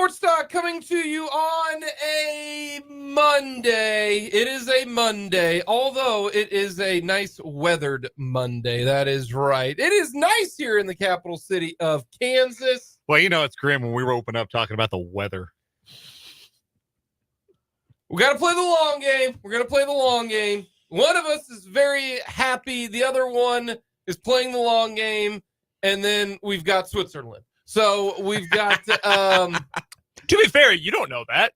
Sports Talk coming to you on a Monday. It is a Monday, although it is a nice weathered Monday. That is right. It is nice here in the capital city of Kansas. Well, you know, it's grim when we were open up talking about the weather. We got to play the long game. We're going to play the long game. One of us is very happy. The other one is playing the long game. And then we've got Switzerland. So we've got... To be fair, you don't know that.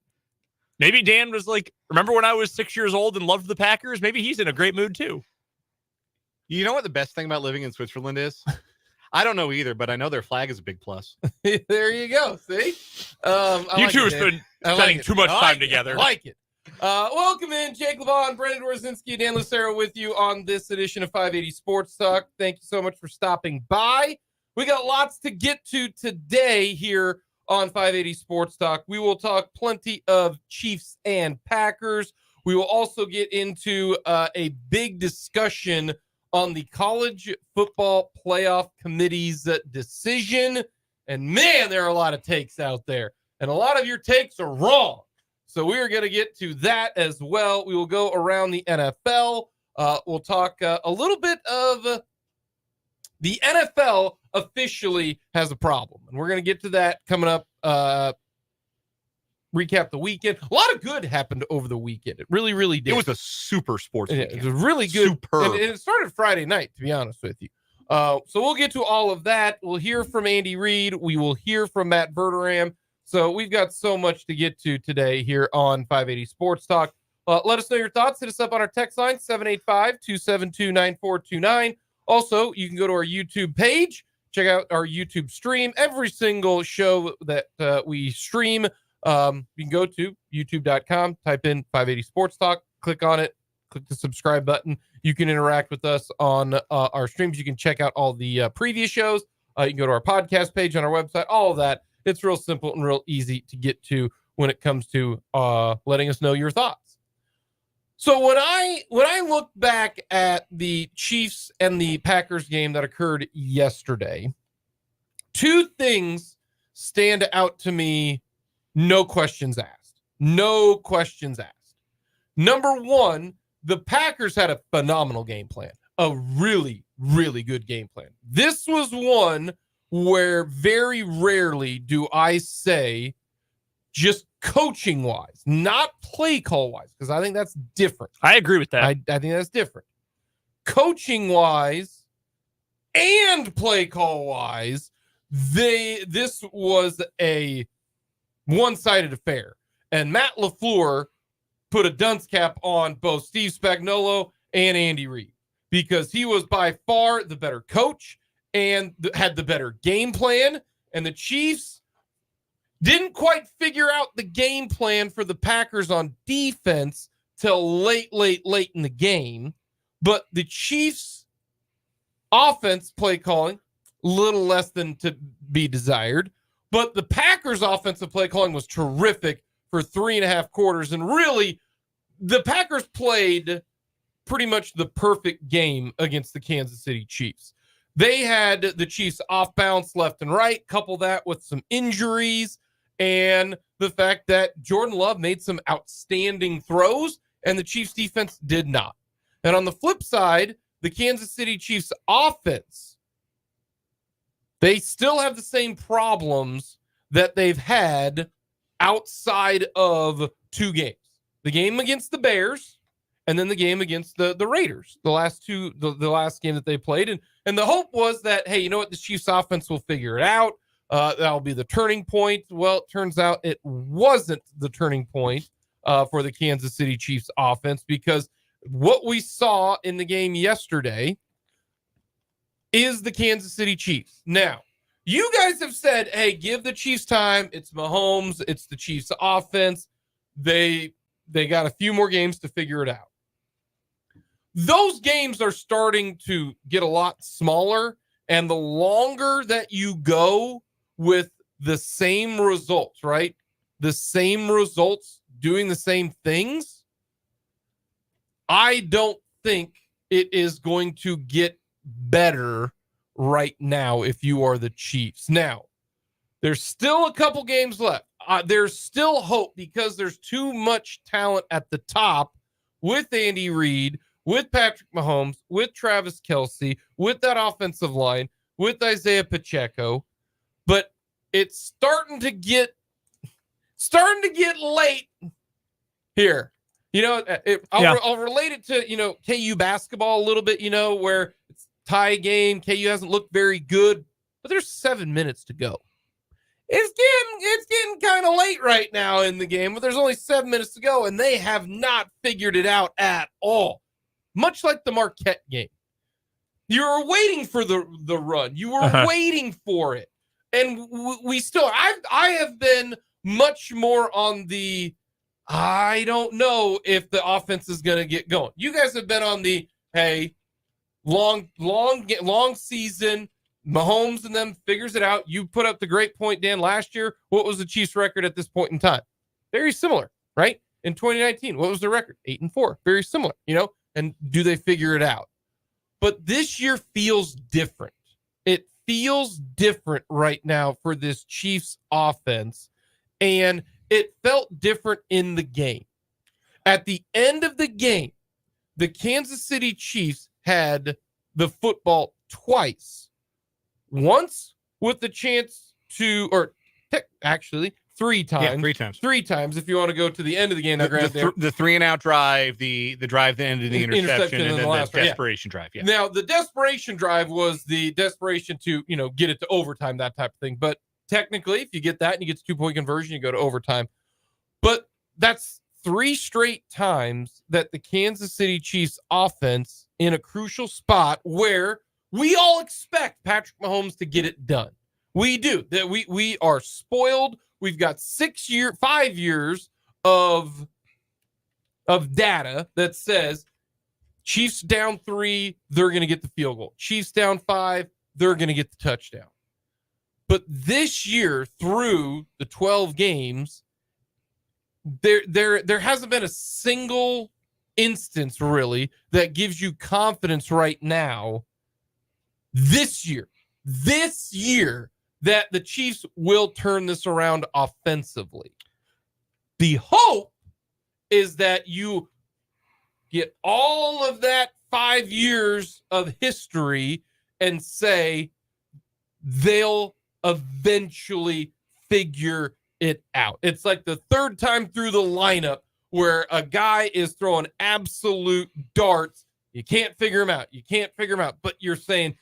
Maybe Dan was like, remember when I was 6 years old and loved the Packers? Maybe he's in a great mood too. You know what the best thing about living in Switzerland is? I don't know either, but I know their flag is a big plus. There you go. See? You two are spending too much time together. I like it. Welcome in, Jake Levon, Brendan Dworzinski, Dan Lucero with you on this edition of 580 Sports Talk. Thank you so much for stopping by. We got lots to get to today here on 580 Sports Talk. We will talk plenty of Chiefs and Packers. We will also get into a big discussion on the College Football Playoff Committee's decision. And man, there are a lot of takes out there. And a lot of your takes are wrong. So we are going to get to that as well. We will go around the NFL. We'll talk a little bit of the NFL officially has a problem. And we're going to get to that coming up. Recap the weekend. A lot of good happened over the weekend. It really, really did. It was a super sports weekend. It was really good. Superb. And it started Friday night, to be honest with you. So we'll get to all of that. We'll hear from Andy Reid. We will hear from Matt Verderame. So we've got so much to get to today here on 580 Sports Talk. Let us know your thoughts. Hit us up on our text line, 785-272-9429. Also, you can go to our YouTube page, check out our YouTube stream. Every single show that we stream, you can go to youtube.com, type in 580 Sports Talk, click on it, click the subscribe button. You can interact with us on our streams. You can check out all the previous shows. You can go to our podcast page on our website, all of that. It's real simple and real easy to get to when it comes to letting us know your thoughts. So when I look back at the Chiefs and the Packers game that occurred yesterday, two things stand out to me, no questions asked. No questions asked. Number one, the Packers had a phenomenal game plan, a really, really good game plan. This was one where very rarely do I say, just coaching wise, not play call wise, because I think that's different. I agree with that. I think that's different. Coaching wise and play call wise, this was a one-sided affair. And Matt LaFleur put a dunce cap on both Steve Spagnuolo and Andy Reid because he was by far the better coach and had the better game plan. And the Chiefs didn't quite figure out the game plan for the Packers on defense till late in the game. But the Chiefs' offense play calling, a little less than to be desired. But the Packers' offensive play calling was terrific for 3.5 quarters. And really, the Packers played pretty much the perfect game against the Kansas City Chiefs. They had the Chiefs off balance left and right, couple that with some injuries and the fact that Jordan Love made some outstanding throws and the Chiefs defense did not. And on the flip side, the Kansas City Chiefs offense, they still have the same problems that they've had outside of two games. The game against the Bears and then the game against the Raiders, the last game that they played. And the hope was that, hey, you know what? The Chiefs offense will figure it out. That'll be the turning point. Well, it turns out it wasn't the turning point for the Kansas City Chiefs offense, because what we saw in the game yesterday is the Kansas City Chiefs. Now, you guys have said, hey, give the Chiefs time. It's Mahomes. It's the Chiefs offense. They got a few more games to figure it out. Those games are starting to get a lot smaller, and the longer that you go with the same results, right? The same results, doing the same things, I don't think it is going to get better right now if you are the Chiefs. Now, there's still a couple games left. there's still hope because there's too much talent at the top with Andy Reid, with Patrick Mahomes, with Travis Kelce, with that offensive line, with Isaiah Pacheco. But it's starting to get late here. I'll relate it to, KU basketball a little bit, where it's tie game. KU hasn't looked very good, but there's 7 minutes to go. It's getting kind of late right now in the game, but there's only 7 minutes to go, and they have not figured it out at all. Much like the Marquette game. You were waiting for the run. You were waiting for it. And we still, I have been much more on the, I don't know if the offense is going to get going. You guys have been on the, hey, long season, Mahomes and them figures it out. You put up the great point, Dan, last year. What was the Chiefs' record at this point in time? Very similar, right? In 2019, what was the record? 8-4. Very similar, and do they figure it out? But this year feels different. It feels different right now for this Chiefs offense, and it felt different in the game. At the end of the game, the Kansas City Chiefs had the football twice. Once with the chance to, or actually 3 times. Yeah, 3 times. 3 times if you want to go to the end of the game. The 3-and-out drive, the drive that ended the interception, and then the desperation drive. Yeah. Now, the desperation drive was the desperation to, get it to overtime, that type of thing. But technically, if you get that and you get the 2-point conversion, you go to overtime. But that's 3 straight times that the Kansas City Chiefs offense in a crucial spot where we all expect Patrick Mahomes to get it done. We do. That we are spoiled. We've got 5 years of data that says Chiefs down 3, they're going to get the field goal. Chiefs down 5, they're going to get the touchdown. But this year, through the 12 games, there hasn't been a single instance really that gives you confidence right now this year that the Chiefs will turn this around offensively. The hope is that you get all of that 5 years of history and say they'll eventually figure it out. It's like the 3rd time through the lineup where a guy is throwing absolute darts. You can't figure him out. But you're saying,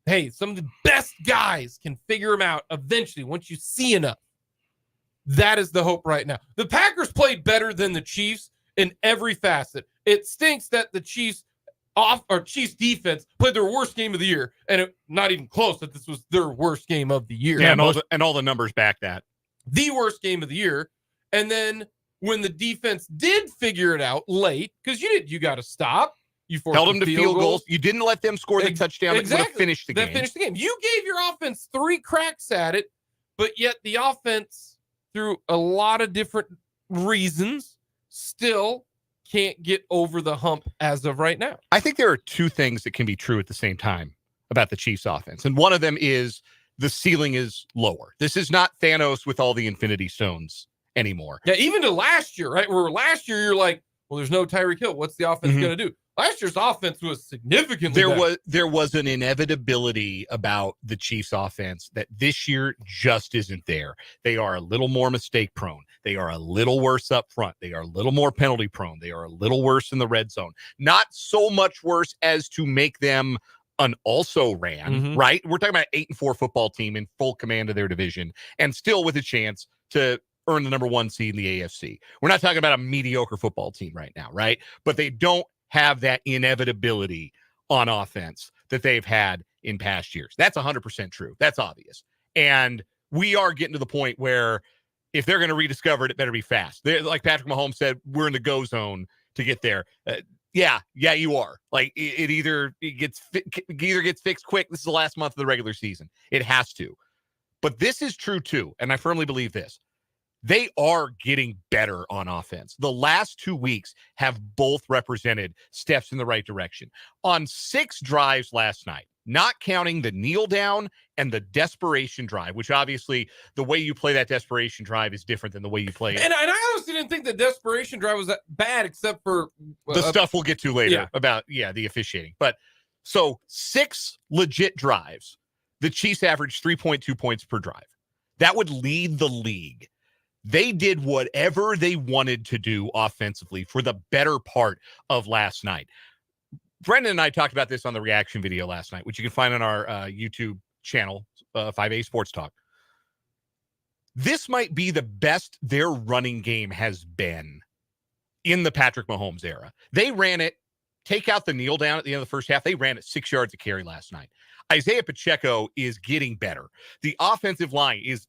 hey, some of the best guys can figure them out eventually once you see enough. That is the hope right now. The Packers played better than the Chiefs in every facet. It stinks that the Chiefs defense played their worst game of the year, and not even close that this was their worst game of the year. Yeah, and all the numbers back that. The worst game of the year. And then when the defense did figure it out late, because you got to stop. You held them to field goals. You didn't let them score the touchdown that would have finished the game. That finished the game. You gave your offense 3 cracks at it, but yet the offense, through a lot of different reasons, still can't get over the hump as of right now. I think there are 2 things that can be true at the same time about the Chiefs offense. And one of them is the ceiling is lower. This is not Thanos with all the Infinity Stones anymore. Yeah, even to last year, right? Where last year you're like, well, there's no Tyreek Hill. What's the offense going to do? Last year's offense was significantly better. There was an inevitability about the Chiefs offense that this year just isn't there. They are a little more mistake prone. They are a little worse up front. They are a little more penalty prone. They are a little worse in the red zone. Not so much worse as to make them an also-ran, right? We're talking about 8-4 football team in full command of their division and still with a chance to earn the number 1 seed in the AFC. We're not talking about a mediocre football team right now, right? But they don't have that inevitability on offense that they've had in past years. That's 100% true. That's obvious. And we are getting to the point where if they're going to rediscover it, it better be fast. Like Patrick Mahomes said, we're in the go zone to get there. Yeah, you are. Like it either gets fixed quick. This is the last month of the regular season. It has to. But this is true too, and I firmly believe this. They are getting better on offense. The last 2 weeks have both represented steps in the right direction. On 6 drives last night, not counting the kneel down and the desperation drive, which obviously the way you play that desperation drive is different than the way you play it. And I honestly didn't think the desperation drive was that bad, except for the stuff we'll get to later about the officiating. But so 6 legit drives, the Chiefs averaged 3.2 points per drive. That would lead the league. They did whatever they wanted to do offensively for the better part of last night. Brendan and I talked about this on the reaction video last night, which you can find on our YouTube channel, 5A Sports Talk. This might be the best their running game has been in the Patrick Mahomes era. They ran it, take out the kneel down at the end of the first half. They ran it 6 yards a carry last night. Isaiah Pacheco is getting better. The offensive line is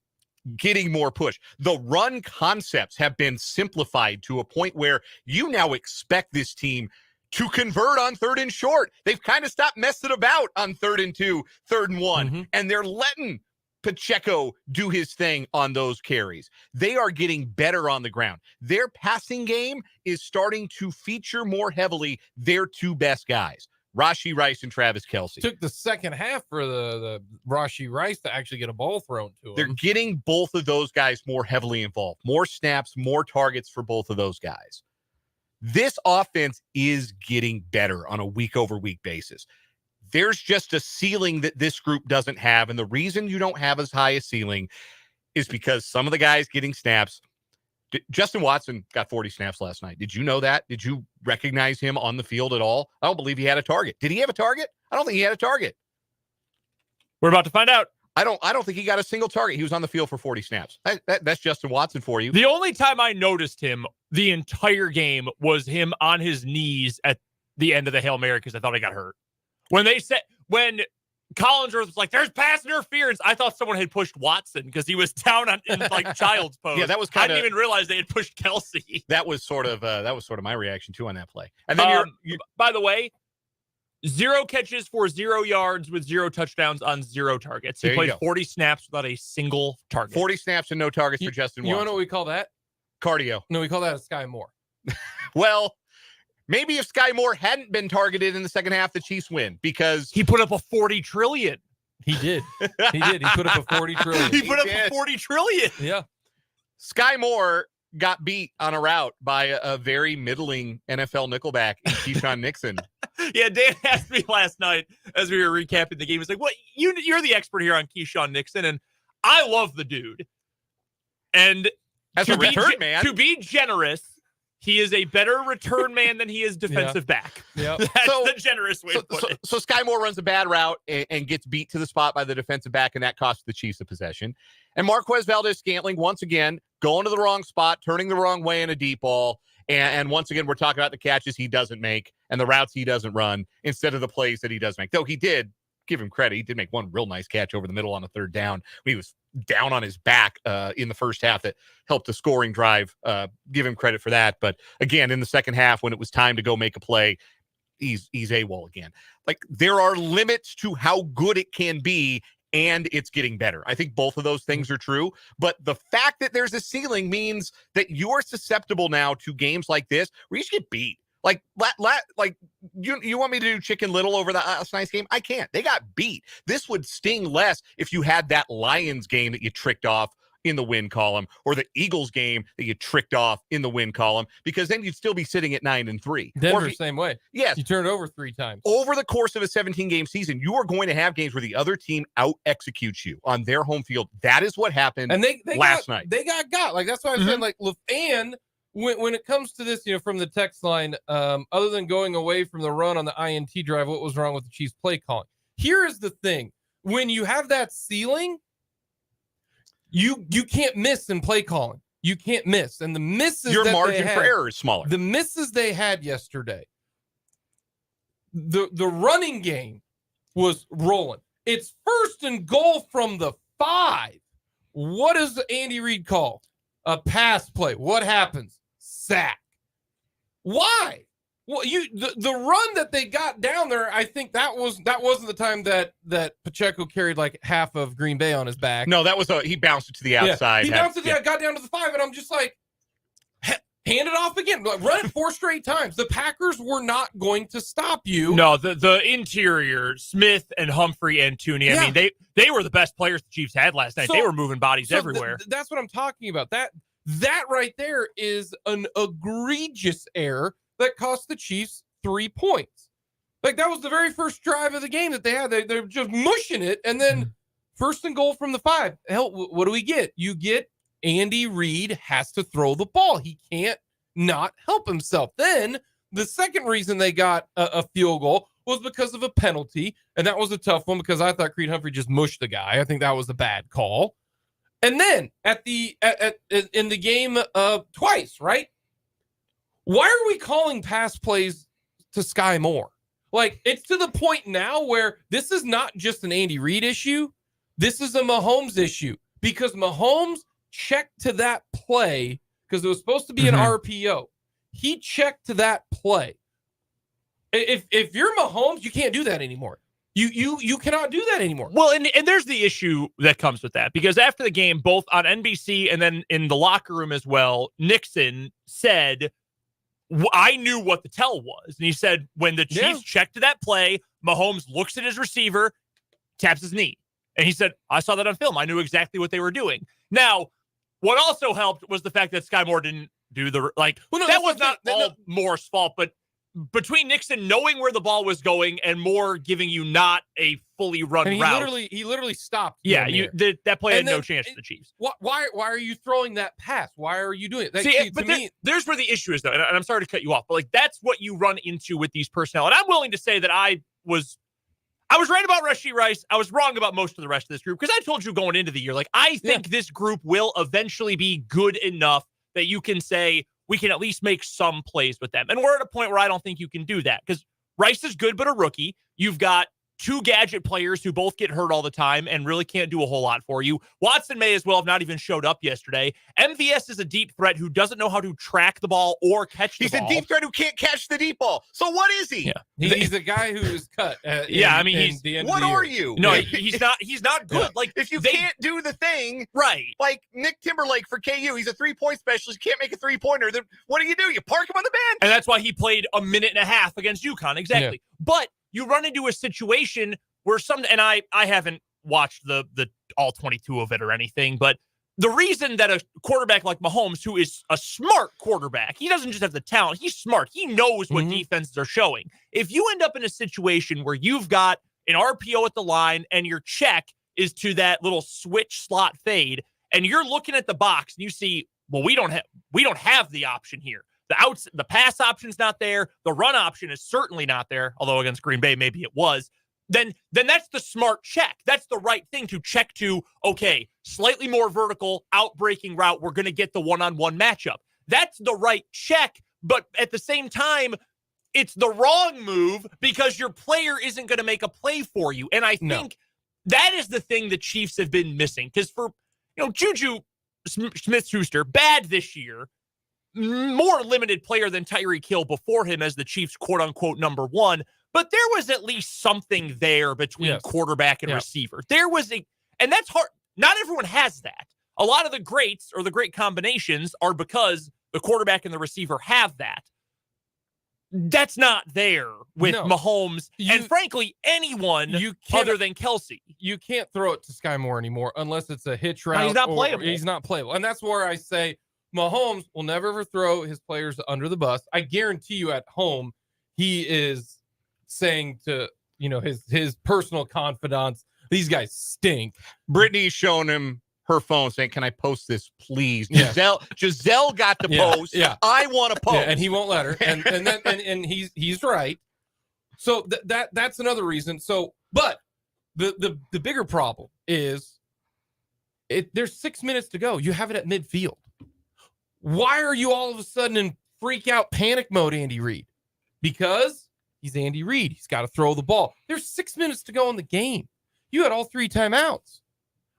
getting more push. The run concepts have been simplified to a point where you now expect this team to convert on 3rd and short. They've kind of stopped messing about on 3rd and 2, 3rd and 1, and they're letting Pacheco do his thing on those carries. They are getting better on the ground. Their passing game is starting to feature more heavily their 2 best guys, Rashee Rice and Travis Kelce. Took the second half for the Rashee Rice to actually get a ball thrown to him. They're getting both of those guys more heavily involved, more snaps, more targets for both of those guys. This offense is getting better on a week-over-week basis. There's just a ceiling that this group doesn't have, and the reason you don't have as high a ceiling is because some of the guys getting snaps. Justin Watson got 40 snaps last night. Did you know that? Did you recognize him on the field at all? I don't believe he had a target. Did he have a target? I don't think he had a target. We're about to find out. I don't think he got a single target. He was on the field for 40 snaps. That's Justin Watson for you. The only time I noticed him the entire game was him on his knees at the end of the Hail Mary because I thought he got hurt. When Collinsworth was like, "There's pass interference," I thought someone had pushed Watson because he was down in like child's pose. Yeah, that was I didn't even realize they had pushed Kelce. That was sort of my reaction too on that play. And then by the way, 0 catches for 0 yards with 0 touchdowns on 0 targets. He played 40 snaps without a single target. 40 snaps and no targets for Justin Watson. You want to know what we call that? Cardio. No, we call that a Sky Moore. Well, maybe if Sky Moore hadn't been targeted in the second half, the Chiefs win because he put up a 40 trillion. He did. He put up a 40 trillion. He put up a 40 trillion. Yeah. Sky Moore got beat on a route by a very middling NFL nickelback in Keyshawn Nixon. Yeah, Dan asked me last night as we were recapping the game. He's like, "What? You're the expert here on Keyshawn Nixon, and I love the dude." And as a return man, to be generous, he is a better return man than he is defensive back. Yeah, that's the generous way to put it. So Sky Moore runs a bad route and gets beat to the spot by the defensive back, and that costs the Chiefs a possession. And Marquez Valdes-Scantling, once again, going to the wrong spot, turning the wrong way in a deep ball. And once again, we're talking about the catches he doesn't make and the routes he doesn't run instead of the plays that he does make. Though he did, give him credit, he did make one real nice catch over the middle on a 3rd down when he was down on his back in the first half that helped the scoring drive. Give him credit for that. But again, in the second half, when it was time to go make a play, he's AWOL again. Like, there are limits to how good it can be, and it's getting better. I think both of those things are true, but the fact that there's a ceiling means that you're susceptible now to games like this where you just get beat. Like you want me to do Chicken Little over the last night's game? I can't. They got beat. This would sting less if you had that Lions game that you tricked off in the win column, or the Eagles game that you tricked off in the win column, because then you'd still be sitting at 9-3. Denver, same way. Yes. You turn it over 3 times. Over the course of a 17-game season, you are going to have games where the other team out-executes you on their home field. That is what happened last night. They got. Like, that's why I said, like, and when it comes to this, from the text line, other than going away from the run on the INT drive, what was wrong with the Chiefs play calling? Here is the thing. When you have that ceiling, you can't miss in play calling. You can't miss. And the misses your margin for error is smaller. The misses they had yesterday, the running game was rolling. It's 1st and goal from the 5. What does Andy Reid call? A pass play. What happens? Sack. Why? Well, the run that they got down there, I think that wasn't the time that Pacheco carried like half of Green Bay on his back. No, that was he bounced it to the outside. He bounced it, got down to the 5, and I'm just like, Hand it off again. Run it 4 straight times. The Packers were not going to stop you. No, the interior, Smith and Humphrey and Tooney. I mean, they were the best players the Chiefs had last night. They were moving bodies everywhere. That's what I'm talking about. That right there is an egregious error that cost the Chiefs 3 points. Like, that was the very first drive of the game that they had. They're just mushing it, and then 1st and goal from the 5. Hell, what do we get? You get Andy Reid has to throw the ball. He can't not help himself. Then the second reason they got a field goal was because of a penalty, and that was a tough one because I thought Creed Humphrey just mushed the guy. I think that was a bad call. And then in the game twice, right? Why are we calling pass plays to Sky Moore? Like, it's to the point now where this is not just an Andy Reid issue. This is a Mahomes issue because Mahomes checked to that play because it was supposed to be an RPO. He checked to that play. If you're Mahomes, you can't do that anymore. You cannot do that anymore. Well, and there's the issue that comes with that because after the game, both on NBC and then in the locker room as well, Nixon said, I knew what the tell was. And he said, when the Chiefs checked to that play, Mahomes looks at his receiver, taps his knee. And he said, I saw that on film. I knew exactly what they were doing. Now, what also helped was the fact that Sky Moore didn't do that was not all Moore's fault, but between Nixon knowing where the ball was going and Moore giving you not a fully run route. He literally stopped. Yeah, that play had no chance to the Chiefs. Why are you throwing that pass? Why are you doing it? There's where the issue is, though, and I'm sorry to cut you off, but like that's what you run into with these personnel. And I'm willing to say that I was right about Rashee Rice. I was wrong about most of the rest of this group because I told you going into the year, like I think this group will eventually be good enough that you can say we can at least make some plays with them. And we're at a point where I don't think you can do that because Rice is good, but a rookie. You've got 2 gadget players who both get hurt all the time and really can't do a whole lot for you. Watson may as well have not even showed up yesterday. MVS is a deep threat who doesn't know how to track the ball or catch the ball. He's a deep threat who can't catch the deep ball. So what is he? Yeah. He's a guy who is cut. He's the end what of the are year. you? No, he's not good. Yeah. Like if you can't do the thing, right? Like Nick Timberlake for KU, he's a 3-point specialist. You can't make a 3-pointer. Then what do? You park him on the bench, and that's why he played a minute and a half against UConn. Exactly. Yeah. But you run into a situation where and I haven't watched the all 22 of it or anything, but the reason that a quarterback like Mahomes, who is a smart quarterback, he doesn't just have the talent, he's smart. He knows what defenses are showing. If you end up in a situation where you've got an RPO at the line and your check is to that little switch slot fade, and you're looking at the box and you see, well, we don't have the option here. The pass option's not there. The run option is certainly not there, although against Green Bay, maybe it was. Then that's the smart check. That's the right thing to check to, okay, slightly more vertical, out-breaking route. We're going to get the one-on-one matchup. That's the right check, but at the same time, it's the wrong move because your player isn't going to make a play for you. And I think that is the thing the Chiefs have been missing. Because for, Juju Smith-Schuster, bad this year, more limited player than Tyreek Hill before him as the Chiefs' quote-unquote number 1. But there was at least something there between quarterback and receiver. There was and that's hard. Not everyone has that. A lot of the greats or the great combinations are because the quarterback and the receiver have that. That's not there with Mahomes and frankly anyone other than Kelsey. You can't throw it to Sky Moore anymore unless it's a hitch route. He's not playable. He's not playable. And that's where I say Mahomes will never ever throw his players under the bus. I guarantee you at home, he is saying to, his personal confidants, these guys stink. Brittany's showing him her phone saying, can I post this, please? Giselle got to post. Yeah. I want to post. And he won't let her. And he's right. So that's another reason. So, but the bigger problem is there's 6 minutes to go. You have it at midfield. Why are you all of a sudden in freak out panic mode, Andy Reid? Because he's Andy Reid. He's got to throw the ball. There's 6 minutes to go in the game. You had all 3 timeouts.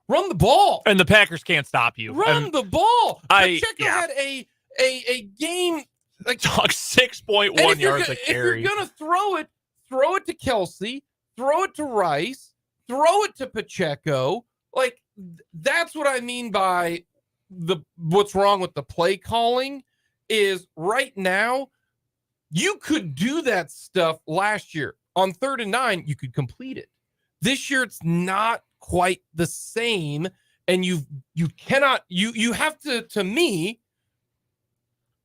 Run the ball. And the Packers can't stop you. Run the ball. Pacheco had a game like 6.1 yards a carry. If you're going to throw it to Kelsey, throw it to Rice, throw it to Pacheco. Like, that's what I mean by what's wrong with the play calling is right now, you could do that stuff last year. On 3rd and 9, you could complete it. This year, it's not quite the same. And you have to me,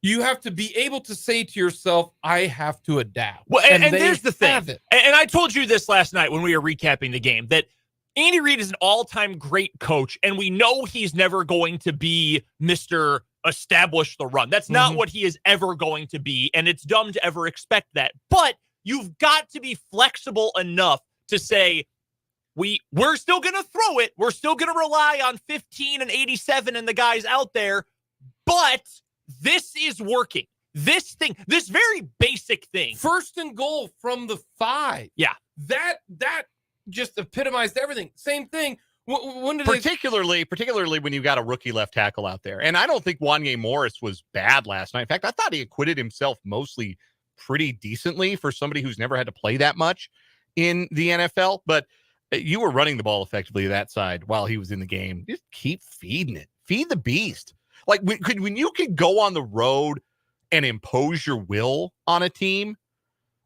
you have to be able to say to yourself, I have to adapt. Well, and there's the thing. It. And I told you this last night when we were recapping the game, that Andy Reid is an all-time great coach, and we know he's never going to be Mr. Establish the run. That's not what he is ever going to be, and it's dumb to ever expect that. But you've got to be flexible enough to say, we're still going to throw it. We're still going to rely on 15 and 87 and the guys out there, but this is working. This very basic thing. 1st and goal from the 5. Yeah. That just epitomized everything. Same thing. When did particularly when you got a rookie left tackle out there. And I don't think Wanye Morris was bad last night. In fact, I thought he acquitted himself mostly pretty decently for somebody who's never had to play that much in the NFL. But you were running the ball effectively that side while he was in the game. Just keep feeding it. Feed the beast. Like when you can go on the road and impose your will on a team,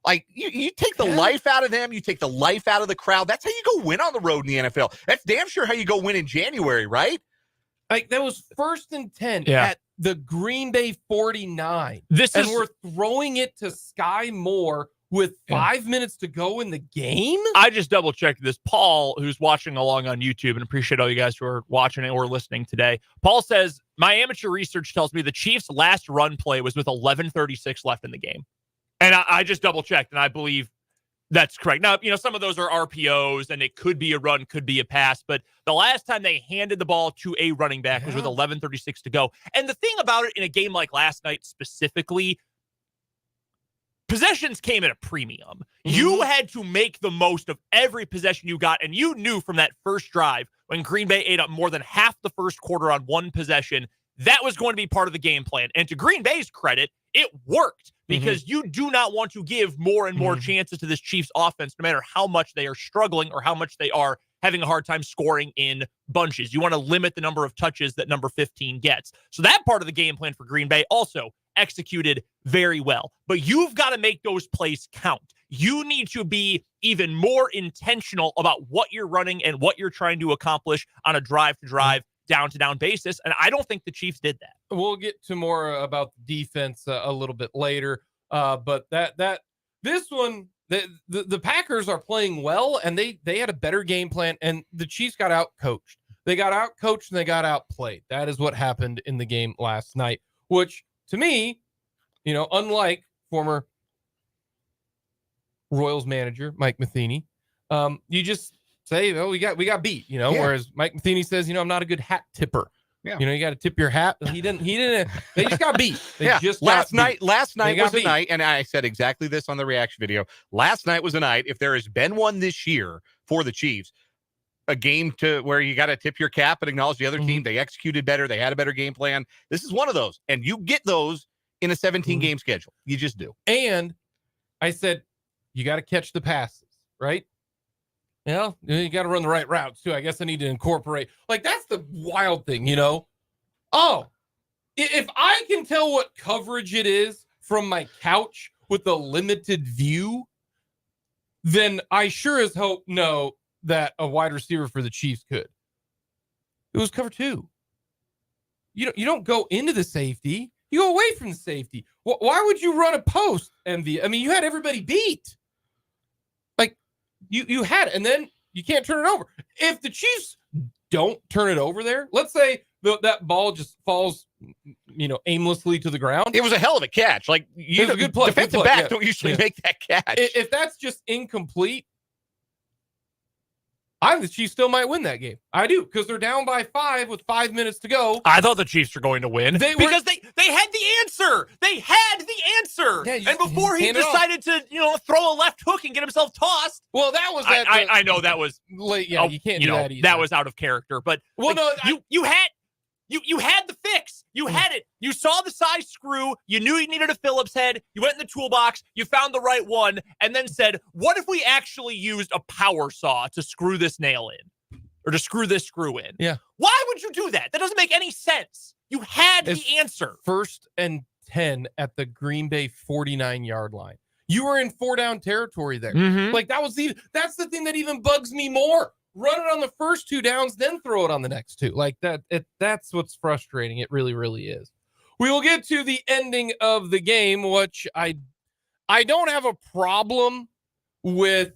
like you take the life out of them, you take the life out of the crowd. That's how you go win on the road in the NFL. That's damn sure how you go win in January, right? Like that was 1st and 10 at the Green Bay 49. We're throwing it to Sky Moore with 5 minutes to go in the game. I just double checked this. Paul, who's watching along on YouTube, and appreciate all you guys who are watching it or listening today. Paul says, my amateur research tells me the Chiefs' last run play was with 11:36 left in the game. And I just double checked, and I believe that's correct. Now, some of those are RPOs, and it could be a run, could be a pass. But the last time they handed the ball to a running back was with 11:36 to go. And the thing about it in a game like last night specifically, possessions came at a premium. You had to make the most of every possession you got, and you knew from that first drive when Green Bay ate up more than half the first quarter on one possession, that was going to be part of the game plan. And to Green Bay's credit, it worked because you do not want to give more and more chances to this Chiefs offense, no matter how much they are struggling or how much they are having a hard time scoring in bunches. You want to limit the number of touches that number 15 gets. So that part of the game plan for Green Bay also executed very well. But you've got to make those plays count. You need to be even more intentional about what you're running and what you're trying to accomplish on a drive-to-drive, down-to-down basis, and I don't think the Chiefs did that. We'll get to more about the defense a little bit later, but this one, the Packers are playing well, and they had a better game plan, and the Chiefs got out-coached. They got out-coached, and they got outplayed. That is what happened in the game last night, which, to me, unlike former Royals manager Mike Matheny, you just say, oh, we got beat, whereas Mike Matheny says, I'm not a good hat tipper. Yeah. You got to tip your hat. He didn't, they just got beat. Last night was a night. And I said exactly this on the reaction video. Last night was a night. If there has been one this year for the Chiefs, a game to where you got to tip your cap and acknowledge the other team. They executed better. They had a better game plan. This is one of those. And you get those in a 17 game schedule. You just do. And I said, you got to catch the passes, right? You got to run the right routes too. I guess I need to incorporate. Like, that's the wild thing, Oh, if I can tell what coverage it is from my couch with a limited view, then I sure as hope know that a wide receiver for the Chiefs could. It was cover 2. You don't go into the safety. You go away from the safety. Why would you run a post, MV? I mean, you had everybody beat. Like, you had it, and then you can't turn it over. If the Chiefs don't turn it over there, let's say that ball just falls, aimlessly to the ground. It was a hell of a catch. Like, it was a good play. Defensive back don't usually make that catch. If that's just incomplete, I think the Chiefs still might win that game. I do, because they're down by 5 with 5 minutes to go. I thought the Chiefs were going to win because they had the answer. They had the answer. Yeah, and before he decided to, throw a left hook and get himself tossed. Well, that was I know that was late. Yeah, you can't do that either. That was out of character. But you had the fix. You had it. You saw the size screw. You knew you needed a Phillips head. You went in the toolbox. You found the right one, and then said, what if we actually used a power saw to screw this nail in or to screw this screw in? Yeah. Why would you do that? That doesn't make any sense. You had the answer. 1st and 10 at the Green Bay 49-yard line. You were in 4-down territory there. Mhm. Like that's the thing that even bugs me more. Run it on the first 2 downs, then throw it on the next 2. Like that's what's frustrating. It really, really is. We will get to the ending of the game, which I don't have a problem with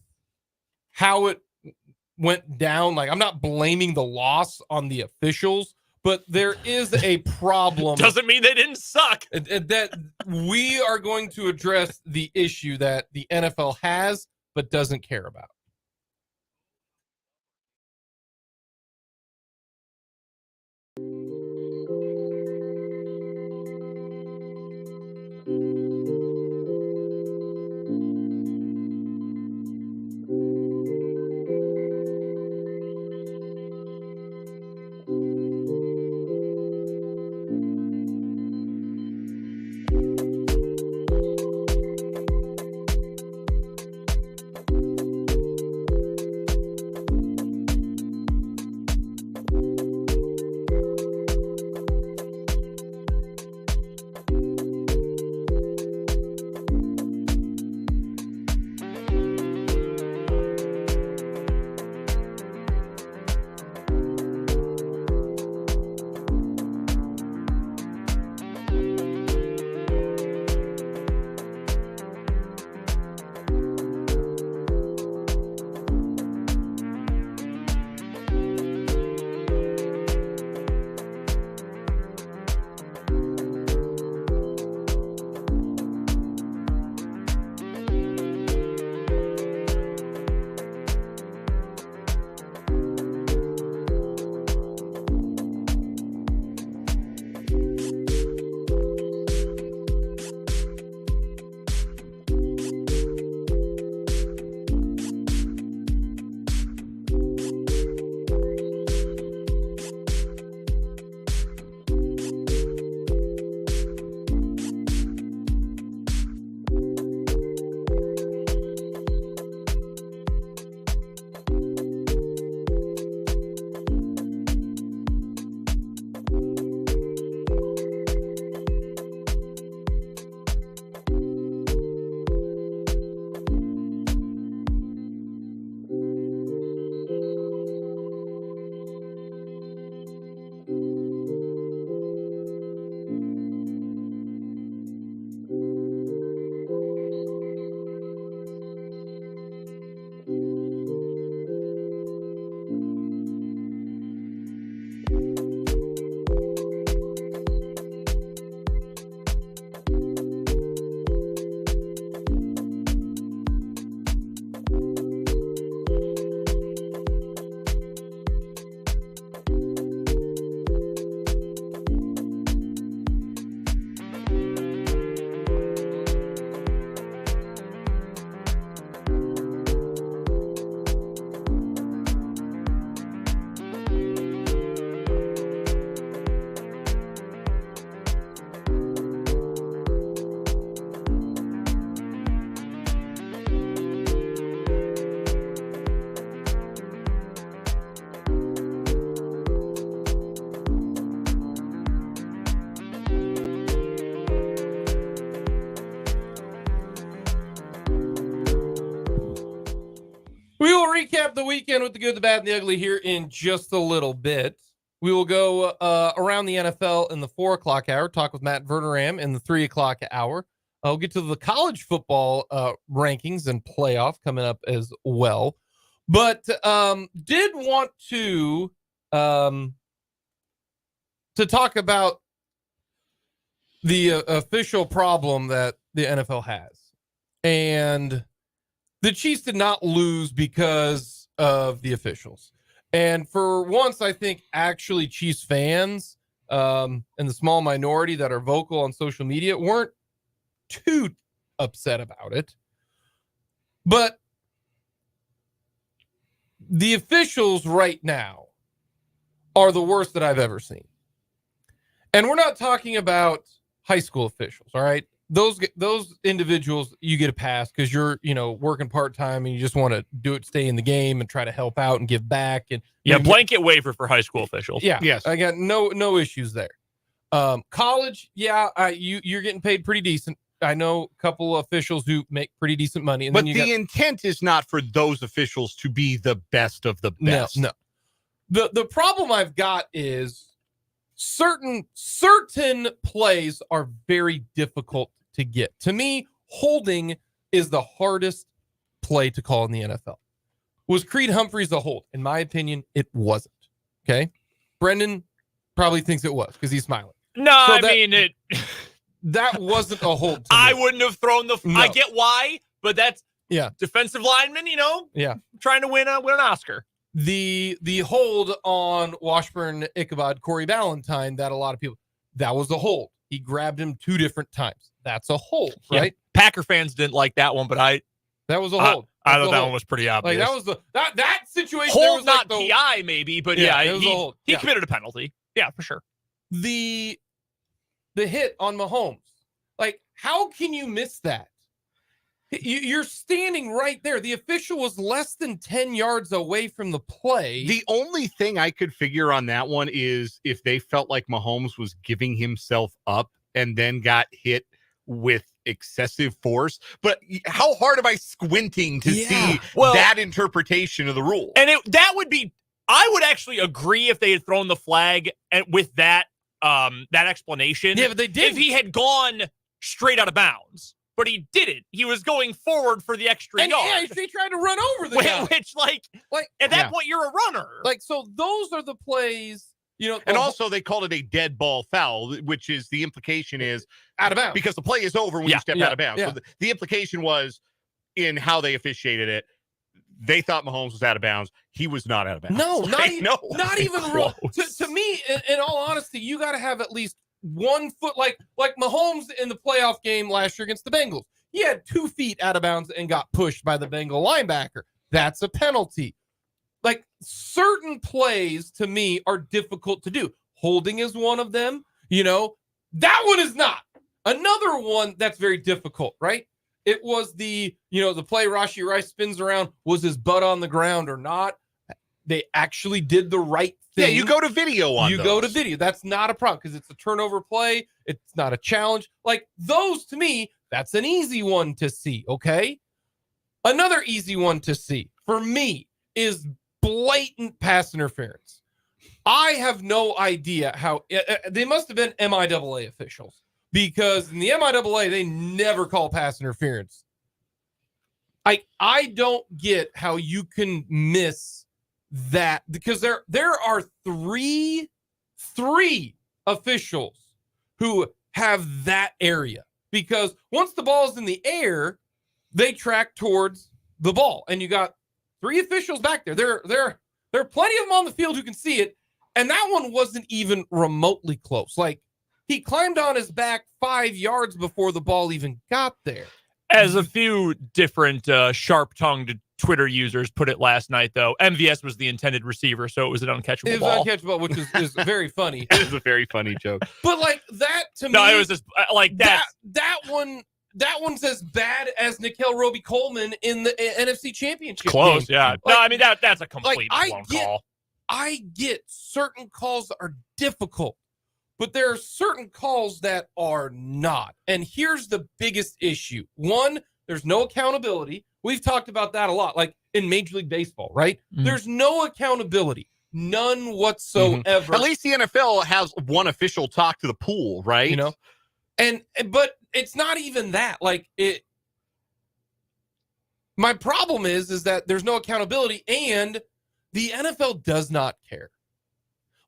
how it went down. Like, I'm not blaming the loss on the officials, but there is a problem. Doesn't mean they didn't suck. That we are going to address the issue that the NFL has but doesn't care about. We will recap the weekend with the good, the bad, and the ugly here in just a little bit. We will go around the NFL in the 4 o'clock hour, talk with Matt Verderame in the 3 o'clock hour. I'll get to the college football rankings and playoff coming up as well. But did want to talk about the official problem that the NFL has. And the Chiefs did not lose because of the officials. And for once, I think actually Chiefs fans and the small minority that are vocal on social media weren't too upset about it. But the officials right now are the worst that I've ever seen. And we're not talking about high school officials, all right? Those individuals, you get a pass because you're, working part-time and you just want to do it, stay in the game and try to help out and give back. And blanket waiver for high school officials. Yeah. Yes. I got no issues there. College, you're getting paid pretty decent. I know a couple of officials who make pretty decent money. And but then the intent is not for those officials to be the best of the best. No. The problem I've got is certain plays are very difficult to get. To me, holding is the hardest play to call in the NFL. Was Creed Humphreys a hold? In my opinion, it wasn't. Okay. Brendan probably thinks it was because he's smiling. No, So that wasn't a hold. I wouldn't have thrown the. No. I get why, but that's defensive lineman. Trying to win an Oscar. The hold on Washburn Ichabod, Corey Ballantyne, that a lot of people, that was a hold. He grabbed him 2 different times. That's a hold, right? Yeah. Packer fans didn't like that one, but that was a hold. I thought that one was pretty obvious. Like that was that situation. Hold, was not like PI, maybe, but he committed a penalty. Yeah, for sure. The hit on Mahomes. Like, how can you miss that? You're standing right there. The official was less than 10 yards away from the play. The only thing I could figure on that one is if they felt like Mahomes was giving himself up and then got hit with excessive force. But how hard am I squinting to see that interpretation of the rule? And that would be, I would actually agree if they had thrown the flag and with that explanation. Yeah, but they did. If he had gone straight out of bounds. But he didn't. He was going forward for the extra yard. Yeah, he tried to run over the guy. Which, like at that point, you're a runner. Like, so those are the plays, And also, they called it a dead ball foul, which is the implication is out of bounds. Because the play is over when you step out of bounds. Yeah. So the implication was in how they officiated it. They thought Mahomes was out of bounds. He was not out of bounds. No, not even wrong. To me, in all honesty, you got to have at least 1 foot, like Mahomes in the playoff game last year against the Bengals. He had 2 feet out of bounds and got pushed by the Bengal linebacker. That's a penalty. Like, certain plays to me are difficult to do. Holding is one of them. That one is not. Another one that's very difficult, right? It was the play Rashee Rice spins around. Was his butt on the ground or not? They actually did the right thing. Yeah, you go to video on those. Go to video. That's not a problem because it's a turnover play. It's not a challenge. Like, those, to me, that's an easy one to see, okay? Another easy one to see, for me, is blatant pass interference. I have no idea how they must have been MIAA officials, because in the MIAA, they never call pass interference. I don't get how you can miss that, because there are three officials who have that area, because once the ball is in the air, they track towards the ball, and you got 3 officials back there. There are plenty of them on the field who can see it, and that one wasn't even remotely close. Like, he climbed on his back 5 yards before the ball even got there. As a few different sharp-tongued Twitter users put it last night, though, MVS was the intended receiver, so it was an uncatchable ball. It was uncatchable, which is very funny. It is a very funny joke. But, like, that, to me... No, it was just, like, that one... That one's as bad as Nickel Roby-Coleman in the NFC Championship Close, game. yeah. Like, no, I mean, that's a complete blown call. I get certain calls are difficult, but there are certain calls that are not. And here's the biggest issue. One, there's no accountability. We've talked about that a lot, like in Major League Baseball, right? Mm-hmm. There's no accountability. None whatsoever. Mm-hmm. At least the NFL has one official talk to the pool, right? But it's not even that. Like, my problem is that there's no accountability, and the NFL does not care.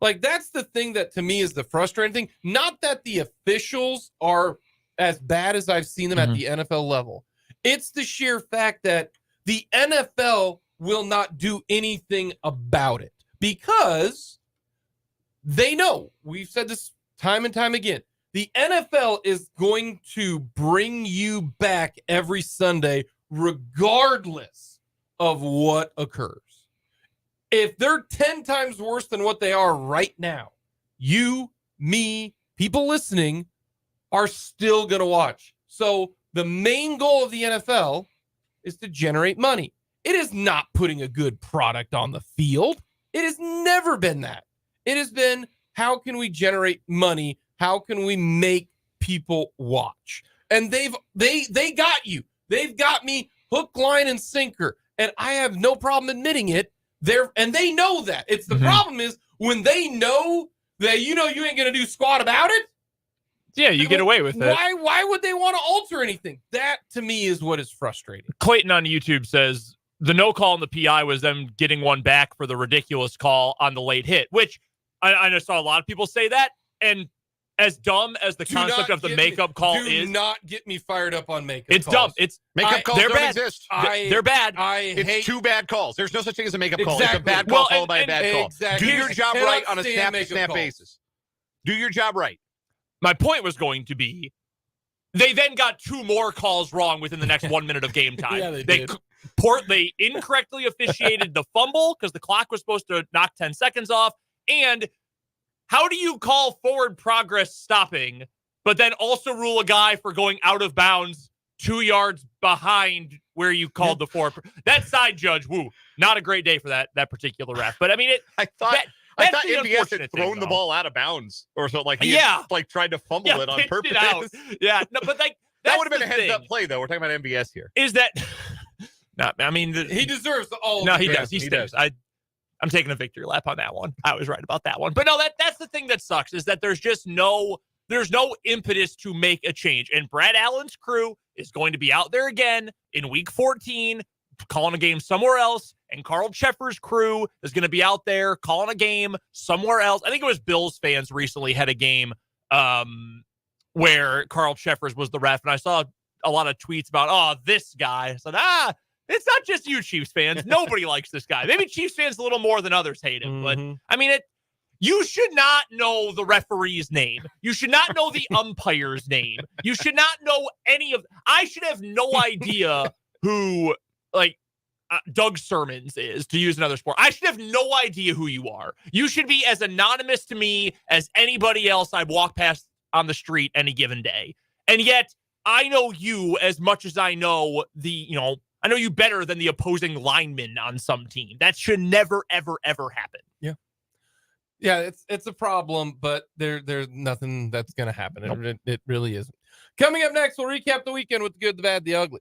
Like, that's the thing that to me is the frustrating thing. Not that the officials are as bad as I've seen them at the NFL level. It's the sheer fact that the NFL will not do anything about it, because they know, we've said this time and time again, the NFL is going to bring you back every Sunday regardless of what occurs. If they're 10 times worse than what they are right now, you, me, people listening are still going to watch. So the main goal of the NFL is to generate money. It is not putting a good product on the field. It has never been that. It has been, how can we generate money? how can we make people watch? And they got you. They've got me hook, line, and sinker. And I have no problem admitting it. And they know that. It's the problem is when they know that you ain't gonna do squat about it. Yeah, you get away with it. Why would they want to alter anything? That to me is what is frustrating. Clayton on YouTube says the no call on the PI was them getting one back for the ridiculous call on the late hit, which I just saw a lot of people say that. And as dumb as the concept of the makeup call is, do not get me fired up on makeup. It's dumb. It's makeup calls don't exist. They're bad. It's two bad calls. There's no such thing as a makeup call. It's a Exactly. bad call followed by a bad call. Exactly. Do your job right on a snap-to-snap basis. Do your job right. My point was going to be, they then got 2 more calls wrong within the next 1 minute of game time. Yeah, they did. They incorrectly officiated the fumble because the clock was supposed to knock 10 seconds off. And how do you call forward progress stopping, but then also rule a guy for going out of bounds 2 yards behind where you called the forward? That side judge, not a great day for that particular ref. But I mean, I thought MBS had thrown the ball out of bounds or something. Like he had, tried to fumble it on purpose. Yeah, no, but that would have been a heads-up play, though. We're talking about MBS here. Is that? No, I mean, he deserves all. No, he does. He stinks. I'm taking a victory lap on that one. I was right about that one. But no, that's the thing that sucks is that there's just no impetus to make a change. And Brad Allen's crew is going to be out there again in week 14, calling a game somewhere else. And Carl Cheffer's crew is going to be out there calling a game somewhere else. I think it was Bills fans recently had a game where Carl Cheffers was the ref. And I saw a lot of tweets about, this guy. I said, it's not just you Chiefs fans. Nobody likes this guy. Maybe Chiefs fans a little more than others hate him. But, I mean, you should not know the referee's name. You should not know the umpire's name. You should not know any of... I should have no idea who, Doug Sermons is, to use another sport. I should have no idea who you are. You should be as anonymous to me as anybody else I walk past on the street any given day. And yet, I know you as much as I know I know you better than the opposing lineman on some team. That should never, ever, ever happen. Yeah. Yeah, it's a problem, but there's nothing that's going to happen. Nope. It really isn't. Coming up next, we'll recap the weekend with the good, the bad, the ugly.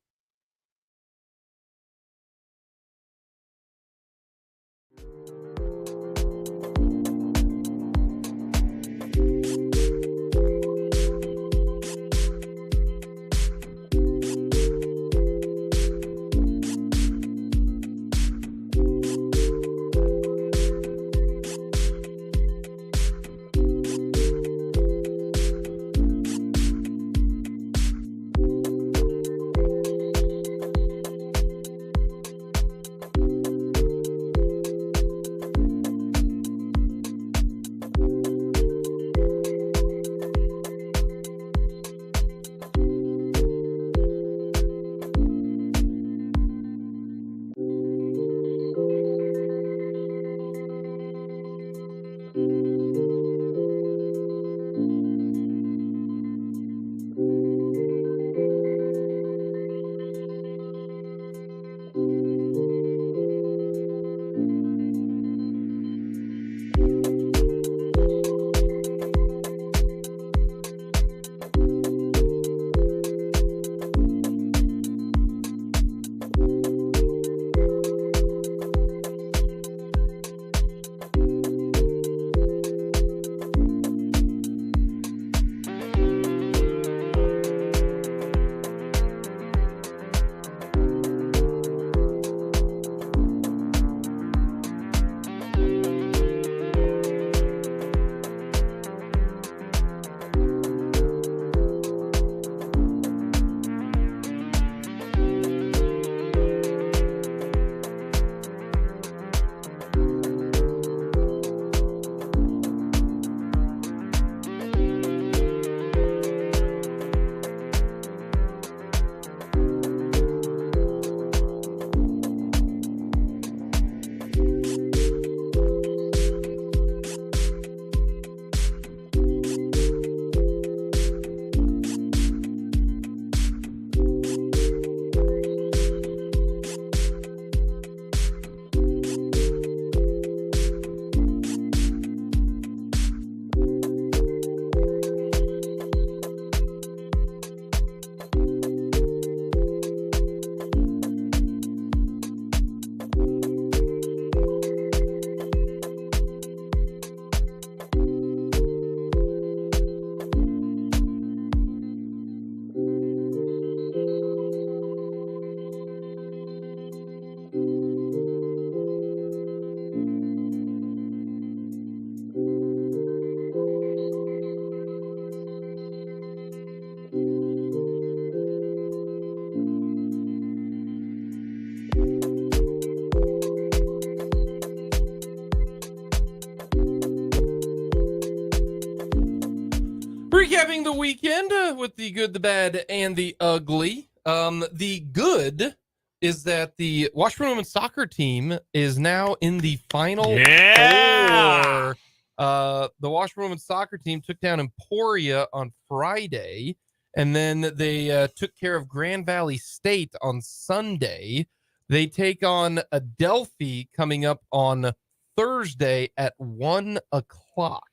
Recapping the weekend with the good, the bad, and the ugly. The good is that the Washburn women's soccer team is now in the final four. The Washburn women's soccer team took down Emporia on Friday, and then they took care of Grand Valley State on Sunday. They take on Adelphi coming up on Thursday at 1 o'clock.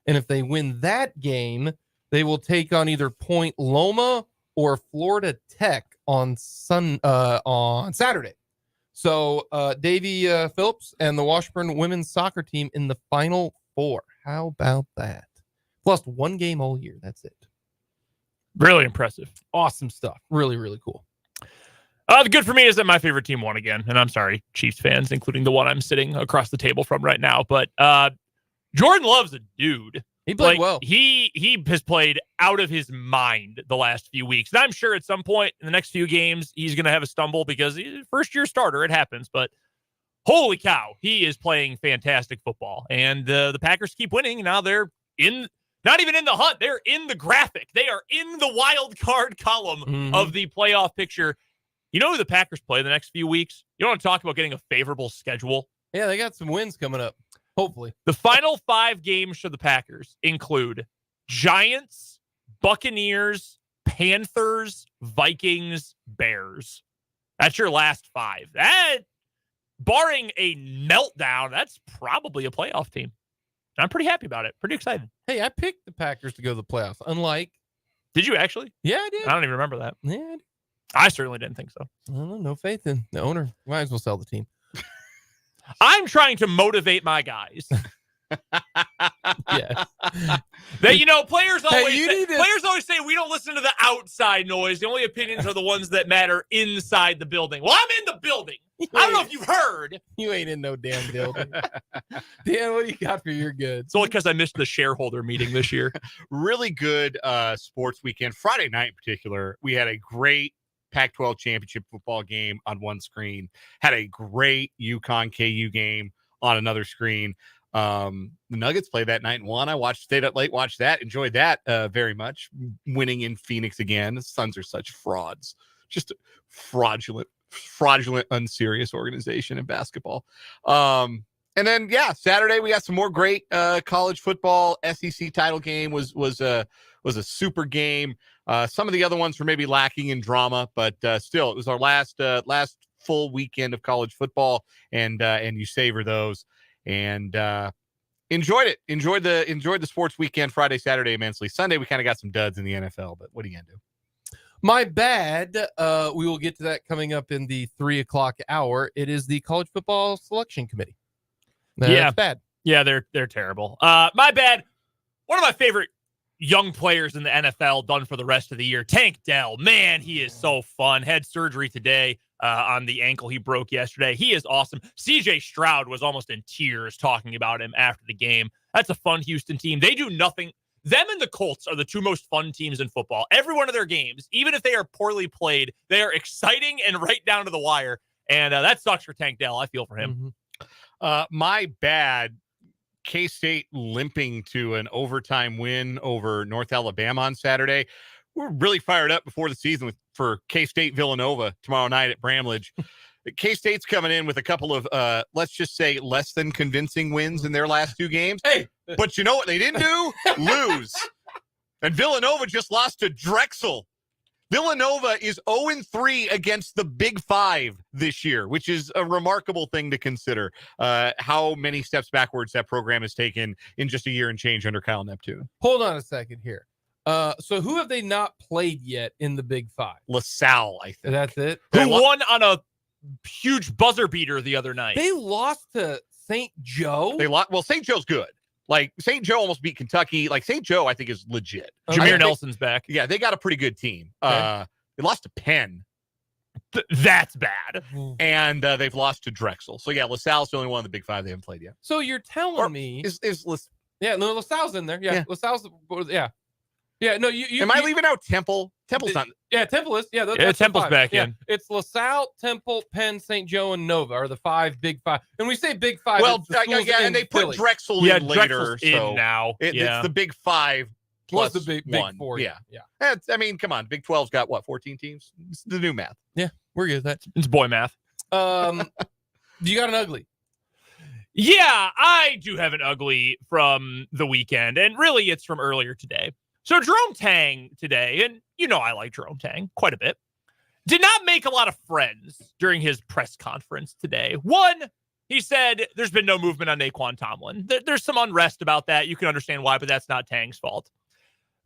And if they win that game, they will take on either Point Loma or Florida Tech on Saturday. So Davy Phillips and the Washburn women's soccer team in the final four. How about that? Plus one game all year. That's it. Really impressive. Awesome stuff. Really, really cool. The good for me is that my favorite team won again. And I'm sorry, Chiefs fans, including the one I'm sitting across the table from right now. But Jordan Love's a dude. He played well. He has played out of his mind the last few weeks. And I'm sure at some point in the next few games, he's going to have a stumble because he's a first-year starter. It happens. But holy cow, he is playing fantastic football. And the Packers keep winning. Now they're not even in the hunt. They're in the graphic. They are in the wild card column of the playoff picture. You know who the Packers play the next few weeks? You want to talk about getting a favorable schedule? Yeah, they got some wins coming up. Hopefully. The final 5 games for the Packers include Giants, Buccaneers, Panthers, Vikings, Bears. That's your last 5. That, barring a meltdown, that's probably a playoff team. I'm pretty happy about it. Pretty excited. Hey, I picked the Packers to go to the playoffs. Unlike. Did you actually? Yeah, I did. I don't even remember that. Yeah, I certainly didn't think so. I don't know. No faith in the owner. Might as well sell the team. I'm trying to motivate my guys. Yeah. Players always say we don't listen to the outside noise. The only opinions are the ones that matter inside the building. Well, I'm in the building. I don't know if you've heard. You ain't in no damn building. Dan, what do you got for your good? It's only because I missed the shareholder meeting this year. Really good sports weekend. Friday night in particular, we had a great Pac-12 championship football game on one screen, had a great UConn KU game on another screen. The Nuggets played that night and won. Stayed up late, watched that, enjoyed that very much. Winning in Phoenix again. The Suns are such frauds. Just a fraudulent, unserious organization in basketball. And then, Saturday we got some more great college football. SEC title game was a super game. Some of the other ones were maybe lacking in drama, but still, it was our last full weekend of college football, and you savor those. And enjoyed it. Enjoyed the sports weekend Friday, Saturday immensely. Sunday we kind of got some duds in the NFL, but what are you gonna do? My bad. We will get to that coming up in the 3 o'clock hour. It is the college football selection committee. That's bad. Yeah, they're terrible. My bad. One of my favorite young players in the NFL done for the rest of the year. Tank Dell. Man, he is so fun. Had surgery today on the ankle he broke yesterday. He is awesome. CJ Stroud was almost in tears talking about him after the game. That's a fun Houston team. They do nothing. Them and the Colts are the two most fun teams in football. Every one of their games, even if they are poorly played, they are exciting and right down to the wire. And that sucks for Tank Dell. I feel for him. My bad. K-State limping to an overtime win over North Alabama on Saturday. We're really fired up before the season for K-State Villanova tomorrow night at Bramlage. K-State's coming in with a couple of, let's just say, less than convincing wins in their last 2 games. Hey, but you know what they didn't do? Lose. And Villanova just lost to Drexel. Villanova is 0-3 against the Big Five this year, which is a remarkable thing to consider. How many steps backwards that program has taken in just a year and change under Kyle Neptune. Hold on a second here. So who have they not played yet in the Big Five? LaSalle, I think. That's it. Who won on a huge buzzer beater the other night? They lost to St. Joe. Well, St. Joe's good. Like, St. Joe almost beat Kentucky. Like, St. Joe, I think, is legit. Jameer Nelson's back. Yeah, they got a pretty good team. Okay. They lost to Penn. That's bad. And they've lost to Drexel. So, yeah, LaSalle's the only one of the Big Five they haven't played yet. So you're telling me... LaSalle's in there. Yeah, LaSalle's... Yeah. Yeah, no, you am I leaving out Temple? Temple's not. Yeah, Temple is. Yeah, Temple's back in. It's LaSalle, Temple, Penn, St. Joe, and Nova are the 5 Big Five. And we say Big Five. Well, and they put Drexel in later. Drexel's in now. It's the Big Five was plus the big one. four. Yeah. Yeah. I mean, come on. Big 12's got what, 14 teams? It's the new math. We're good at It's boy math. that. You got an ugly. Yeah, I do have an ugly from the weekend, and really it's from earlier today. So Jerome Tang today, and you know I like Jerome Tang quite a bit, did not make a lot of friends during his press conference today. One, he said there's been no movement on Naquan Tomlin. There's some unrest about that. You can understand why, but that's not Tang's fault.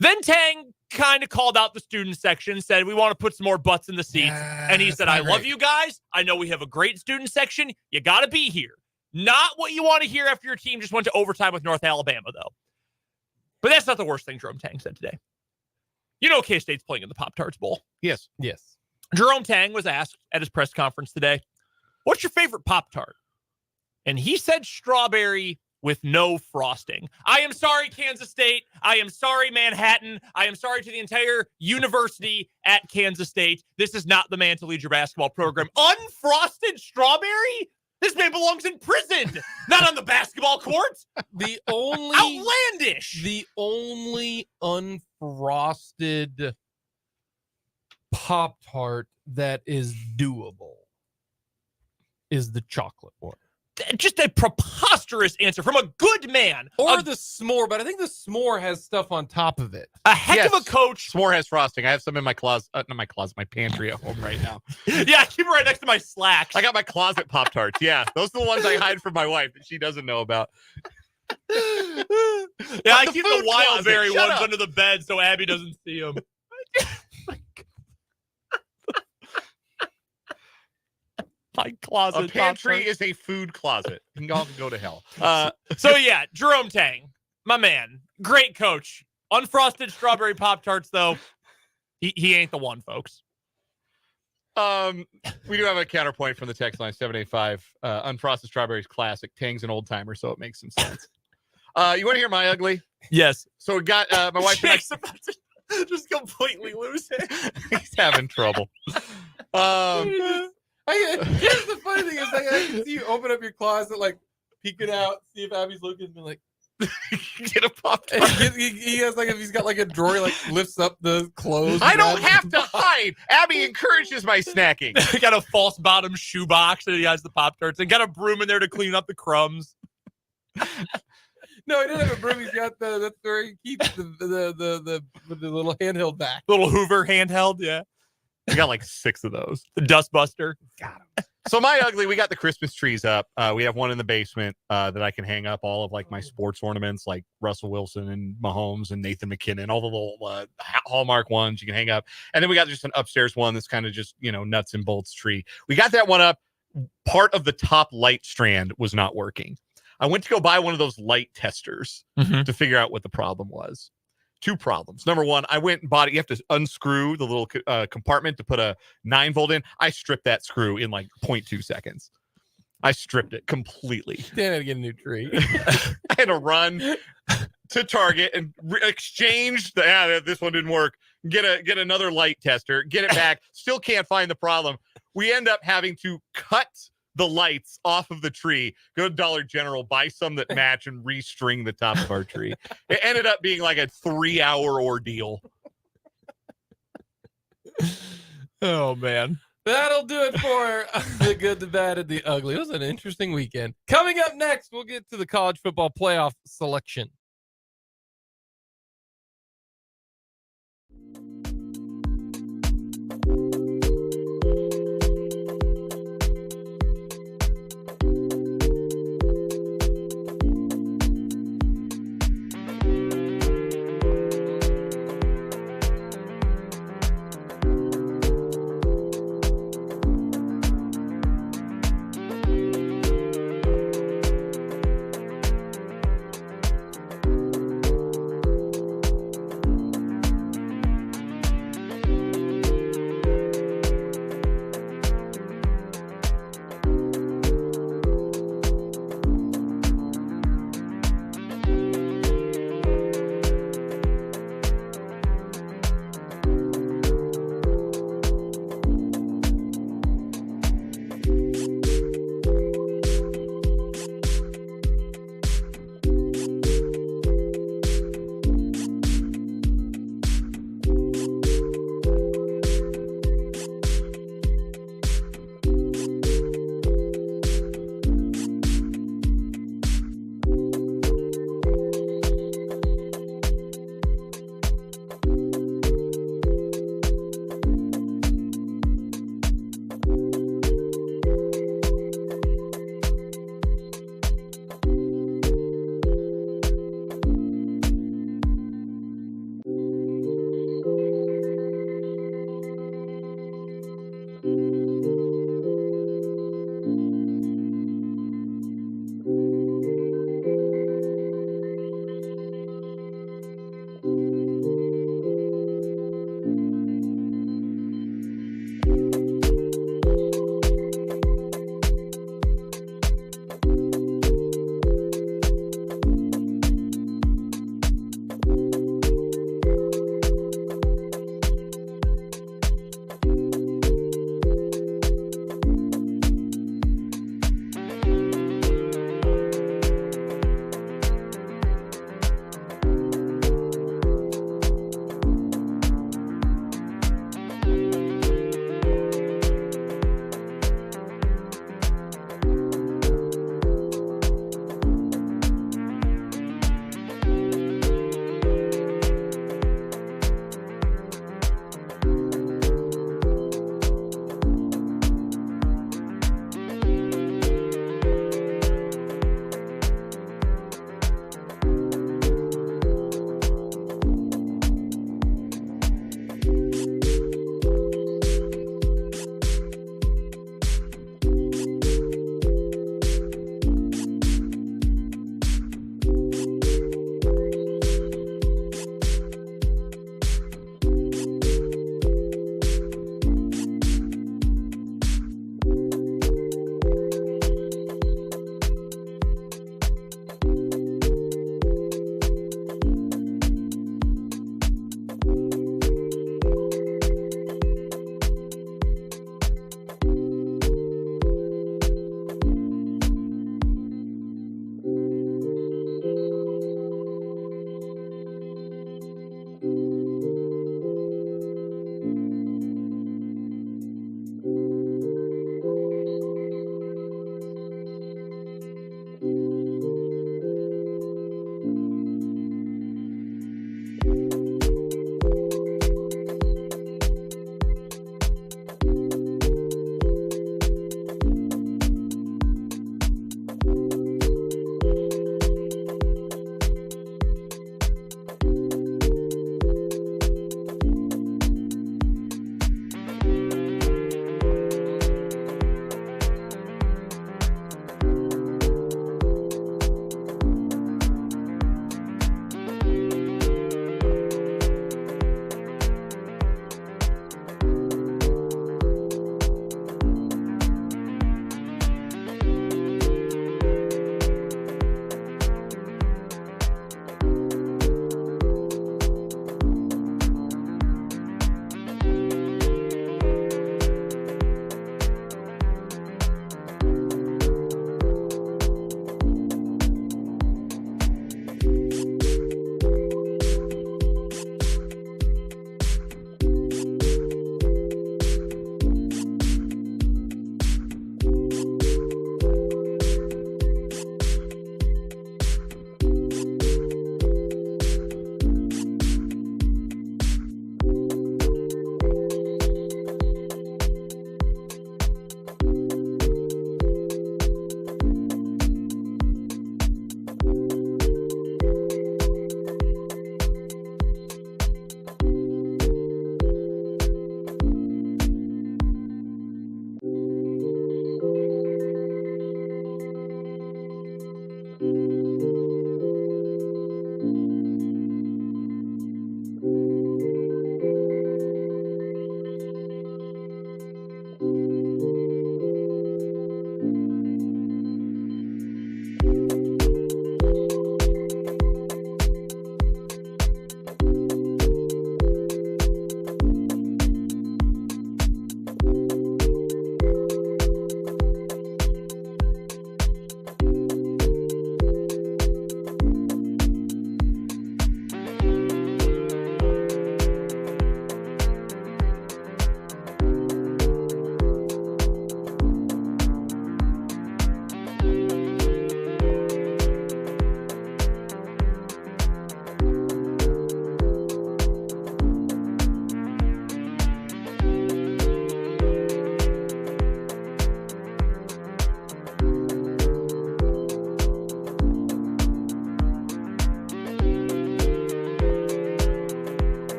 Then Tang kind of called out the student section, said we want to put some more butts in the seats. And he said, I love you guys. I know we have a great student section. You got to be here. Not what you want to hear after your team just went to overtime with North Alabama, though. But that's not the worst thing Jerome Tang said today. You know K-State's playing in the Pop-Tarts Bowl. Yes. Jerome Tang was asked at his press conference today, what's your favorite Pop-Tart? And he said strawberry with no frosting. I am sorry, Kansas State. I am sorry, Manhattan. I am sorry to the entire university at Kansas State. This is not the man to lead your basketball program. Unfrosted strawberry? This man belongs in prison, not on the basketball court. The only Outlandish. The only unfrosted Pop-Tart that is doable is the chocolate one. Just a preposterous answer from a good man. Or the s'more, but I think the s'more has stuff on top of it. A heck of a coach. S'more has frosting. I have some in my closet. Not my closet, my pantry at home right now. Yeah, I keep it right next to my slacks. I got my closet Pop-Tarts. Yeah, those are the ones I hide from my wife that she doesn't know about. Yeah, I keep the food wild closet. berry Shut ones up. under the bed so Abby doesn't see them. My closet. A pantry Pop-Tarts. is a food closet. Y'all can go to hell. So yeah, Jerome Tang, my man, great coach. Unfrosted strawberry Pop-Tarts, though, he ain't the one, folks. We do have a counterpoint from the text line 785. Unfrosted strawberries classic. Tang's an old timer, so it makes some sense. You want to hear my ugly? Yes. So we got my wife and Jake's about to just completely lose it. He's having trouble. Here's the funny thing is, like, I can see you open up your closet, like peek it out, see if Abby's looking, and be like, get a Pop-Tart. he has like, if he's got like a drawer, he, like lifts up the clothes. I don't have to hide. Abby encourages my snacking. Got a false bottom shoebox and he has the Pop-Tarts and got a broom in there to clean up the crumbs. No, he doesn't have a broom. He's got that's where he keeps the little handheld back. Little Hoover handheld, yeah. We got like 6 of those. The Dustbuster. Got him. So my ugly, we got the Christmas trees up. We have one in the basement that I can hang up all of like my sports ornaments, like Russell Wilson and Mahomes and Nathan McKinnon, all the little Hallmark ones you can hang up. And then we got just an upstairs one that's kind of just, nuts and bolts tree. We got that one up. Part of the top light strand was not working. I went to go buy one of those light testers to figure out what the problem was. 2 problems. Number one, I went and bought it. You have to unscrew the little compartment to put a 9-volt in. I stripped that screw in like 0.2 seconds. I stripped it completely. Dan had to get a new tree. I had to run to Target and exchange this one didn't work. Get another light tester, get it back. Still can't find the problem. We end up having to cut the lights off of the tree, go to Dollar General, buy some that match, and restring the top of our tree. It ended up being like a 3-hour ordeal. Oh, man. That'll do it for the good, the bad, and the ugly. It was an interesting weekend. Coming up next, we'll get to the college football playoff selection.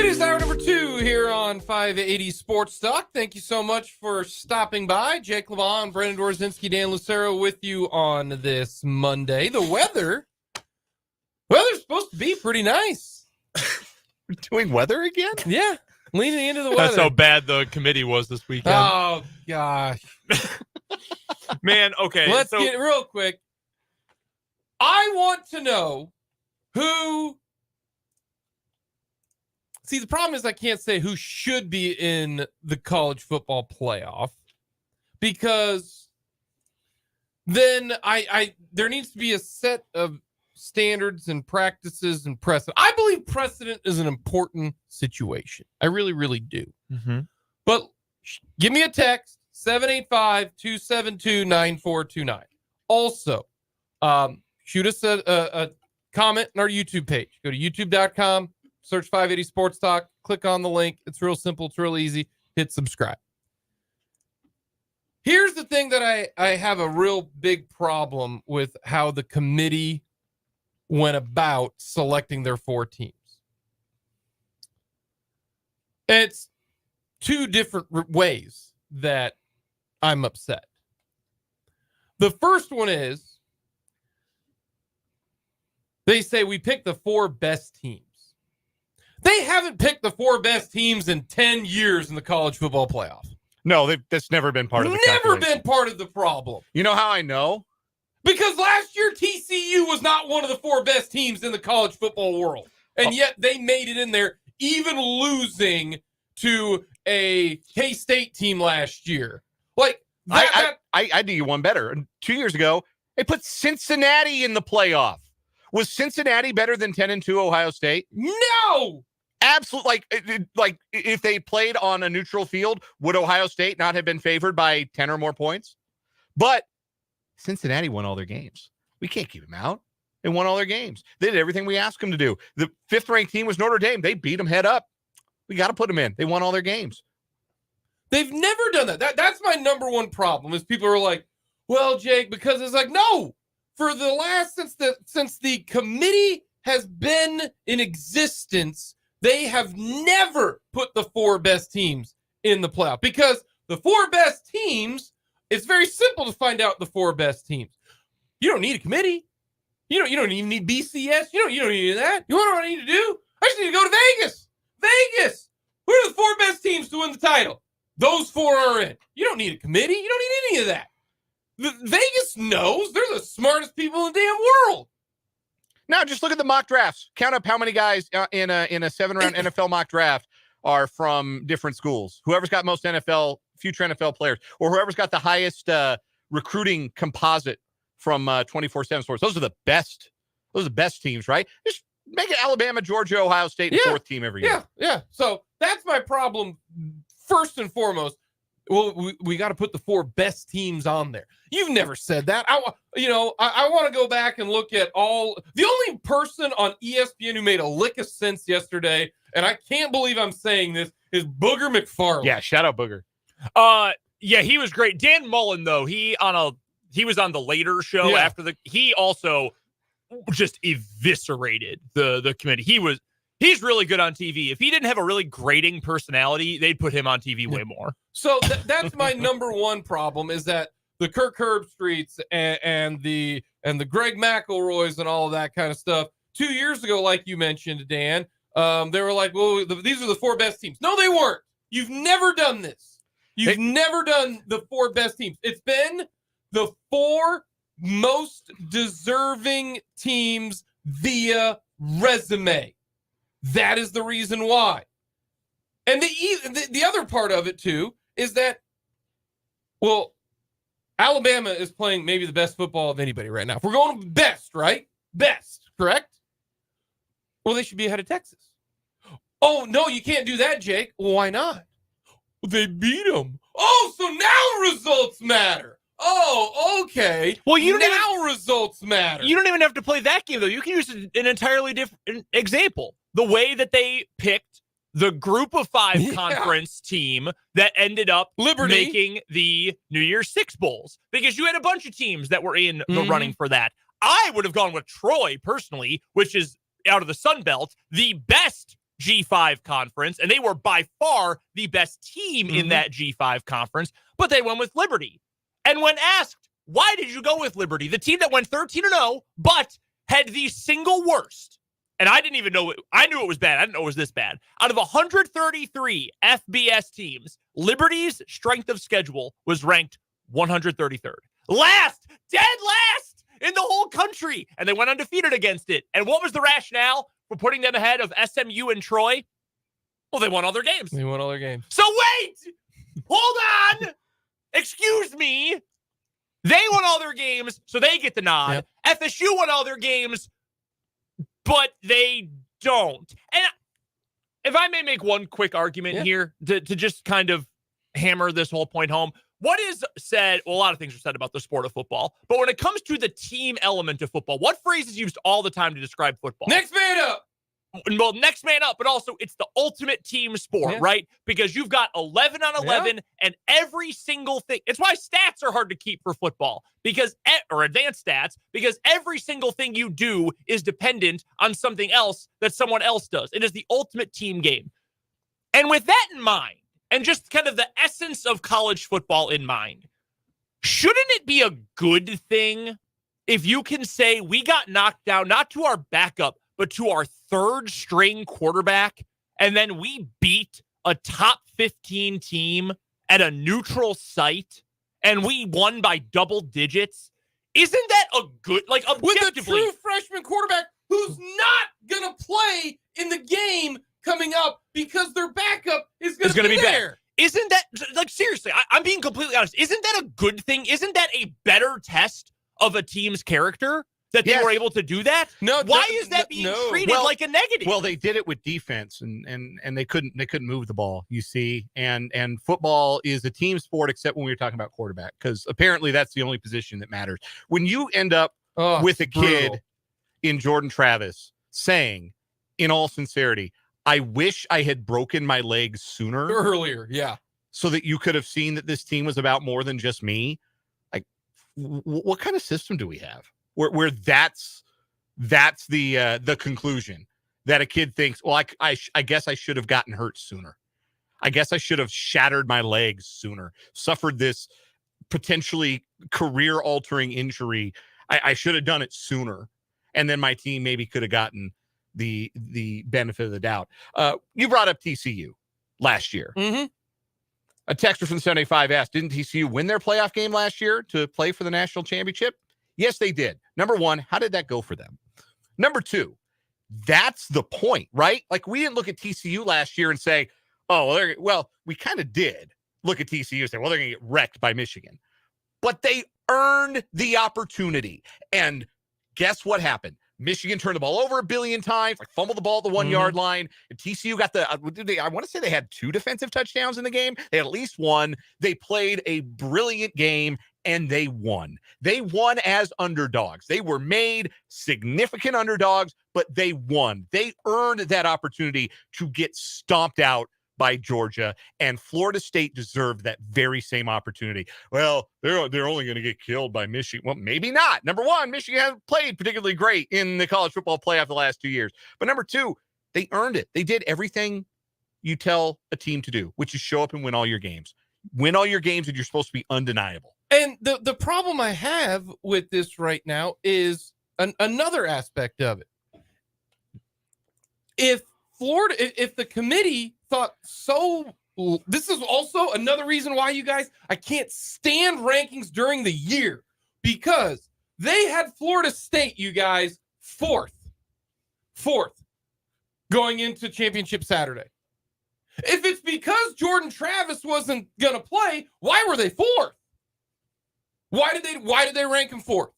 It is hour number 2 here on 580 Sports Talk. Thank you so much for stopping by. Jake LeBon, Brendan Dorzinski, Dan Lucero with you on this Monday. The weather's supposed to be pretty nice. We're doing weather again? Yeah, leaning into the weather. That's how bad the committee was this weekend. Oh, gosh. Man, okay. Let's get real quick. I want to know who... See, the problem is I can't say who should be in the college football playoff because then there needs to be a set of standards and practices and precedent. I believe precedent is an important situation. I really, really do. Mm-hmm. But give me a text, 785-272-9429. Also, shoot us a comment on our YouTube page. Go to youtube.com. Search 580 Sports Talk. Click on the link. It's real simple. It's real easy. Hit subscribe. Here's the thing that I have a real big problem with how the committee went about selecting their 4 teams. It's 2 different ways that I'm upset. The first one is they say we picked the 4 best teams. They haven't picked the 4 best teams in 10 years in the college football playoff. No, that's never been part of the Never calculation. been part of the problem. You know how I know? Because last year, TCU was not one of the 4 best teams in the college football world. And yet they made it in there, even losing to a K-State team last year. Like, I do you one better. 2 years ago, they put Cincinnati in the playoff. Was Cincinnati better than 10-2 Ohio State? No! Absolutely. Like if they played on a neutral field, would Ohio State not have been favored by 10 or more points? But Cincinnati won all their games. We can't keep them out. They won all their games. They did everything we asked them to do. The 5th-ranked team was Notre Dame. They beat them head up. We got to put them in. They won all their games. They've never done that. That's my number one problem is people are like, well, Jake, because it's like, no. For the last, since the committee has been in existence, they have never put the 4 best teams in the playoff because the 4 best teams, it's very simple to find out the 4 best teams. You don't need a committee. You don't even need BCS. You don't need any of that. You know what I need to do? I just need to go to Vegas. Vegas. Who are the 4 best teams to win the title? Those 4 are in. You don't need a committee. You don't need any of that. Vegas knows. They're the smartest people in the damn world. Now, just look at the mock drafts. Count up how many guys in a 7-round NFL mock draft are from different schools. Whoever's got most future NFL players, or whoever's got the highest recruiting composite from 24/7 Sports. Those are the best. Those are the best teams, right? Just make it Alabama, Georgia, Ohio State, and 4th team every year. Yeah. So that's my problem. First and foremost, well, we got to put the 4 best teams on there. You've never said that. I want to go back and look at all. The only person on ESPN who made a lick of sense yesterday, and I can't believe I'm saying this, is Booger McFarland. Yeah, shout out Booger. Yeah, he was great. Dan Mullen, though, he was on the later show after he also just eviscerated the committee. He's really good on TV. If he didn't have a really grating personality, they'd put him on TV way more. So that's my number one problem is that the Kirk Herbstreits and the Greg McElroys and all of that kind of stuff. 2 years ago, like you mentioned, Dan, they were like, well, these are the 4 best teams. No, they weren't. You've never done this. You've never done the 4 best teams. It's been the 4 most deserving teams via resume. That is the reason why. And the other part of it, too, is that, well, Alabama is playing maybe the best football of anybody right now. If we're going best, right? Best, correct? Well, they should be ahead of Texas. Oh, no, you can't do that, Jake. Well, why not? Well, they beat them. Oh, so now results matter. Oh, okay. Well, results matter. You don't even have to play that game, though. You can use an entirely different example. The way that they picked the group of 5 conference team that ended up making the New Year's 6 bowls, because you had a bunch of teams that were in the running for that. I would have gone with Troy personally, which is out of the Sun Belt, the best G5 conference, and they were by far the best team in that G5 conference, but they went with Liberty. And when asked, why did you go with Liberty, the team that went 13-0, but had the single worst, and I didn't even know it, I knew it was bad. I didn't know it was this bad. Out of 133 FBS teams, Liberty's strength of schedule was ranked 133rd. Last, dead last in the whole country. And they went undefeated against it. And what was the rationale for putting them ahead of SMU and Troy? Well, they won all their games. They won all their games. So wait, hold on. Excuse me. They won all their games, so they get the nod. Yep. FSU won all their games, but they don't. And if I may make one quick argument here to just kind of hammer this whole point home, what is said, well, a lot of things are said about the sport of football, but when it comes to the team element of football, what phrase is used all the time to describe football? Next man up. Well, next man up, but also it's the ultimate team sport, right? Because you've got 11 on 11 and every single thing. It's why stats are hard to keep for football or advanced stats, because every single thing you do is dependent on something else that someone else does. It is the ultimate team game. And with that in mind, and just kind of the essence of college football in mind, shouldn't it be a good thing if you can say we got knocked down, not to our backup, but to our third string quarterback, and then we beat a top 15 team at a neutral site, and we won by double digits? Isn't that a good, like, objectively? With a true freshman quarterback who's not going to play in the game coming up because their backup is going to be there. Better. Isn't that, like, seriously, I'm being completely honest. Isn't that a good thing? Isn't that a better test of a team's character? That they were able to do that? No. Why is that being treated like a negative? Well, they did it with defense, and they couldn't move the ball. You see, and football is a team sport, except when we were talking about quarterback, because apparently that's the only position that matters. When you end up with a kid in Jordan Travis saying, in all sincerity, "I wish I had broken my legs sooner, earlier," so that you could have seen that this team was about more than just me. Like, what kind of system do we have? Where that's the conclusion, that a kid thinks, well, I guess I should have gotten hurt sooner. I guess I should have shattered my legs sooner, suffered this potentially career-altering injury. I should have done it sooner, and then my team maybe could have gotten the benefit of the doubt. You brought up TCU last year. Mm-hmm. A texter from 75 asked, didn't TCU win their playoff game last year to play for the national championship? Yes, they did. Number one, how did that go for them? Number two, that's the point, right? Like, we didn't look at TCU last year and say, oh, well, we kind of did look at TCU and say, well, they're going to get wrecked by Michigan. But they earned the opportunity. And guess what happened? Michigan turned the ball over a billion times, like fumbled the ball at the 1 yard line. And TCU got I want to say they had 2 defensive touchdowns in the game. They had at least one. They played a brilliant game and they won. They won as underdogs. They were made significant underdogs, but they won. They earned that opportunity to get stomped out by Georgia, and Florida State deserved that very same opportunity. Well, they're only going to get killed by Michigan. Well, maybe not. Number one, Michigan hasn't played particularly great in the college football playoff the last 2 years. But number two, they earned it. They did everything you tell a team to do, which is show up and win all your games. Win all your games, and you're supposed to be undeniable. And the problem I have with this right now is another aspect of it. If the committee thought so, this is also another reason why I can't stand rankings during the year, because they had Florida State, you guys, fourth going into championship Saturday. If it's because Jordan Travis wasn't going to play, why were they fourth? Why did they rank him fourth?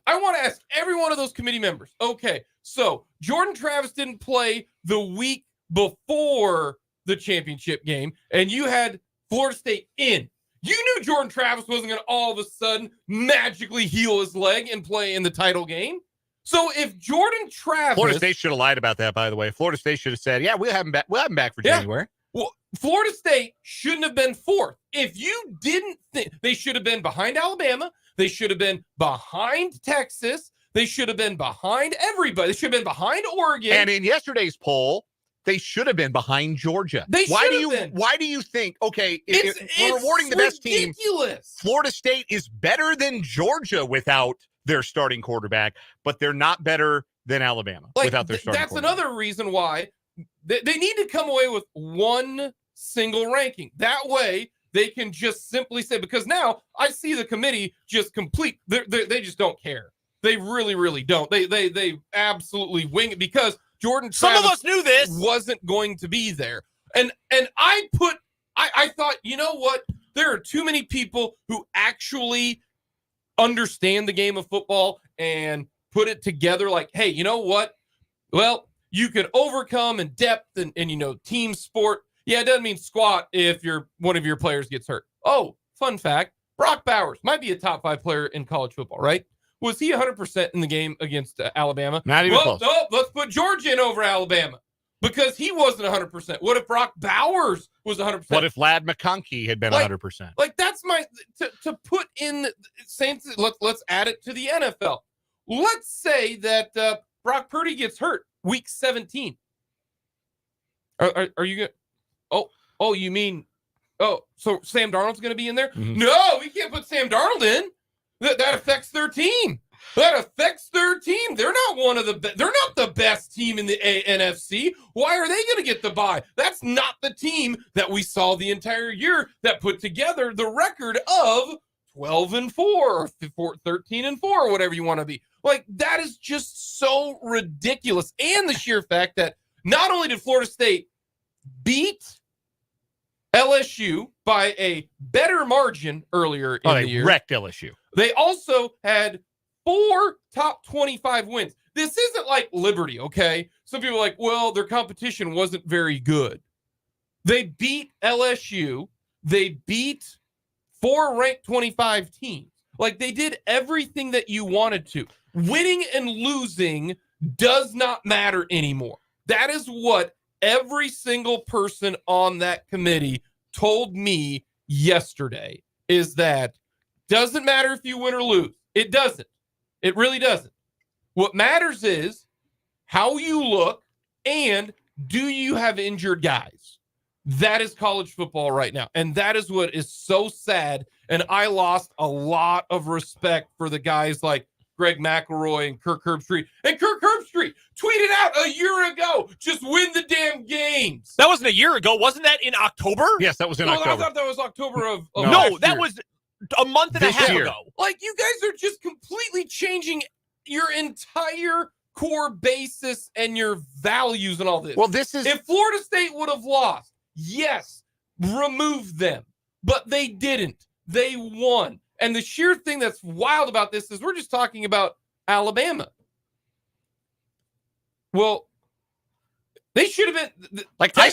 I want to ask every one of those committee members. Okay, so Jordan Travis didn't play the week before the championship game, and you had Florida State in. You knew Jordan Travis wasn't going to all of a sudden magically heal his leg and play in the title game. So if Jordan Travis, Florida State should have lied about that, by the way. Florida State should have said, "Yeah, we'll have him back. We'll have him back for January." Well, Florida State shouldn't have been fourth. If you didn't think, they should have been behind Alabama, they should have been behind Texas, they should have been behind everybody. They should have been behind Oregon. And in yesterday's poll, They should have been behind Georgia. They why do should you have been. Why do you think? Okay, if we're rewarding the best team, ridiculous. Florida State is better than Georgia without their starting quarterback, but they're not better than Alabama without their starting quarterback. That's another reason why they need to come away with one single ranking. That way, they can just simply say, because now I see the committee just complete. They just don't care. They really, really don't. They absolutely wing it because Jordan Travis some of us knew this wasn't going to be there. And I thought, you know what? There are too many people who actually understand the game of football and put it together like, hey, you know what? Well, you can overcome in depth and team sport. Yeah, it doesn't mean squat if one of your players gets hurt. Oh, fun fact, Brock Bowers might be a top 5 player in college football, right? Was he 100% in the game against Alabama? Not even close. No, let's put Georgia in over Alabama because he wasn't 100%. What if Brock Bowers was 100%? What if Lad McConkey had been 100%? Like that's my to put in the same. Let's add it to the NFL. Let's say that Brock Purdy gets hurt week 17. Are you going? Oh, you mean? Oh, so Sam Darnold's going to be in there? Mm-hmm. No, we can't put Sam Darnold in. That affects their team. That affects their team. They're not they're not the best team in the NFC. Why are they going to get the bye? That's not the team that we saw the entire year that put together the record of 12-4 or 13-4 or whatever you want to be. Like, that is just so ridiculous. And the sheer fact that not only did Florida State beat LSU by a better margin earlier in the year. Wrecked LSU. They also had 4 top 25 wins. This isn't like Liberty, okay? Some people are like, well, their competition wasn't very good. They beat LSU. They beat 4 ranked 25 teams. Like, they did everything that you wanted to. Winning and losing does not matter anymore. That is what every single person on that committee told me yesterday, is that doesn't matter if you win or lose. It doesn't. It really doesn't. What matters is how you look and do you have injured guys? That is college football right now. And that is what is so sad. And I lost a lot of respect for the guys like Greg McElroy and Kirk Herbstreit. And Kirk Herbstreit tweeted out a year ago, just win the damn games. That wasn't a year ago. Wasn't that in October? Yes, that was in October. I thought that was October of No, that was a month and a half ago. Like, you guys are just completely changing your entire core basis and your values and all this. Well, this is... If Florida State would have lost, yes, remove them. But they didn't. They won. And the sheer thing that's wild about this is we're just talking about Alabama. Well, they should have been... Like, I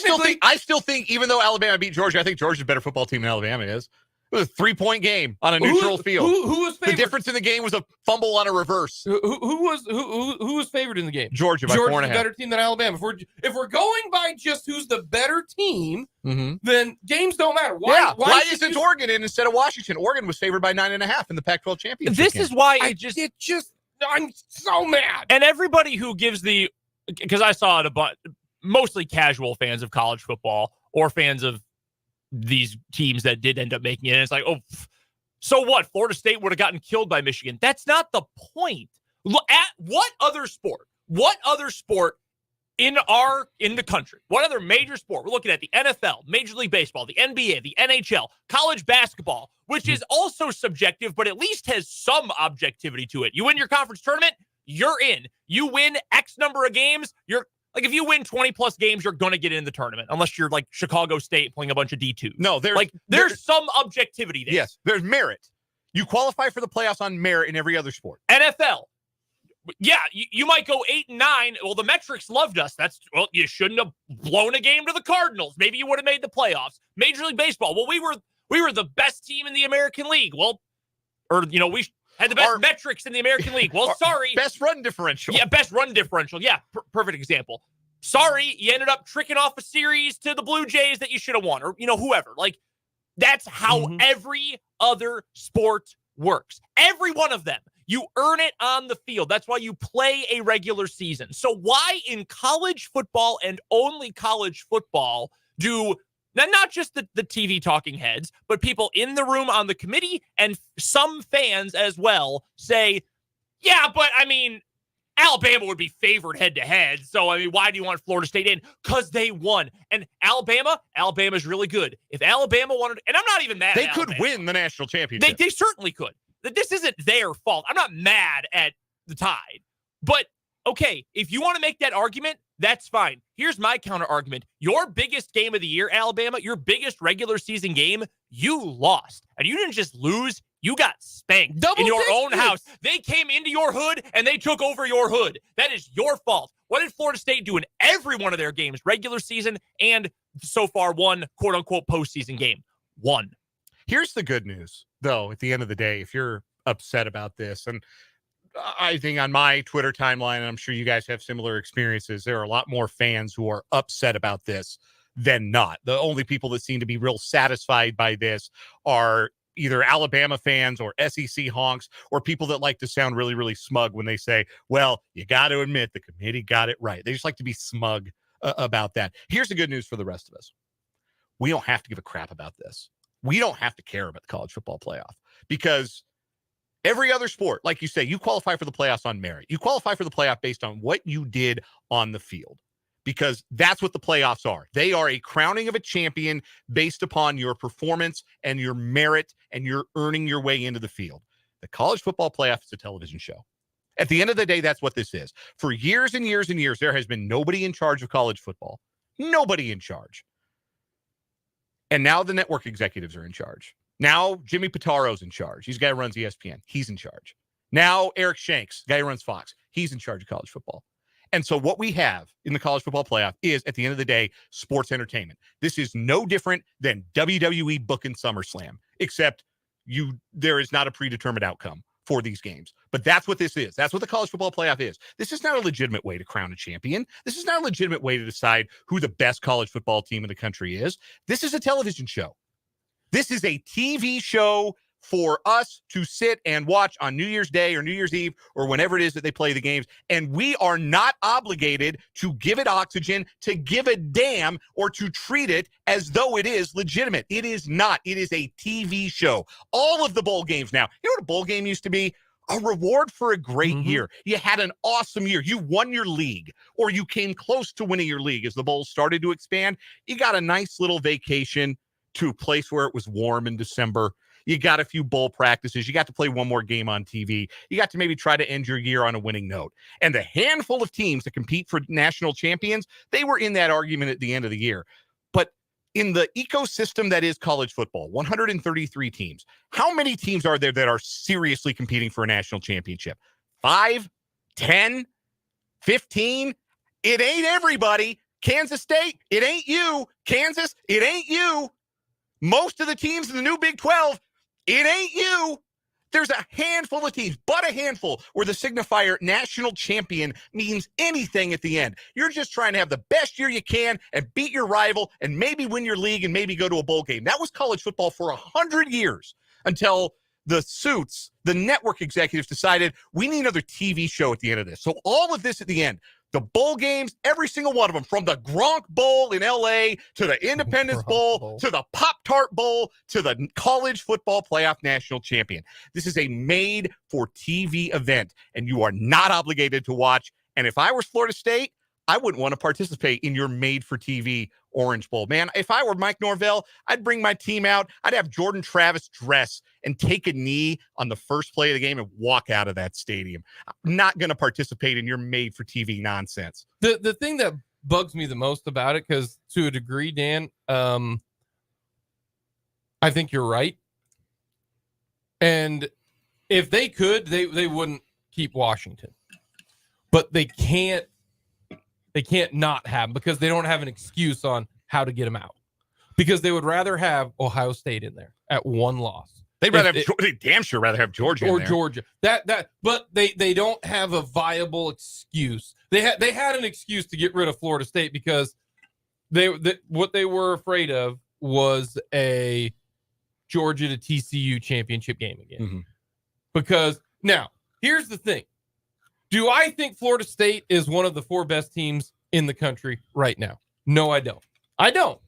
still think, even though Alabama beat Georgia, I think Georgia's a better football team than Alabama is. It was a 3-point game on a neutral field. Who was favored? The difference in the game was a fumble on a reverse. Who was favored in the game? Georgia by 4.5. Georgia's a better team than Alabama. If we're going by just who's the better team, then games don't matter. Why isn't Oregon in instead of Washington? Oregon was favored by 9.5 in the Pac-12 championship. This is why I'm so mad. And everybody who gives because I saw it mostly casual fans of college football or fans of these teams that did end up making it. And it's like, oh, so what? Florida State would have gotten killed by Michigan. That's not the point. Look at what other sport in the country, what other major sport? We're looking at the NFL, Major League Baseball, the NBA, the NHL, college basketball, which is also subjective, but at least has some objectivity to it. You win your conference tournament, you're in. You win X number of games, you're like, if you win 20 plus games, you're going to get in the tournament, unless you're like Chicago State playing a bunch of D2s. No, there's some objectivity there. Yes, there's merit. You qualify for the playoffs on merit in every other sport. NFL. Yeah, you might go 8-9. Well, the metrics loved us. You shouldn't have blown a game to the Cardinals. Maybe you would have made the playoffs. Major League Baseball. Well, we were the best team in the American League. Well, we had the best metrics in the American League. Well, sorry. Best run differential. Yeah, best run differential. Yeah, perfect example. Sorry, you ended up tricking off a series to the Blue Jays that you should have won, or whoever. Like, that's how every other sport works. Every one of them. You earn it on the field. That's why you play a regular season. So why in college football and only college football do not just the TV talking heads, but people in the room on the committee and some fans as well say, yeah, but I mean, Alabama would be favored head-to-head. So, I mean, why do you want Florida State in? Because they won. And Alabama's really good. If Alabama wanted, and I'm not even mad they at could Alabama. win the national championship. They certainly could. This isn't their fault. I'm not mad at the Tide. But, okay, if you want to make that argument, that's fine. Here's my counter argument. Your biggest game of the year, Alabama, your biggest regular season game, you lost. And you didn't just lose. You got spanked in your own house. They came into your hood and they took over your hood. That is your fault. What did Florida State do in every one of their games, regular season and so far one quote-unquote postseason game? One. Here's the good news, though, at the end of the day, if you're upset about this, and I think on my Twitter timeline, and I'm sure you guys have similar experiences, there are a lot more fans who are upset about this than not. The only people that seem to be real satisfied by this are either Alabama fans or SEC honks or people that like to sound really, really smug when they say, well, you got to admit the committee got it right. They just like to be smug about that. Here's the good news for the rest of us. We don't have to give a crap about this. We don't have to care about the college football playoff because every other sport, like you say, you qualify for the playoffs on merit. You qualify for the playoff based on what you did on the field. Because that's what the playoffs are. They are a crowning of a champion based upon your performance and your merit, and you're earning your way into the field. The college football playoff is a television show. At the end of the day, that's what this is. For years and years and years, there has been nobody in charge of college football. Nobody in charge. And now the network executives are in charge. Now Jimmy Pitaro's in charge. He's the guy who runs ESPN. He's in charge. Now Eric Shanks, the guy who runs Fox. He's in charge of college football. And so what we have in the college football playoff is, at the end of the day, sports entertainment. This is no different than WWE booking SummerSlam, except there is not a predetermined outcome for these games. But that's what this is. That's what the college football playoff is. This is not a legitimate way to crown a champion. This is not a legitimate way to decide who the best college football team in the country is. This is a television show. This is a TV show for us to sit and watch on New Year's Day or New Year's Eve or whenever it is that they play the games. And we are not obligated to give it oxygen, to give a damn, or to treat it as though it is legitimate. It is not. It is a TV show. All of the bowl games now. You know what a bowl game used to be? A reward for a great year. You had an awesome year. You won your league, or you came close to winning your league as the bowls started to expand. You got a nice little vacation to a place where it was warm in December. You got a few bowl practices. You got to play one more game on TV. You got to maybe try to end your year on a winning note. And the handful of teams that compete for national champions, they were in that argument at the end of the year. But in the ecosystem that is college football, 133 teams, how many teams are there that are seriously competing for a national championship? 5, 10, 15? It ain't everybody. Kansas State, it ain't you. Kansas, it ain't you. Most of the teams in the new Big 12, it ain't you. There's a handful of teams, but a handful, where the signifier national champion means anything at the end. You're just trying to have the best year you can and beat your rival and maybe win your league and maybe go to a bowl game. That was college football for 100 years until the suits, the network executives decided we need another TV show at the end of this. So all of this at the end, the bowl games, every single one of them, from the Gronk Bowl in L.A. to the Independence Bowl to the Pop-Tart Bowl to the College Football Playoff National Champion. This is a made-for-TV event, and you are not obligated to watch. And if I was Florida State, I wouldn't want to participate in your made-for-TV Orange Bowl. Man, if I were Mike Norvell, I'd bring my team out. I'd have Jordan Travis dress and take a knee on the first play of the game and walk out of that stadium. I'm not going to participate in your made-for-TV nonsense. The thing that bugs me the most about it, because to a degree, Dan, I think you're right. And if they could, they wouldn't keep Washington. But they can't not have them because they don't have an excuse on how to get them out. Because they would rather have Ohio State in there at one loss. They'd damn sure rather have Georgia or in there. Georgia. But they don't have a viable excuse. They had an excuse to get rid of Florida State because what they were afraid of was a Georgia to TCU championship game again. Mm-hmm. Because now here's the thing. Do I think Florida State is one of the 4 best teams in the country right now? No, I don't. I don't.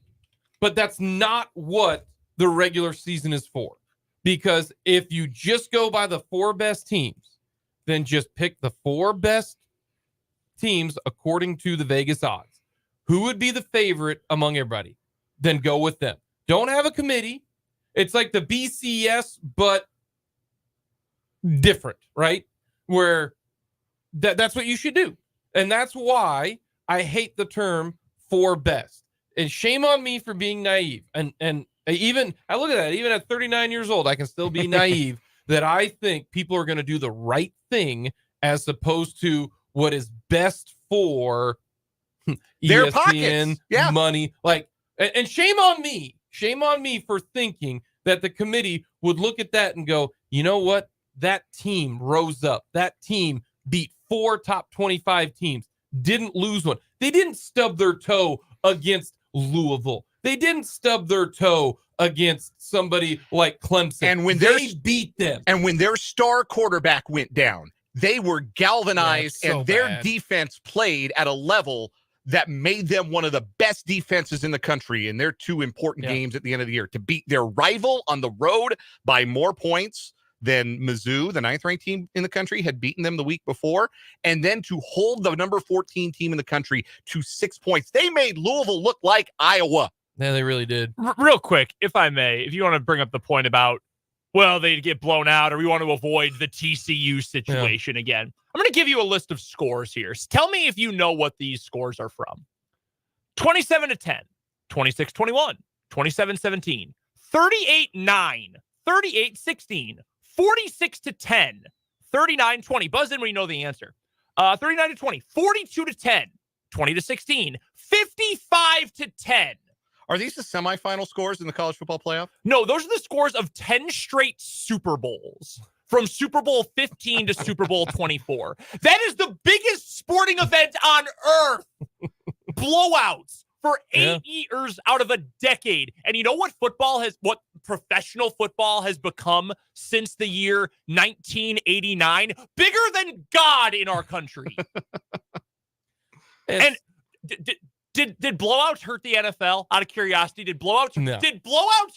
But that's not what the regular season is for. Because if you just go by the 4 best teams, then just pick the 4 best teams according to the Vegas odds. Who would be the favorite among everybody? Then go with them. Don't have a committee. It's like the BCS, but different, right? Where that's what you should do. And that's why I hate the term 4 best. And shame on me for being naive. And even, I look at that, even at 39 years old, I can still be naive that I think people are going to do the right thing as opposed to what is best for their ESPN, pockets. Yeah. Money. Like, and shame on me for thinking that the committee would look at that and go, you know what? That team rose up. That team beat 4 top 25 teams, didn't lose one. They didn't stub their toe against Louisville. They didn't stub their toe against somebody like Clemson. And when they beat them. And when their star quarterback went down, they were galvanized, and their defense played at a level that made them one of the best defenses in the country in their 2 important games at the end of the year. To beat their rival on the road by more points than Mizzou, the 9th-ranked team in the country, had beaten them the week before, and then to hold the number 14 team in the country to 6 points. They made Louisville look like Iowa. Yeah, they really did. Real quick, if I may, if you want to bring up the point about, well, they'd get blown out, or we want to avoid the TCU situation again, I'm going to give you a list of scores here. Tell me if you know what these scores are from. 27-10, 26-21, 27-17, 38-9, 38-16, 46-10, 39-20. Buzz in when you know the answer. 39-20, 42-10, 20-16, 55-10. Are these the semifinal scores in the college football playoff? No, those are the scores of 10 straight Super Bowls. From Super Bowl 15 to Super Bowl 24. That is the biggest sporting event on earth. Blowouts for 8 years out of a decade. And you know what what professional football has become since the year 1989? Bigger than God in our country. And did blowouts hurt the NFL? Out of curiosity, did blowouts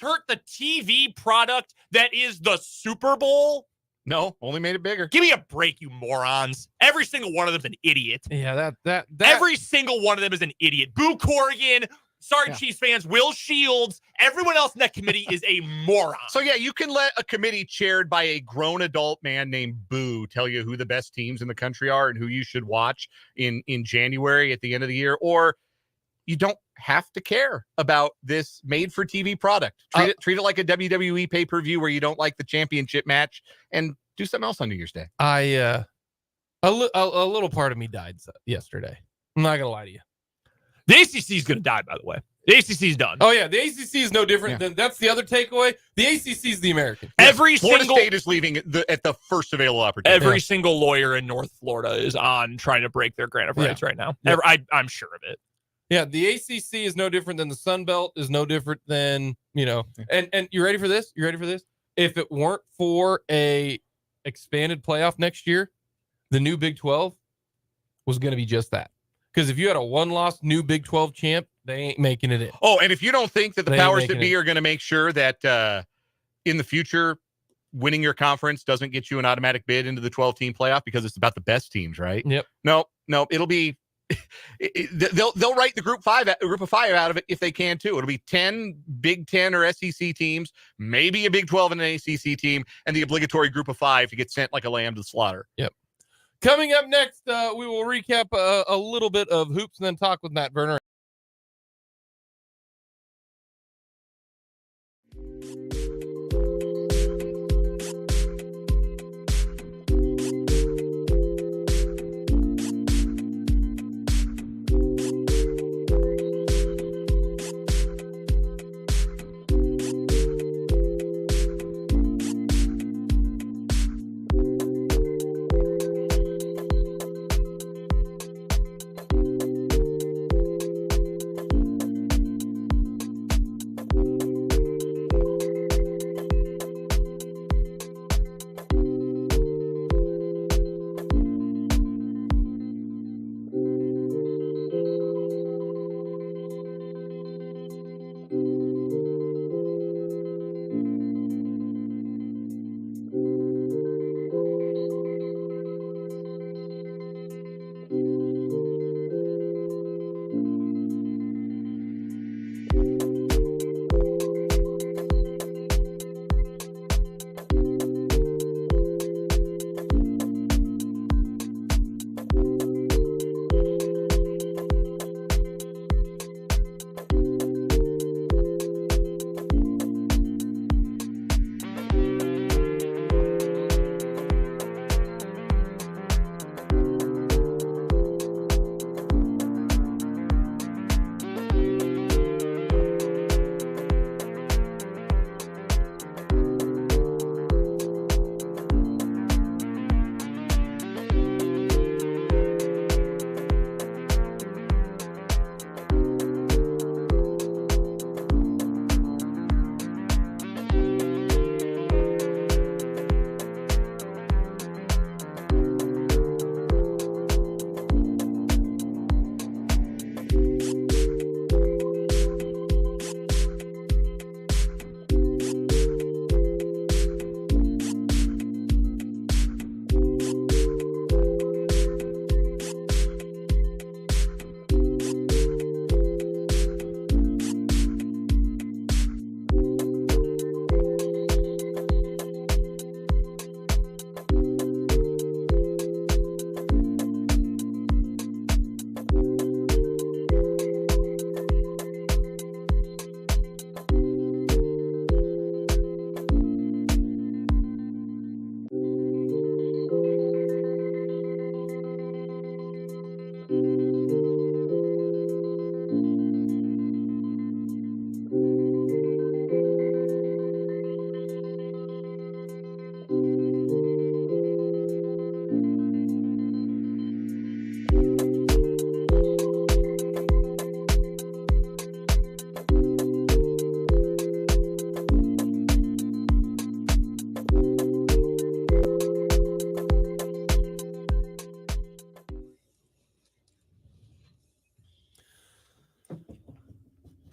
hurt the TV product that is the Super Bowl? No, only made it bigger. Give me a break, you morons. Every single one of them is an idiot. Yeah, that every single one of them is an idiot. Boo Corrigan, sorry, Chiefs fans, Will Shields, everyone else in that committee is a moron. So yeah, you can let a committee chaired by a grown adult man named Boo tell you who the best teams in the country are and who you should watch in January at the end of the year, or you don't have to care about this made-for-TV product. Treat it like a WWE pay-per-view where you don't like the championship match, and do something else on New Year's Day. A little part of me died yesterday. I'm not gonna lie to you. The ACC is gonna die, by the way. The ACC is done. Oh yeah, the ACC is no different than that's the other takeaway. The ACC is the American. Florida State is leaving at the first available opportunity. Every single lawyer in North Florida is on trying to break their grant of rights right now. Yeah. I'm sure of it. Yeah, the ACC is no different than the Sun Belt, is no different than, and you ready for this? You ready for this? If it weren't for a expanded playoff next year, the new Big 12 was going to be just that. Because if you had a 1-loss new Big 12 champ, they ain't making it in. Oh, and if you don't think that the powers that be are going to make sure that in the future, winning your conference doesn't get you an automatic bid into the 12-team playoff because it's about the best teams, right? Yep. No, it'll be they'll write the group of five out of it if they can too. It'll be 10 Big 10 or SEC teams, maybe a Big 12 and an ACC team, and the obligatory group of 5 to get sent like a lamb to the slaughter. Yep. Coming up next, we will recap a little bit of hoops and then talk with Matt Verderame.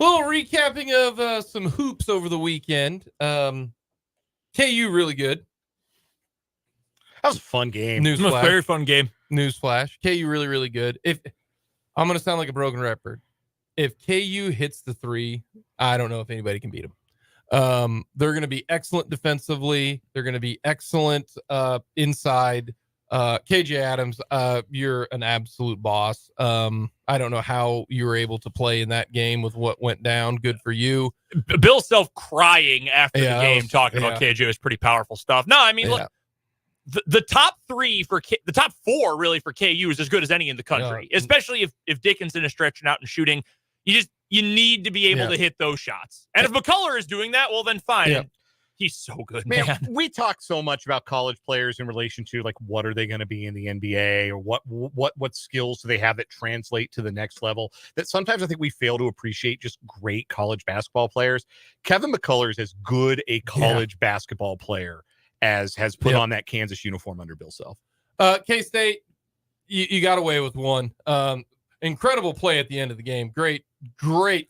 little recapping of some hoops over the weekend. KU really good. That was a fun game. It was a very fun game. Newsflash. KU really, really good. If I'm going to sound like a broken record, if KU hits the three, I don't know if anybody can beat them. They're going to be excellent defensively. They're going to be excellent inside. KJ Adams, you're an absolute boss. I don't know how you were able to play in that game with what went down. Good for you. Bill Self crying after the game, was, talking about KJ was pretty powerful stuff. No, I mean, look, the top three the top four really for KU is as good as any in the country, especially if Dickinson is stretching out and shooting. You need to be able to hit those shots. And if McCullough is doing that, well, then fine. Yeah. He's so good, man. We talk so much about college players in relation to like what are they going to be in the NBA or what skills do they have that translate to the next level, that sometimes I think we fail to appreciate just great college basketball players. Kevin McCullough is as good a college basketball player as has put on that Kansas uniform under Bill Self. K-State, you got away with one. Incredible play at the end of the game. Great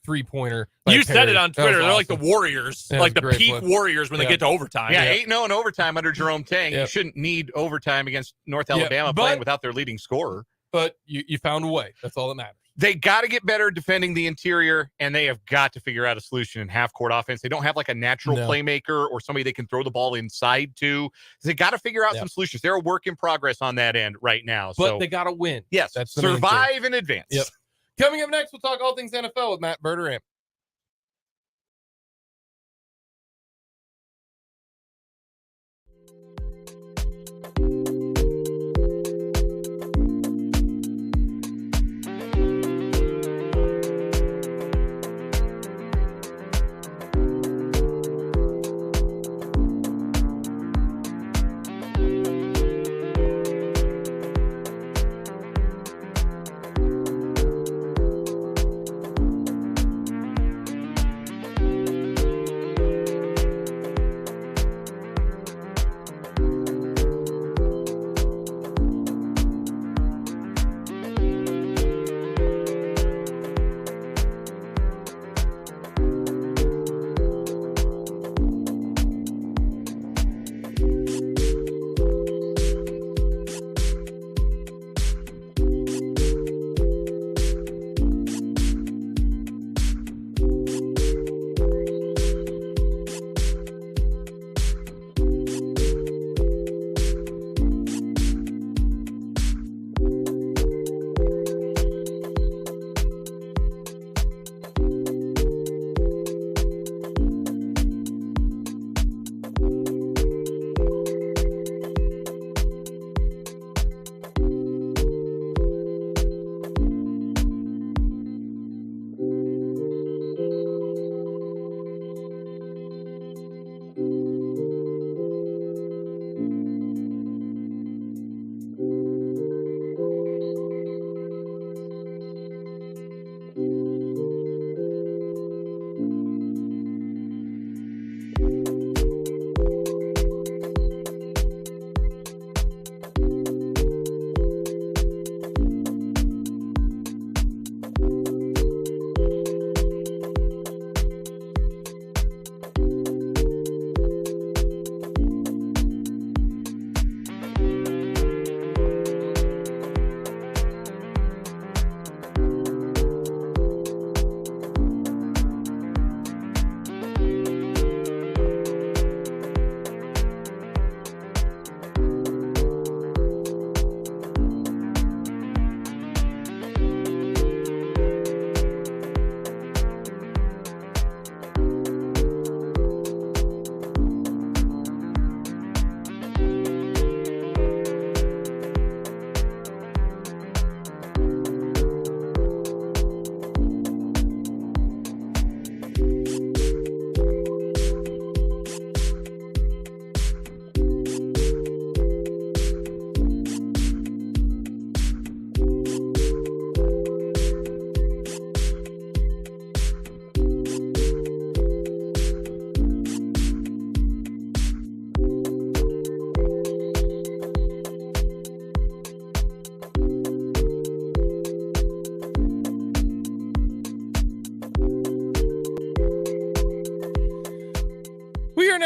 three-pointer. You said it on Twitter. They're like the Warriors, Yeah, like the peak play. Warriors when they get to overtime. Yeah, 8-0 in overtime under Jerome Tang. You shouldn't need overtime against North Alabama playing without their leading scorer. But you found a way. That's all that matters. They got to get better defending the interior, and they have got to figure out a solution in half-court offense. They don't have like a natural playmaker or somebody they can throw the ball inside to. They got to figure out some solutions. They're a work in progress on that end right now. But they got to win. Yes, that's survive in advance. Yep. Coming up next, we'll talk all things NFL with Matt Verderame.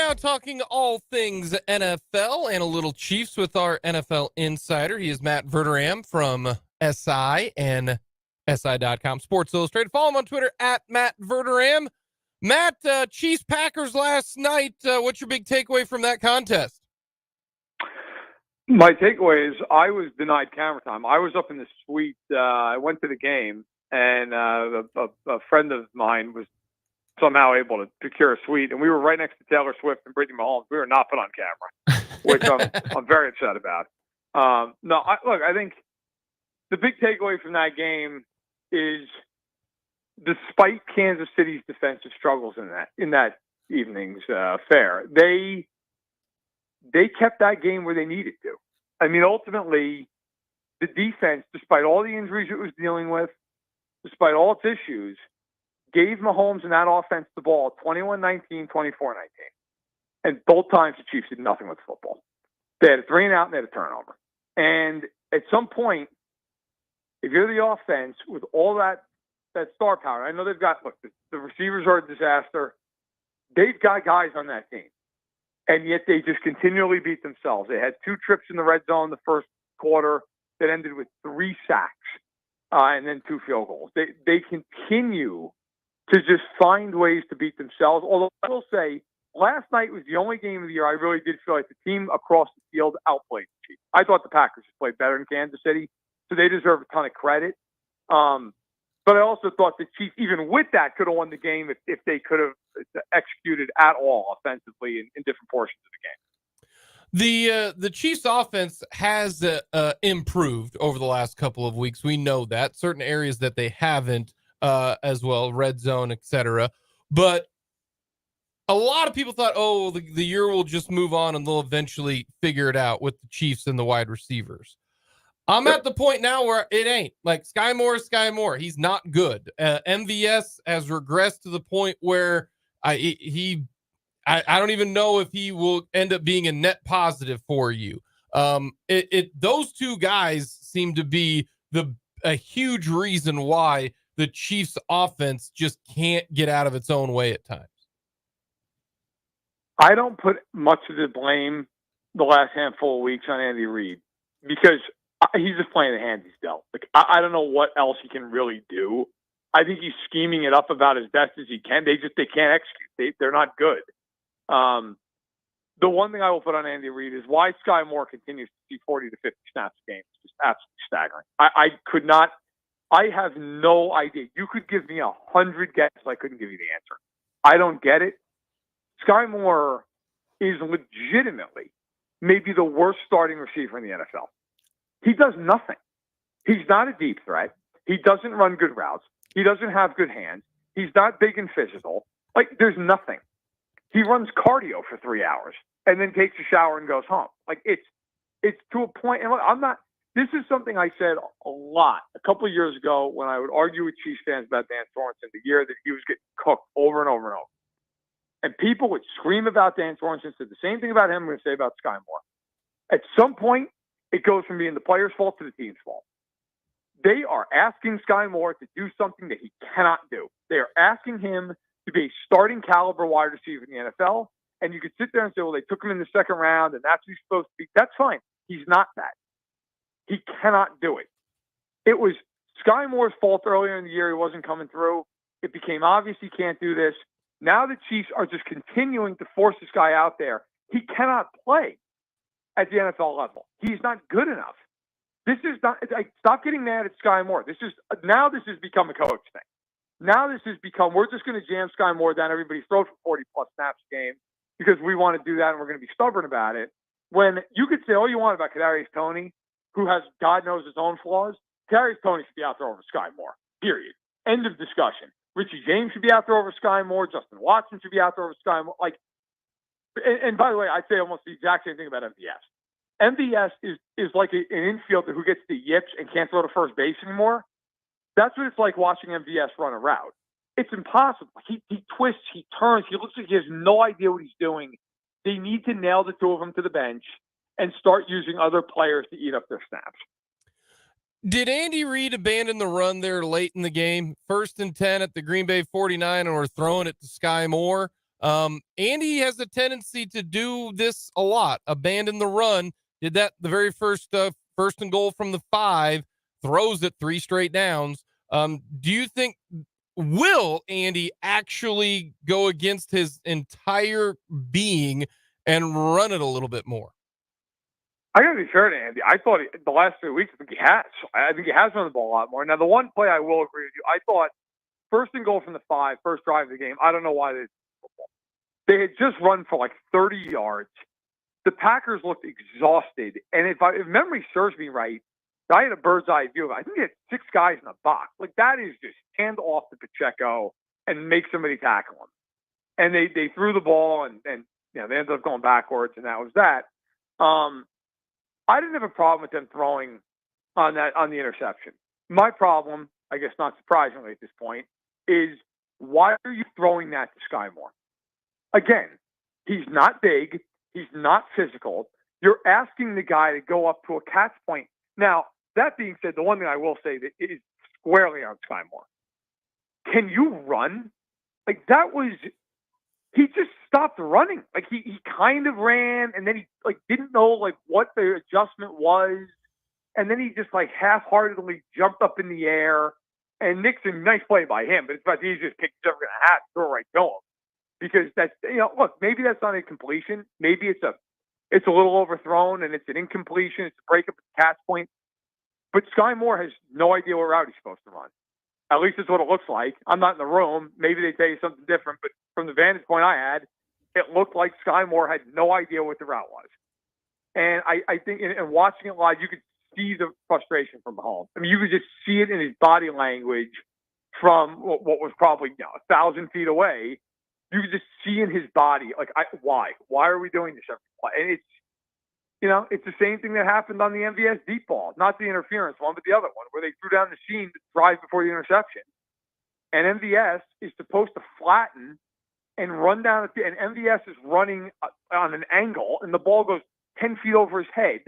now talking all things NFL and a little Chiefs with our NFL insider. He is Matt Verderame from SI and SI.com Sports Illustrated. Follow him on Twitter at Matt Verderame. Matt, Chiefs Packers last night. What's your big takeaway from that contest? My takeaway is I was denied camera time. I was up in the suite. I went to the game, and a friend of mine was somehow able to procure a suite, and we were right next to Taylor Swift and Brittany Mahomes. We were not put on camera, which I'm very upset about. I think the big takeaway from that game is, despite Kansas City's defensive struggles in that evening's affair, they kept that game where they needed to. I mean, ultimately, the defense, despite all the injuries it was dealing with, despite all its issues, gave Mahomes and that offense the ball 21-19, 24-19. And both times the Chiefs did nothing with football. They had a 3-and-out and they had a turnover. And at some point, if you're the offense with all that star power, I know they've got, the receivers are a disaster. They've got guys on that team. And yet they just continually beat themselves. They had 2 trips in the red zone the first quarter that ended with 3 sacks and then 2 field goals. They continue to just find ways to beat themselves. Although I will say, last night was the only game of the year I really did feel like the team across the field outplayed the Chiefs. I thought the Packers just played better in Kansas City, so they deserve a ton of credit. But I also thought the Chiefs, even with that, could have won the game if they could have executed at all offensively in different portions of the game. The Chiefs offense has improved over the last couple of weeks. We know that. Certain areas that they haven't as well, red zone, etc. But a lot of people thought, the year will just move on and they'll eventually figure it out with the Chiefs and the wide receivers. I'm at the point now where it ain't. Like, Sky Moore. He's not good. MVS has regressed to the point where I don't even know if he will end up being a net positive for you. Those 2 guys seem to be a huge reason why the Chiefs offense just can't get out of its own way at times. I don't put much of the blame the last handful of weeks on Andy Reid, because he's just playing the hand he's dealt. Like, I don't know what else he can really do. I think he's scheming it up about as best as he can. They can't execute. They're not good. The one thing I will put on Andy Reid is why Sky Moore continues to see 40 to 50 snaps a game. It's just absolutely staggering. I could not. I have no idea. You could give me 100 guesses. I couldn't give you the answer. I don't get it. Sky Moore is legitimately maybe the worst starting receiver in the NFL. He does nothing. He's not a deep threat. He doesn't run good routes. He doesn't have good hands. He's not big and physical. Like, there's nothing. He runs cardio for 3 hours and then takes a shower and goes home. Like, it's to a point. And look, this is something I said a lot a couple of years ago when I would argue with Chiefs fans about Dan Sorensen, the year that he was getting cooked over and over and over. And people would scream about Dan Sorensen, said the same thing about him I'm going to say about Sky Moore. At some point, it goes from being the player's fault to the team's fault. They are asking Sky Moore to do something that he cannot do. They are asking him to be a starting caliber wide receiver in the NFL. And you could sit there and say, well, they took him in the second round and that's who he's supposed to be. That's fine. He's not that. He cannot do it. It was Sky Moore's fault earlier in the year. He wasn't coming through. It became obvious he can't do this. Now the Chiefs are just continuing to force this guy out there. He cannot play at the NFL level. He's not good enough. This is not. Stop getting mad at Sky Moore. This has become a coach thing. Now this has become, we're just going to jam Sky Moore down everybody's throat for 40 plus snaps a game because we want to do that and we're going to be stubborn about it. When you could say all you want about Kadarius Toney, who has God knows his own flaws, Kadarius Toney should be out there over Sky Moore. Period. End of discussion. Richie James should be out there over Sky Moore. Justin Watson should be out there over Sky Moore. And by the way, I'd say almost the exact same thing about MVS. MVS is like an infielder who gets the yips and can't throw to first base anymore. That's what it's like watching MVS run a route. It's impossible. He twists, he turns, he looks like he has no idea what he's doing. They need to nail the 2 of them to the bench and start using other players to eat up their snaps. Did Andy Reid abandon the run there late in the game? 1st and 10 at the Green Bay 49, and we're throwing it to Sky Moore. Andy has a tendency to do this a lot, abandon the run. Did that the very first and goal from the 5, throws it 3 straight downs. Do you think, will Andy actually go against his entire being and run it a little bit more? I got to be fair to Andy. I thought the last 3 weeks, I think he has. I think he has run the ball a lot more. Now, the one play I will agree with you, I thought first and goal from the 5, first drive of the game, I don't know why they had just run for like 30 yards. The Packers looked exhausted. And if memory serves me right, I had a bird's eye view of it. I think they had 6 guys in the box. Like, that is just hand off to Pacheco and make somebody tackle him. And they threw the ball and they ended up going backwards, and that was that. I didn't have a problem with them throwing on the interception. My problem, I guess not surprisingly at this point, is why are you throwing that to Sky Moore? Again, he's not big. He's not physical. You're asking the guy to go up to a catch point. Now, that being said, the one thing I will say that is squarely on Sky Moore. Can you run? Like, that was, he just stopped running. Like, he kind of ran, and then he, like, didn't know, like, what the adjustment was. And then he just, like, half-heartedly jumped up in the air. And Nixon, nice play by him, but it's about the easiest pick he's ever going to have, throw right to him. Because that's, look, maybe that's not a completion. Maybe it's a little overthrown and it's an incompletion. It's a break up at the catch point. But Sky Moore has no idea what route he's supposed to run. At least it's what it looks like. I'm not in the room. Maybe they tell you something different. But from the vantage point I had, it looked like Sky Moore had no idea what the route was. And I think in watching it live, you could see the frustration from home. I mean, you could just see it in his body language from what was probably 1,000 feet away. You could just see in his body, like, why? Why are we doing this every play? And it's the same thing that happened on the MVS deep ball, not the interference one, but the other one, where they threw down the seam to drive before the interception. And MVS is supposed to flatten and run down at the, and MVS is running on an angle, and the ball goes 10 feet over his head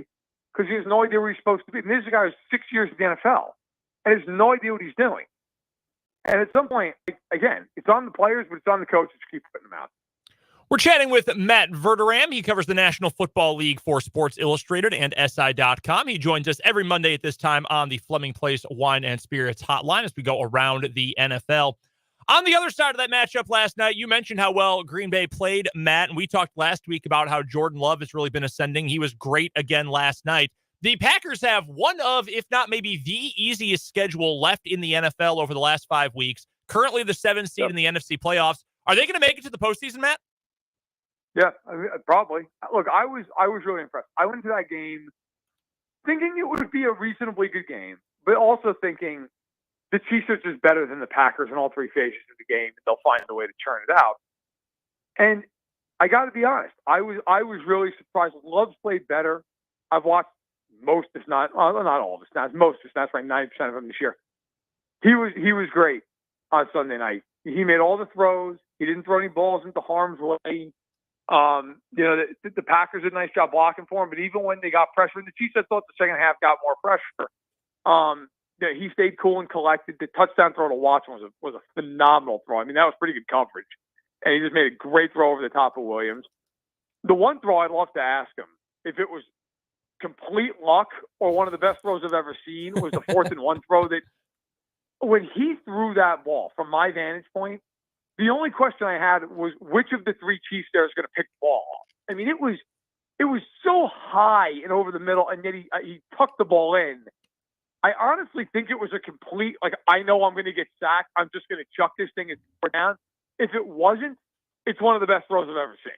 because he has no idea where he's supposed to be. And this is a guy who's 6 years in the NFL and has no idea what he's doing. And at some point, again, it's on the players, but it's on the coaches to keep putting them out. We're chatting with Matt Verderame. He covers the National Football League for Sports Illustrated and SI.com. He joins us every Monday at this time on the Fleming Place Wine and Spirits hotline as we go around the NFL. On the other side of that matchup last night, you mentioned how well Green Bay played, Matt, and we talked last week about how Jordan Love has really been ascending. He was great again last night. The Packers have one of, if not maybe the easiest schedule left in the NFL over the last 5 weeks. Currently the 7th seed in the NFC playoffs. Are they going to make it to the postseason, Matt? Yeah, I mean, probably. Look, I was really impressed. I went into that game thinking it would be a reasonably good game, but also thinking the Chiefs are just better than the Packers in all 3 phases of the game, and they'll find a way to churn it out. And I got to be honest, I was really surprised. Love's played better. I've watched most, if not all of the snaps, most of the snaps, like 90% of them this year. He was great on Sunday night. He made all the throws. He didn't throw any balls into harm's way. The Packers did a nice job blocking for him, but even when they got pressure, and the Chiefs, I thought the second half got more pressure. He stayed cool and collected. The touchdown throw to Watson was a phenomenal throw. I mean, that was pretty good coverage, and he just made a great throw over the top of Williams. The one throw I'd love to ask him if it was complete luck or one of the best throws I've ever seen was the 4th and 1 throw that when he threw that ball from my vantage point, the only question I had was which of the 3 Chiefs there is going to pick the ball off. I mean, it was so high and over the middle, and yet he tucked the ball in. I honestly think it was a complete, like, I know I'm going to get sacked. I'm just going to chuck this thing and throw it down. If it wasn't, it's one of the best throws I've ever seen.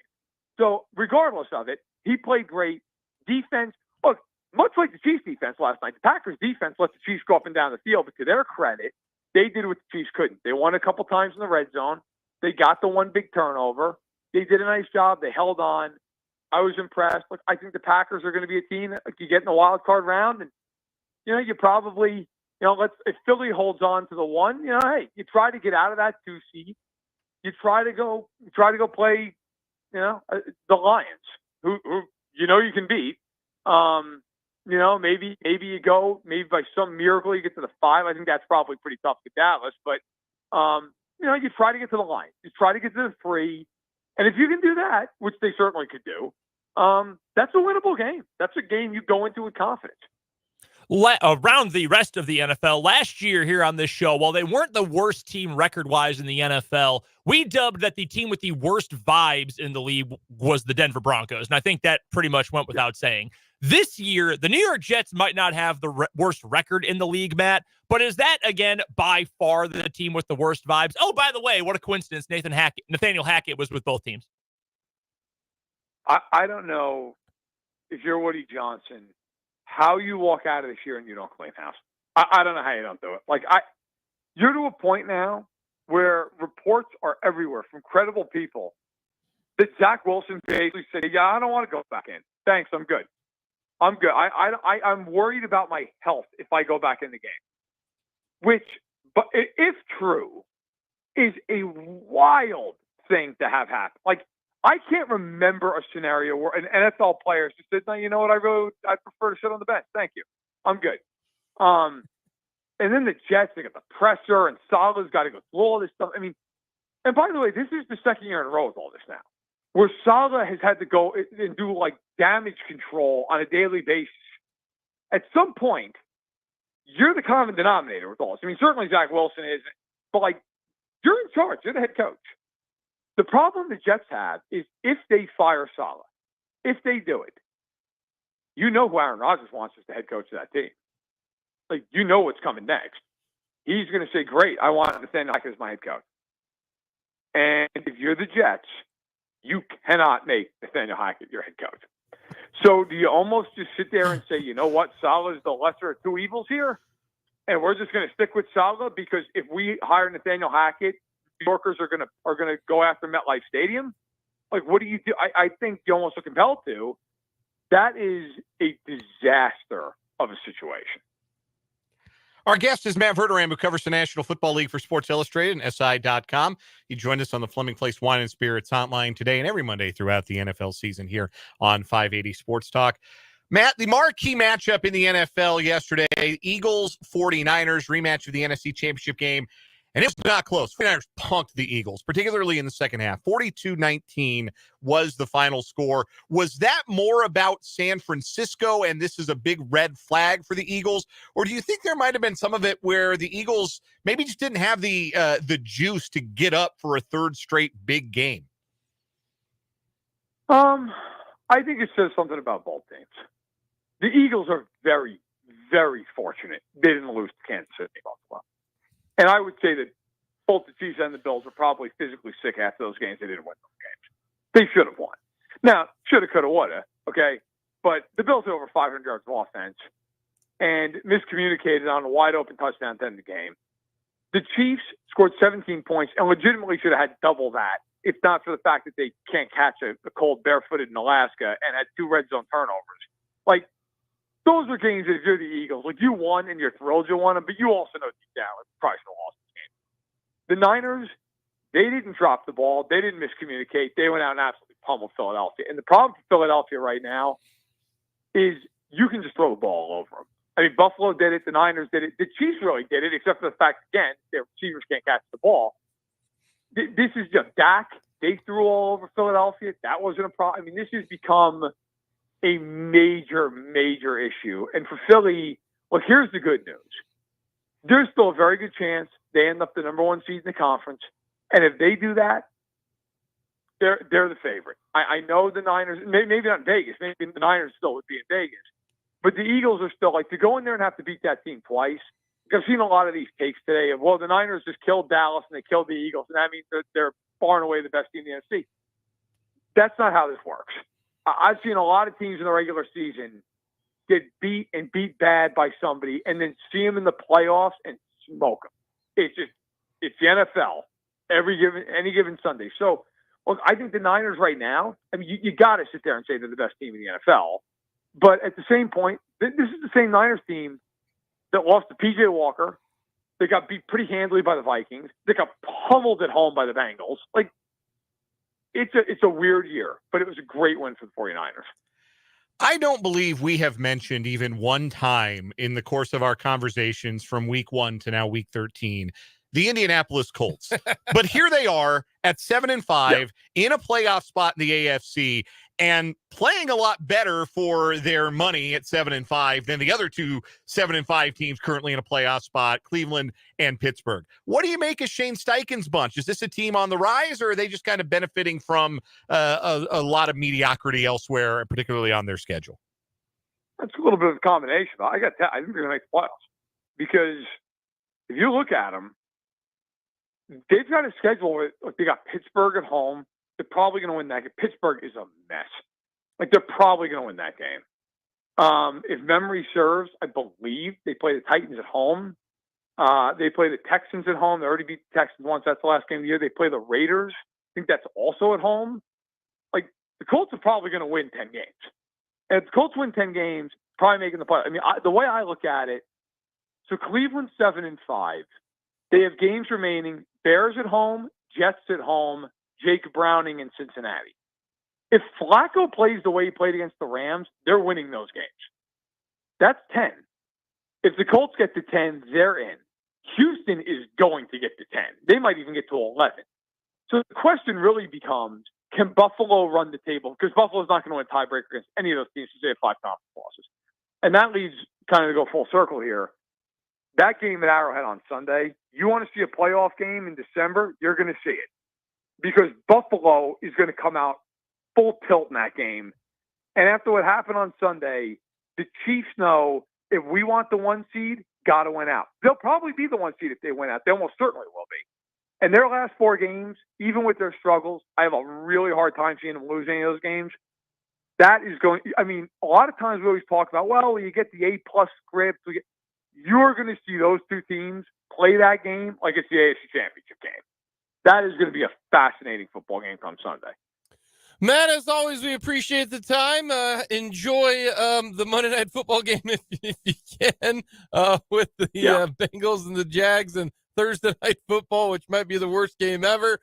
So regardless of it, he played great. Defense, look, much like the Chiefs defense last night, the Packers defense let the Chiefs go up and down the field, but to their credit, they did what the Chiefs couldn't. They won a couple times in the red zone. They got the one big turnover. They did a nice job. They held on. I was impressed. Look, I think the Packers are going to be a team that you get in the wild card round, and you probably, if Philly holds on to the 1, hey, you try to get out of that 2 seed. You try to go play, the Lions, who you can beat. Maybe you go, maybe by some miracle you get to the 5. I think that's probably pretty tough with Dallas, but you try to get to the line. You try to get to the 3. And if you can do that, which they certainly could do, that's a winnable game. That's a game you go into with confidence. Around the rest of the NFL, last year here on this show, while they weren't the worst team record-wise in the NFL, we dubbed that the team with the worst vibes in the league was the Denver Broncos, and I think that pretty much went without saying. This year, the New York Jets might not have the worst record in the league, Matt, but is that, again, by far the team with the worst vibes? Oh, by the way, what a coincidence, Nathaniel Hackett was with both teams. I don't know if you're Woody Johnson, how you walk out of this year and you don't clean house. I don't know how you don't do it. You're to a point now where reports are everywhere from credible people that Zach Wilson basically said, yeah, I don't want to go back in. Thanks, I'm good. I'm worried about my health if I go back in the game. Which, but if true, is a wild thing to have happen. I can't remember a scenario where an NFL player just said, no, you know what, I prefer to sit on the bench. Thank you. I'm good. And then the Jets, they got the pressure, and Salah's got to go through all this stuff. I mean, and by the way, this is the second year in a row with all this now, where Salah has had to go and do damage control on a daily basis. At some point, you're the common denominator with all this. I mean, certainly Zach Wilson isn't, but you're in charge. You're the head coach. The problem the Jets have is if they fire Saleh, if they do it, you know who Aaron Rodgers wants as the head coach of that team. You know what's coming next. He's going to say, great, I want Nathaniel Hackett as my head coach. And if you're the Jets, you cannot make Nathaniel Hackett your head coach. So do you almost just sit there and say, you know what, Saleh is the lesser of two evils here, and we're just going to stick with Saleh because if we hire Nathaniel Hackett, New Yorkers are going to go after MetLife Stadium? What do you do? I think you almost are compelled to. That is a disaster of a situation. Our guest is Matt Verderame, who covers the National Football League for Sports Illustrated and SI.com. He joined us on the Fleming Place Wine and Spirits hotline today and every Monday throughout the NFL season here on 580 Sports Talk. Matt, the marquee matchup in the NFL yesterday, Eagles, 49ers, rematch of the NFC Championship game. And it was not close. 49ers punked the Eagles, particularly in the second half. 42-19 was the final score. Was that more about San Francisco and this is a big red flag for the Eagles? Or do you think there might have been some of it where the Eagles maybe just didn't have the juice to get up for a third straight big game? I think it says something about both teams. The Eagles are very, very fortunate they didn't lose to Kansas City, Buffalo. And I would say that both the Chiefs and the Bills are probably physically sick after those games. They didn't win those games. They should have won. Now, shoulda, coulda, woulda, okay? But the Bills had over 500 yards of offense and miscommunicated on a wide-open touchdown to end the game. The Chiefs scored 17 points and legitimately should have had double that, if not for the fact that they can't catch a cold barefooted in Alaska and had 2 red zone turnovers. Those are games that if you're the Eagles, you won and you're thrilled you won them, but you also know deep down it's probably still lost the game. The Niners, they didn't drop the ball. They didn't miscommunicate. They went out and absolutely pummeled Philadelphia. And the problem for Philadelphia right now is you can just throw the ball all over them. I mean, Buffalo did it. The Niners did it. The Chiefs really did it, except for the fact, again, their receivers can't catch the ball. This is just Dak. They threw all over Philadelphia. That wasn't a problem. I mean, this has become a major, major issue. And for Philly, here's the good news. There's still a very good chance they end up the number 1 seed in the conference. And if they do that, they're the favorite. I know the Niners, maybe not in Vegas. Maybe the Niners still would be in Vegas. But the Eagles are still, to go in there and have to beat that team twice. I've seen a lot of these takes today of, the Niners just killed Dallas and they killed the Eagles. And that means they're far and away the best team in the NFC. That's not how this works. I've seen a lot of teams in the regular season get beat and beat bad by somebody and then see them in the playoffs and smoke them. It's the NFL any given Sunday. So, I think the Niners right now, I mean, you got to sit there and say they're the best team in the NFL. But at the same point, this is the same Niners team that lost to P.J. Walker. They got beat pretty handily by the Vikings. They got pummeled at home by the Bengals. It's a weird year, but it was a great win for the 49ers. I don't believe we have mentioned even one time in the course of our conversations from week 1 to now week 13 the Indianapolis Colts. But here they are at 7-5 in a playoff spot in the AFC and playing a lot better for their money at 7-5 than the other two 7-5 teams currently in a playoff spot, Cleveland and Pittsburgh. What do you make of Shane Steichen's bunch? Is this a team on the rise, or are they just kind of benefiting from a lot of mediocrity elsewhere, particularly on their schedule? That's a little bit of a combination. I think they're going to make the playoffs because if you look at them, they've got a schedule where they got Pittsburgh at home. They're probably going to win that game. Pittsburgh is a mess. They're probably going to win that game. If memory serves, I believe they play the Titans at home. They play the Texans at home. They already beat the Texans once. That's the last game of the year. They play the Raiders. I think that's also at home. The Colts are probably going to win 10 games. And if the Colts win 10 games, probably making the playoffs. I mean, the way I look at it, so Cleveland's 7-5. They have games remaining. Bears at home, Jets at home, Jake Browning in Cincinnati. If Flacco plays the way he played against the Rams, they're winning those games. That's 10. If the Colts get to 10, they're in. Houston is going to get to 10. They might even get to 11. So the question really becomes, can Buffalo run the table? Because Buffalo's not going to win tiebreaker against any of those teams because they have 5 conference losses. And that leads kind of to go full circle here. That game at Arrowhead on Sunday, you want to see a playoff game in December, you're going to see it. Because Buffalo is going to come out full tilt in that game. And after what happened on Sunday, the Chiefs know if we want the 1 seed, got to win out. They'll probably be the 1 seed if they win out. They almost certainly will be. And their last 4 games, even with their struggles, I have a really hard time seeing them lose any of those games. That is going – I mean, a lot of times we always talk about, well, you get the A-plus script. You're going to see those 2 teams play that game like it's the AFC Championship game. That is going to be a fascinating football game come Sunday. Matt, as always, we appreciate the time. Enjoy the Monday Night Football game if you can with the Bengals and the Jags, and Thursday Night Football, which might be the worst game ever.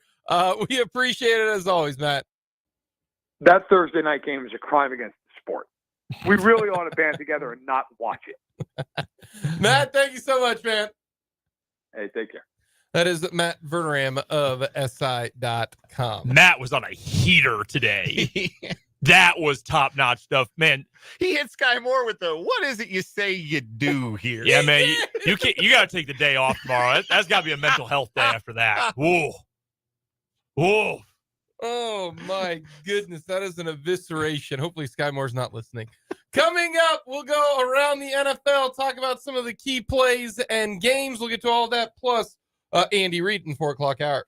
We appreciate it as always, Matt. That Thursday night game is a crime against the sport. We really ought to band together and not watch it. Matt, thank you so much, man. Hey, take care. That is Matt Verderame of SI.com. Matt was on a heater today. That was top-notch stuff. Man, he hit Sky Moore with the, what is it you say you do here? Yeah, man, you got to take the day off tomorrow. That's got to be a mental health day after that. Whoa. Whoa. Oh, my goodness. That is an evisceration. Hopefully Sky Moore's not listening. Coming up, we'll go around the NFL, talk about some of the key plays and games. We'll get to all that, plus Andy Reid in 4 o'clock hour.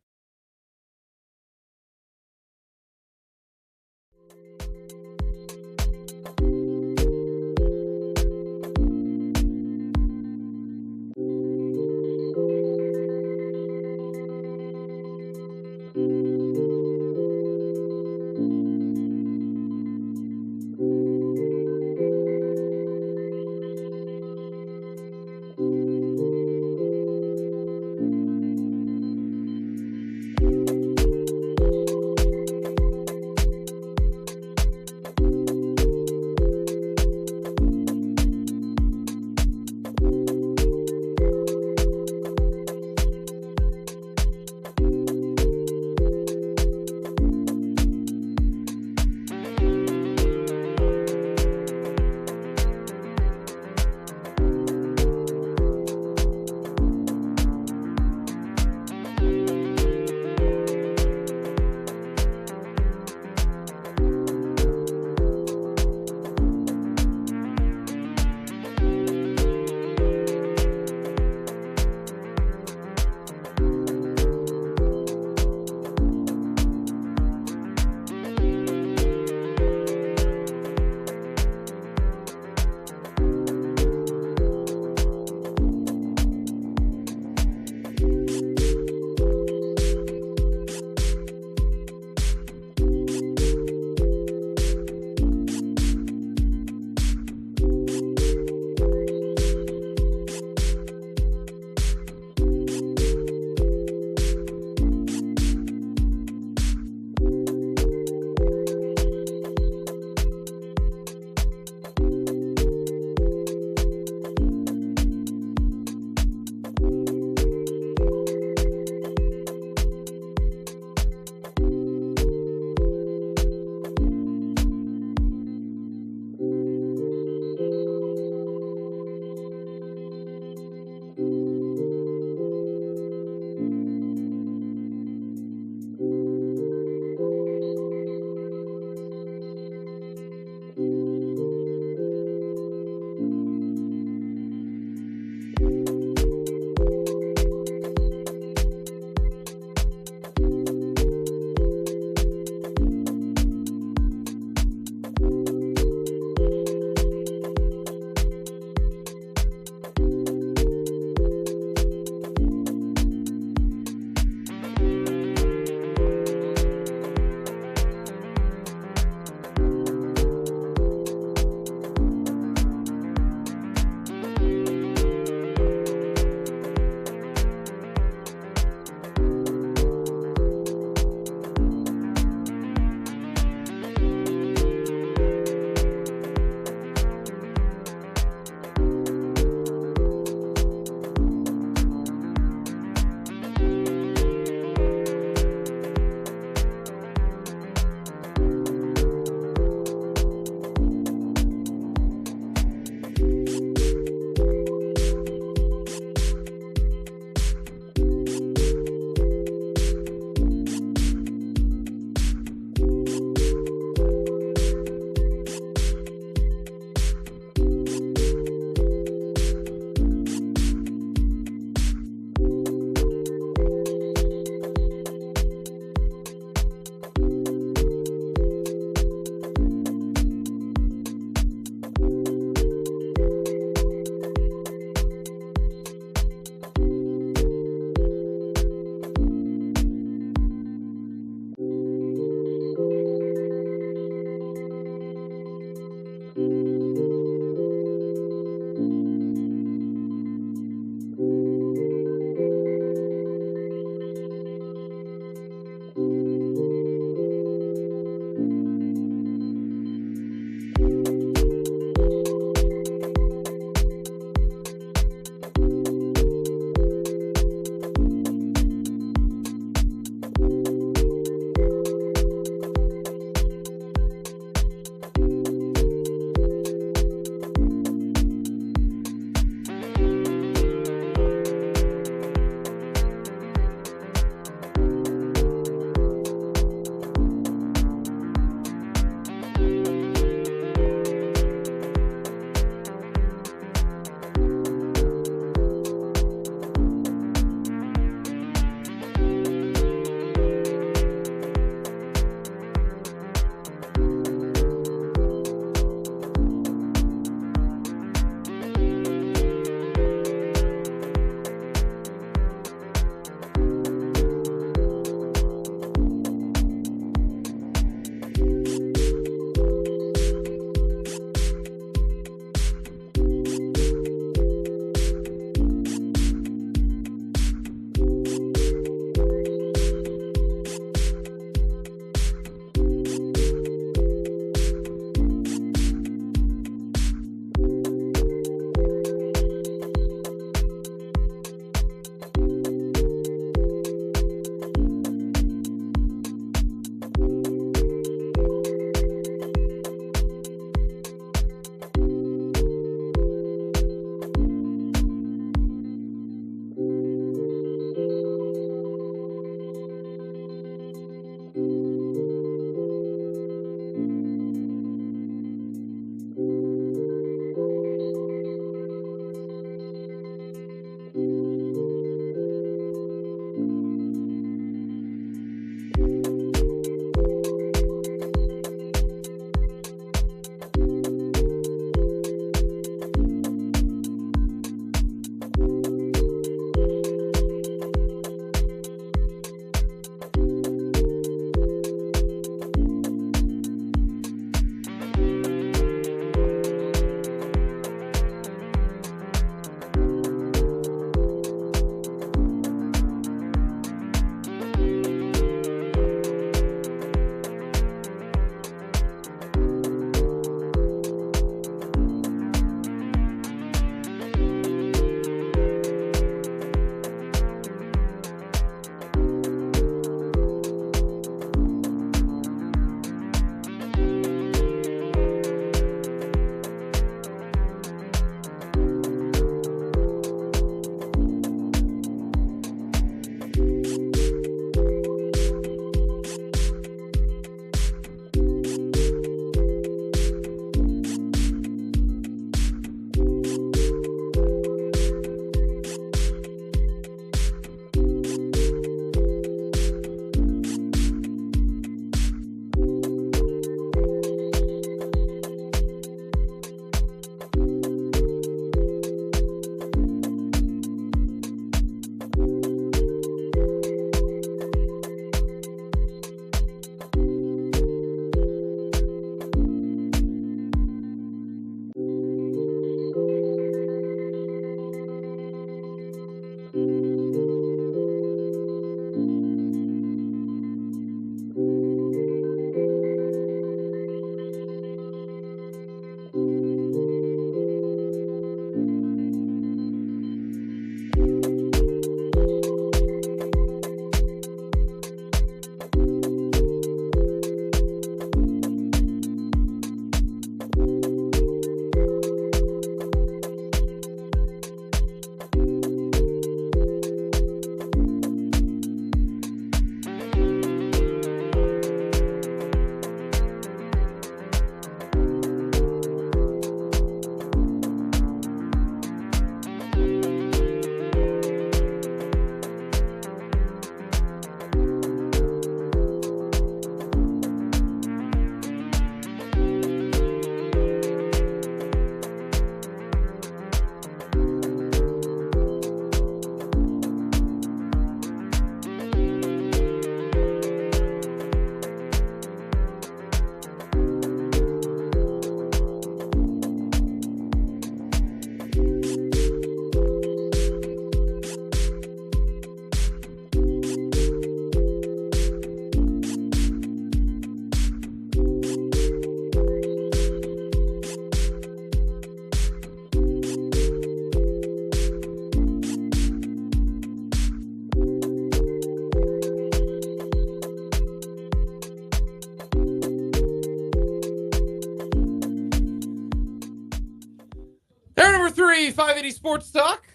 Hour 3, 580 Sports Talk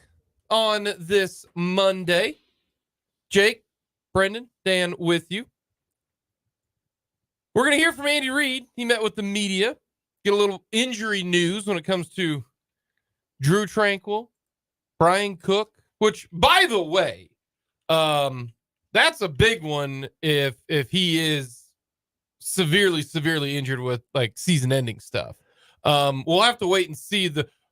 on this Monday. Jake, Brendan, Dan with you. We're going to hear from Andy Reid. He met with the media. Get a little injury news when it comes to Drew Tranquill, Brian Cook, which, by the way, that's a big one if he is severely injured with like season-ending stuff. We'll have to wait and see.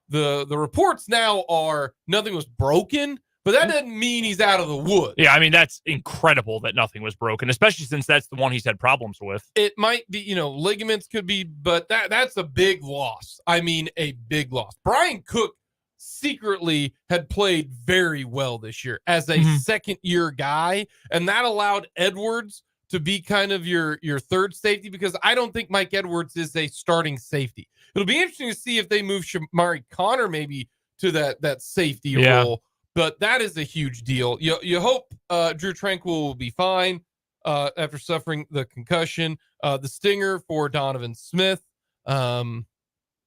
The reports now are nothing was broken, but that doesn't mean he's out of the woods. Yeah, I mean, that's incredible that nothing was broken, especially since that's the one he's had problems with. It might be, ligaments could be, but that's a big loss. I mean, a big loss. Brian Cook secretly had played very well this year as a second-year guy, and that allowed Edwards to be kind of your third safety, because I don't think Mike Edwards is a starting safety. It'll be interesting to see if they move Shamari Connor maybe to that safety role, but that is a huge deal. You hope Drew Tranquill will be fine after suffering the concussion. The stinger for Donovan Smith, kind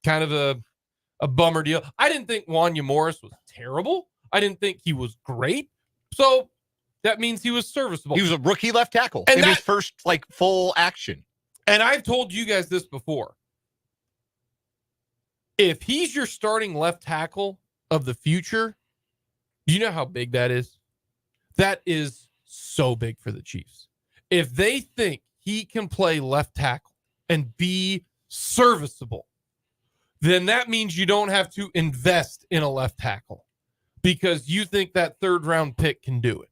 of a bummer deal. I didn't think Wanya Morris was terrible. I didn't think he was great. So that means he was serviceable. He was a rookie left tackle and in his first full action. And I've told you guys this before. If he's your starting left tackle of the future, do you know how big that is? That is so big for the Chiefs. If they think he can play left tackle and be serviceable, then that means you don't have to invest in a left tackle because you think that third-round pick can do it.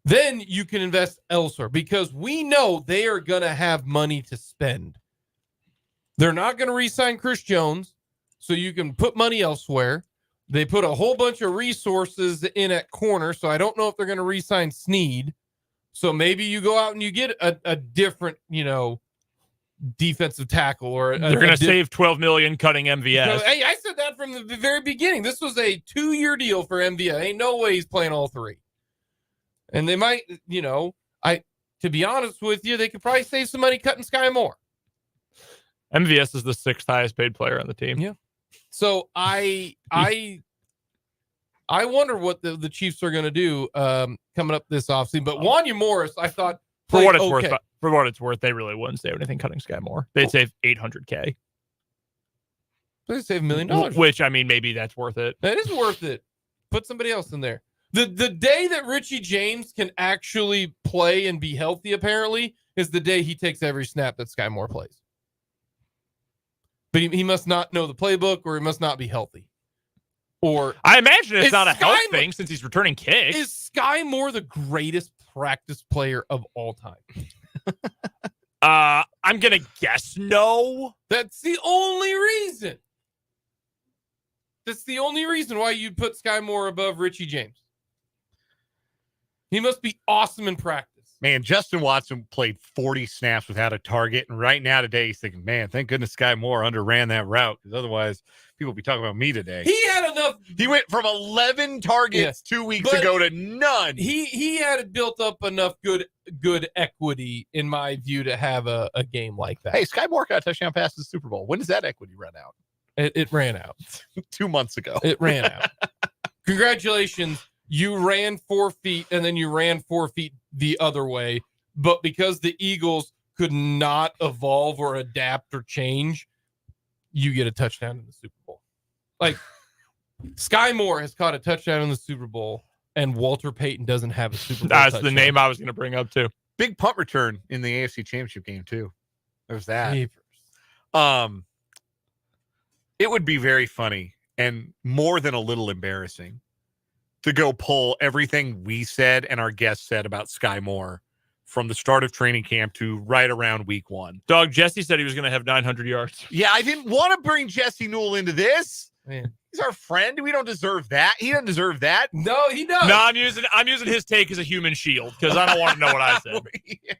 Then you can invest elsewhere because we know they are going to have money to spend. They're not going to re-sign Chris Jones, so you can put money elsewhere. They put a whole bunch of resources in at corner, so I don't know if they're going to re-sign Snead. So maybe you go out and you get a different, defensive tackle, or they're going to save $12 million cutting MVS. Hey, I said that from the very beginning. This was a 2-year deal for MVS. Ain't no way he's playing all three. And they might, to be honest with you, they could probably save some money cutting Sky Moore. MVS is the 6th highest paid player on the team. Yeah. So I wonder what the Chiefs are going to do coming up this offseason. But Wanya Morris, I thought, for what it's worth, they really wouldn't save anything cutting Sky Moore. They'd save $800K. They save $1 million. Which, I mean, maybe that's worth it. That is worth it. Put somebody else in there. The day that Richie James can actually play and be healthy, apparently, is the day he takes every snap that Sky Moore plays. But he must not know the playbook, or he must not be healthy. Or I imagine it's not a health thing since he's returning kicks. Is Sky Moore the greatest practice player of all time? I'm going to guess no. That's the only reason. That's the only reason why you'd put Sky Moore above Richie James. He must be awesome in practice. Man, Justin Watson played 40 snaps without a target. And right now today, he's thinking, man, thank goodness Sky Moore underran that route, because otherwise people will be talking about me today. He had enough. He went from 11 targets 2 weeks ago to none. He had built up enough good equity, in my view, to have a game like that. Hey, Sky Moore got a touchdown pass in the Super Bowl. When does that equity run out? It ran out. 2 months ago. It ran out. Congratulations. You ran 4 feet, and then you ran 4 feet the other way. But because the Eagles could not evolve or adapt or change, you get a touchdown in the Super Bowl. Like, Sky Moore has caught a touchdown in the Super Bowl, and Walter Payton doesn't have a Super Bowl That's touchdown. the name I was going to bring up, too. Big punt return in the AFC Championship game, too. There's that. Papers. It would be very funny and more than a little embarrassing to go pull everything we said and our guests said about Sky Moore from the start of training camp to right around week 1. Dog, Jesse said he was going to have 900 yards. Yeah, I didn't want to bring Jesse Newell into this. Man. He's our friend. We don't deserve that. He doesn't deserve that. No, he does. No, I'm using his take as a human shield because I don't want to know what I said. Yeah.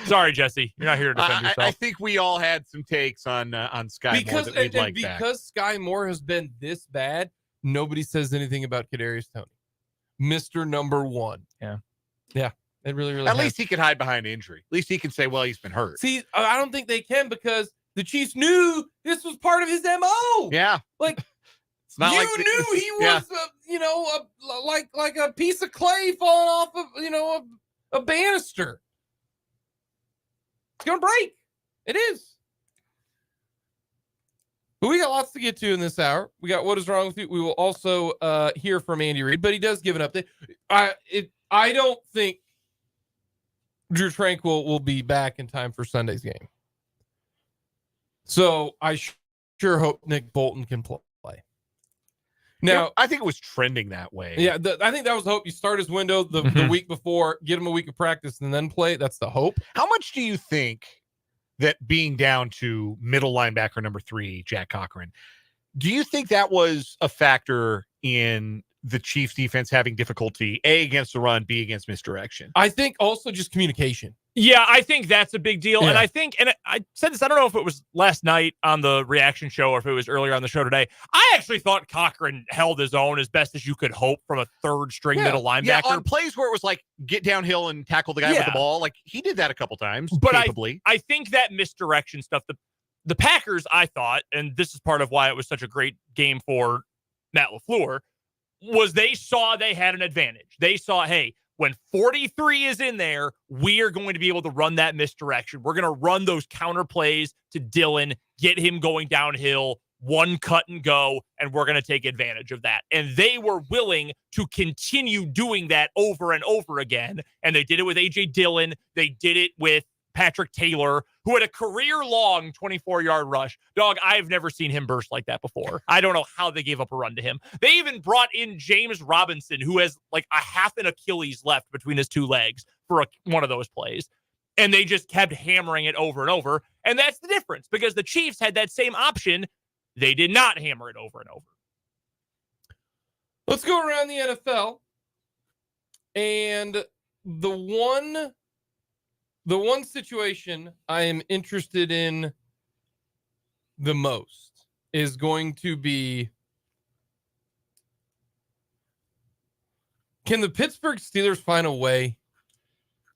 Sorry, Jesse. You're not here to defend yourself. I think we all had some takes on Sky Moore that we'd like back. Because Sky Moore has been this bad, nobody says anything about Kadarius Toney. Mr. Number 1. Yeah. Yeah. It really At least he can hide behind injury. At least he can say, well, he's been hurt. See, I don't think they can, because the Chiefs knew this was part of his MO. Yeah. Like, It's not you knew he was, like a piece of clay falling off of, a banister. It's going to break. It is. But we got lots to get to in this hour. We got What Is Wrong With You. We will also hear from Andy Reid, but he does give an update. I don't think Drew Tranquill will be back in time for Sunday's game. So I sure hope Nick Bolton can play. Now, I think it was trending that way. Yeah, I think that was the hope. You start his window the week before, get him a week of practice, and then play. That's the hope. How much do you think that being down to middle linebacker number 3, Jack Cochran, do you think that was a factor in the Chiefs defense having difficulty, A, against the run, B, against misdirection? I think also just communication. Yeah, I think that's a big deal. Yeah. And I think, and I said this, I don't know if it was last night on the reaction show or if it was earlier on the show today. I actually thought Cochran held his own as best as you could hope from a third string middle linebacker. Yeah, on plays where it was like, get downhill and tackle the guy with the ball. Like, he did that a couple times, but capably. I think that misdirection stuff, the Packers, I thought, and this is part of why it was such a great game for Matt LaFleur, was they saw they had an advantage. They saw, hey, when 43 is in there, we are going to be able to run that misdirection. We're going to run those counter plays to Dillon, get him going downhill, one cut and go, and we're going to take advantage of that. And they were willing to continue doing that over and over again. And they did it with A.J. Dillon. They did it with Patrick Taylor, who had a career-long 24-yard rush. Dog, I've never seen him burst like that before. I don't know how they gave up a run to him. They even brought in James Robinson, who has like a half an Achilles left between his two legs for one of those plays. And they just kept hammering it over and over. And that's the difference, because the Chiefs had that same option. They did not hammer it over and over. Let's go around the NFL. And the one situation I am interested in the most is going to be, can the Pittsburgh Steelers find a way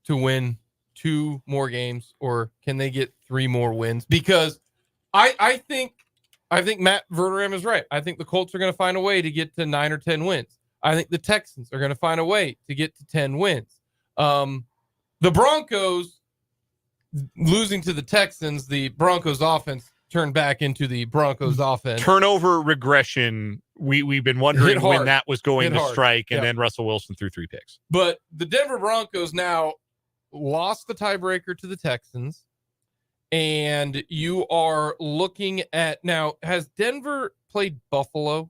to win 2 more games, or can they get 3 more wins? Because I think Matt Verderame is right. I think the Colts are going to find a way to get to 9 or 10 wins. I think the Texans are going to find a way to get to 10 wins. The Broncos, losing to the Texans, the Broncos offense turned back into the Broncos offense. Turnover regression. We've been wondering when that was going to strike, and then Russell Wilson threw 3 picks. But the Denver Broncos now lost the tiebreaker to the Texans, and you are looking at now. Has Denver played Buffalo?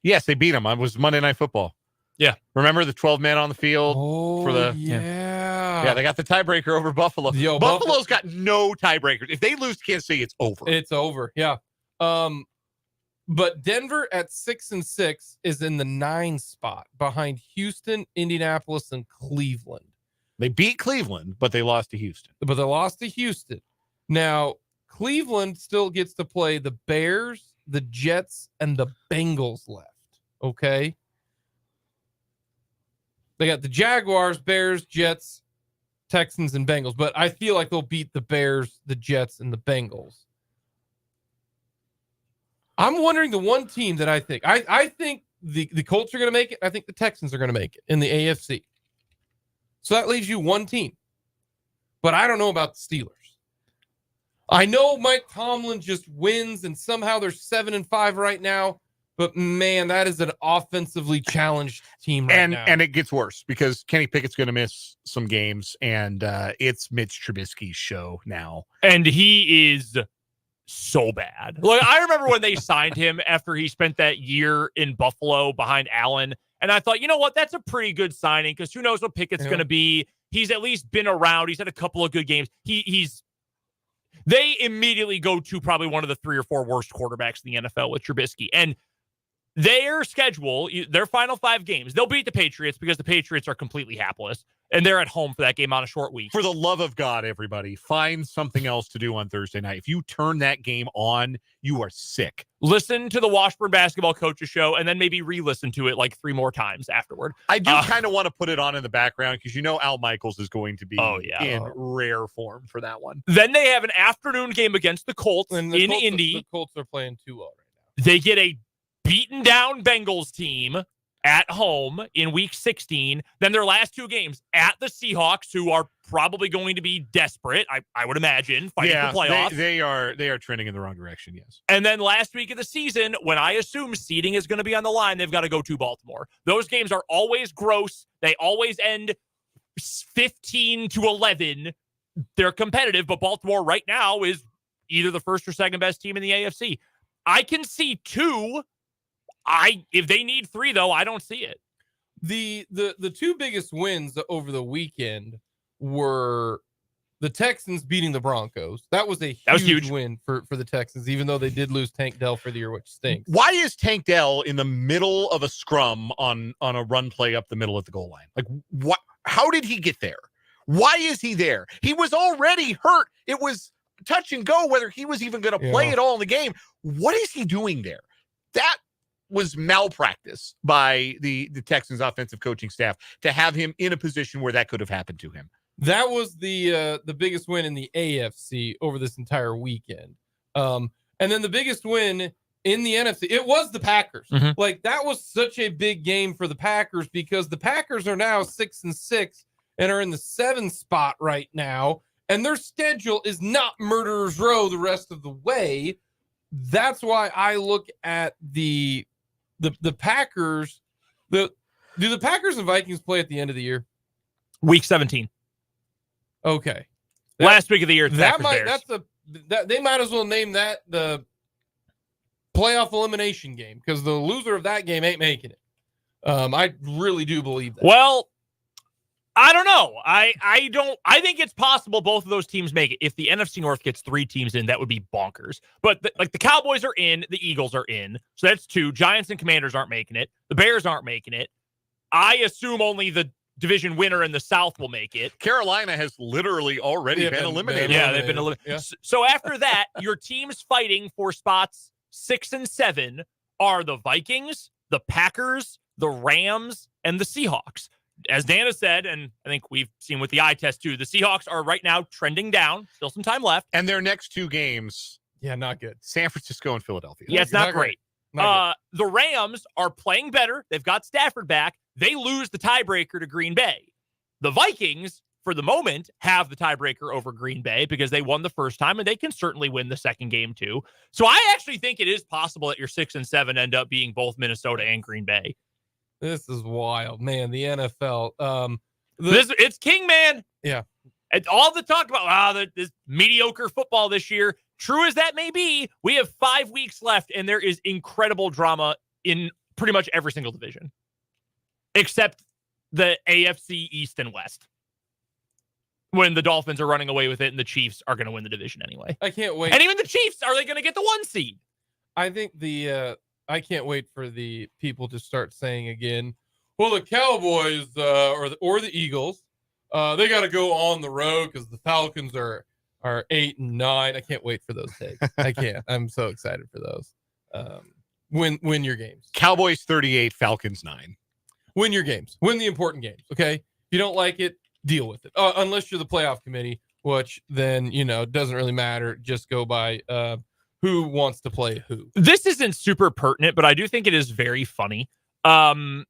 Yes, they beat them. It was Monday Night Football. Yeah. Remember the 12 men on the field? Oh, for the yeah. They got the tiebreaker over Buffalo. Buffalo's got no tiebreakers. If they lose to Kansas City, it's over. It's over. Yeah. But Denver at 6-6 is in the 9 spot behind Houston, Indianapolis, and Cleveland. They beat Cleveland, but they lost to Houston. Now, Cleveland still gets to play the Bears, the Jets, and the Bengals left. Okay. They got the Jaguars, Bears, Jets, Texans, and Bengals. But I feel like they'll beat the Bears, the Jets, and the Bengals. I'm wondering the one team that I think the Colts are going to make it. I think the Texans are going to make it in the AFC. So that leaves you one team. But I don't know about the Steelers. I know Mike Tomlin just wins, and somehow they're 7-5 right now. But man, that is an offensively challenged team right now. And it gets worse because Kenny Pickett's going to miss some games, and it's Mitch Trubisky's show now. And he is so bad. Like, I remember when they signed him after he spent that year in Buffalo behind Allen, and I thought, you know what, that's a pretty good signing because who knows what Pickett's going to be. He's at least been around. He's had a couple of good games. They immediately go to probably one of the 3 or 4 worst quarterbacks in the NFL with Trubisky. And their schedule, their final 5 games, they'll beat the Patriots because the Patriots are completely hapless. And they're at home for that game on a short week. For the love of God, everybody, find something else to do on Thursday night. If you turn that game on, you are sick. Listen to the Washburn Basketball Coaches Show and then maybe re-listen to it like 3 more times afterward. I do kind of want to put it on in the background because you know Al Michaels is going to be in rare form for that one. Then they have an afternoon game against the Colts in Indy. The Colts are playing 2-0 right now. They get a beaten down Bengals team at home in week 16. Then their last 2 games at the Seahawks, who are probably going to be desperate, I would imagine, fighting for playoffs. They are trending in the wrong direction, yes. And then last week of the season, when I assume seeding is going to be on the line, they've got to go to Baltimore. Those games are always gross. They always end 15-11. They're competitive, but Baltimore right now is either the first or second best team in the AFC. I can see 2. If they need 3, though, I don't see it. The 2 biggest wins over the weekend were the Texans beating the Broncos. That was a huge win for the Texans, even though they did lose Tank Dell for the year, which stinks. Why is Tank Dell in the middle of a scrum on a run play up the middle of the goal line? Like, what? How did he get there? Why is he there? He was already hurt. It was touch and go whether he was even going to play at all in the game. What is he doing there? That was malpractice by the Texans offensive coaching staff to have him in a position where that could have happened to him. That was the biggest win in the AFC over this entire weekend. And then the biggest win in the NFC, it was the Packers. Mm-hmm. Like, that was such a big game for the Packers because the Packers are now 6-6 and are in the 7th spot right now. And their schedule is not murderer's row the rest of the way. That's why I look at the Packers. Do the Packers and Vikings play at the end of the year? Week 17. Okay. Last week of the year. They might as well name that the playoff elimination game because the loser of that game ain't making it. I really do believe that. Well, I don't know. I think it's possible both of those teams make it. If the NFC North gets 3 teams in, that would be bonkers. But the Cowboys are in, the Eagles are in. So that's 2. Giants and Commanders aren't making it. The Bears aren't making it. I assume only the division winner in the South will make it. Carolina has literally already been eliminated. Yeah, they've been eliminated. Yeah. So after that, your teams fighting for spots 6 and 7 are the Vikings, the Packers, the Rams, and the Seahawks. As Dana said, and I think we've seen with the eye test too, the Seahawks are right now trending down. Still some time left. And their next 2 games, not good. San Francisco and Philadelphia. Yeah, it's not great. The Rams are playing better. They've got Stafford back. They lose the tiebreaker to Green Bay. The Vikings, for the moment, have the tiebreaker over Green Bay because they won the first time, and they can certainly win the second game too. So I actually think it is possible that your 6 and 7 end up being both Minnesota and Green Bay. This is wild, man. The NFL. It's king, man. Yeah. And all the talk about this mediocre football this year, true as that may be, we have 5 weeks left, and there is incredible drama in pretty much every single division, except the AFC East and West. When the Dolphins are running away with it, and the Chiefs are going to win the division anyway. I can't wait. And even the Chiefs, are they going to get the 1 seed? I think I can't wait for the people to start saying again, well, the Cowboys or the Eagles, they got to go on the road because the Falcons are 8 and 9. I can't wait for those days. I can't. I'm so excited for those. Win your games. Cowboys 38, Falcons 9. Win your games. Win the important games. Okay. If you don't like it, deal with it. Unless you're the playoff committee, which then doesn't really matter. Just go by who wants to play who. This isn't super pertinent, but I do think it is very funny. Ron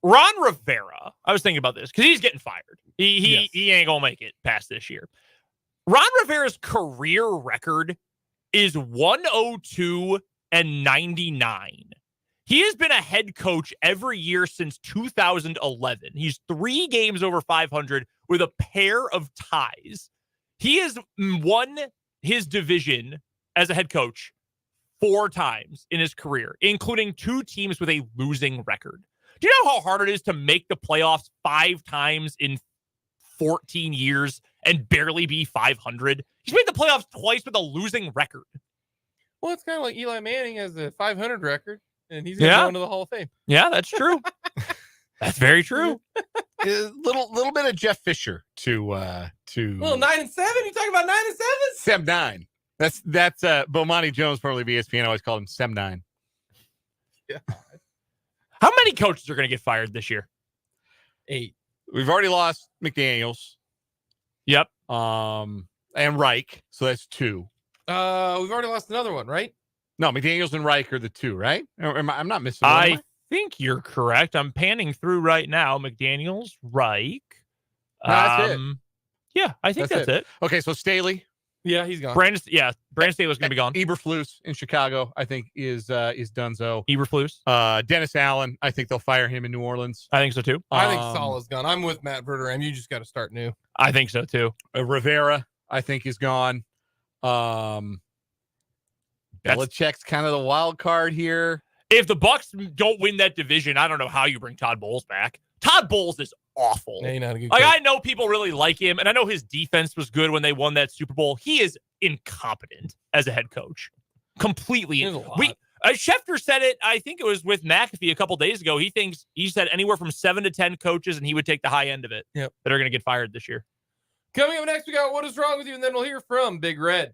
Rivera, I was thinking about this because he's getting fired. He ain't gonna make it past this year. Ron Rivera's career record is 102 and 99. He has been a head coach every year since 2011. He's 3 games over 500 with a pair of ties. He has won his division as a head coach 4 times in his career, including 2 teams with a losing record. Do you know how hard it is to make the playoffs 5 times in 14 years and barely be 500? He's made the playoffs twice with a losing record. Well, it's kind of like Eli Manning has a 500 record, and he's going to go into the Hall of Fame. Yeah, that's true. That's very true. A little bit of Jeff Fisher to well, 9 and 7. You talking about 9 and 7? Sem 9. That's Bomani Jones, formerly of ESPN, always called him Sem 9. Yeah. How many coaches are going to get fired this year? 8. We've already lost McDaniels. Yep. And Reich, so that's 2. We've already lost another one, right? No, McDaniels and Reich are the two, right? I'm not missing one. I think you're correct. I'm panning through right now. McDaniels, Reich. No, that's it. Yeah, I think that's it. Okay, so Staley. Yeah, he's gone. Brandon Staley's going to be gone. Eberflus in Chicago, I think, is donezo. Eberflus. Dennis Allen, I think they'll fire him in New Orleans. I think so too. I think Salah's gone. I'm with Matt Verderame. You just got to start new. I think so too. Rivera, I think, is gone. Belichick's kind of the wild card here. If the Bucks don't win that division, I don't know how you bring Todd Bowles back. Todd Bowles is awful. Yeah, not a good like coach. I know people really like him, and I know his defense was good when they won that Super Bowl. He is incompetent as a head coach. Completely. Schefter said it, I think it was with McAfee a couple days ago. He said anywhere from 7 to 10 coaches, and he would take the high end of it that are going to get fired this year. Coming up next, we got What Is Wrong With You, and then we'll hear from Big Red.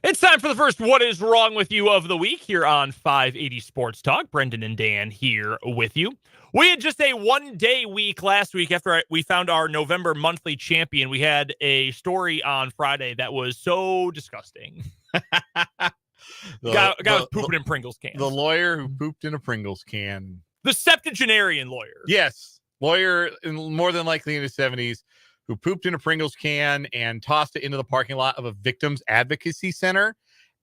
It's time for the first What Is Wrong With You of the week here on 580 Sports Talk. Brendan and Dan here with you. We had just a one-day week last week after we found our November monthly champion. We had a story on Friday that was so disgusting. Guy was pooping in Pringles cans. The lawyer who pooped in a Pringles can. The septuagenarian lawyer. Yes. Lawyer, more than likely in his 70s, who pooped in a Pringles can and tossed it into the parking lot of a victims advocacy center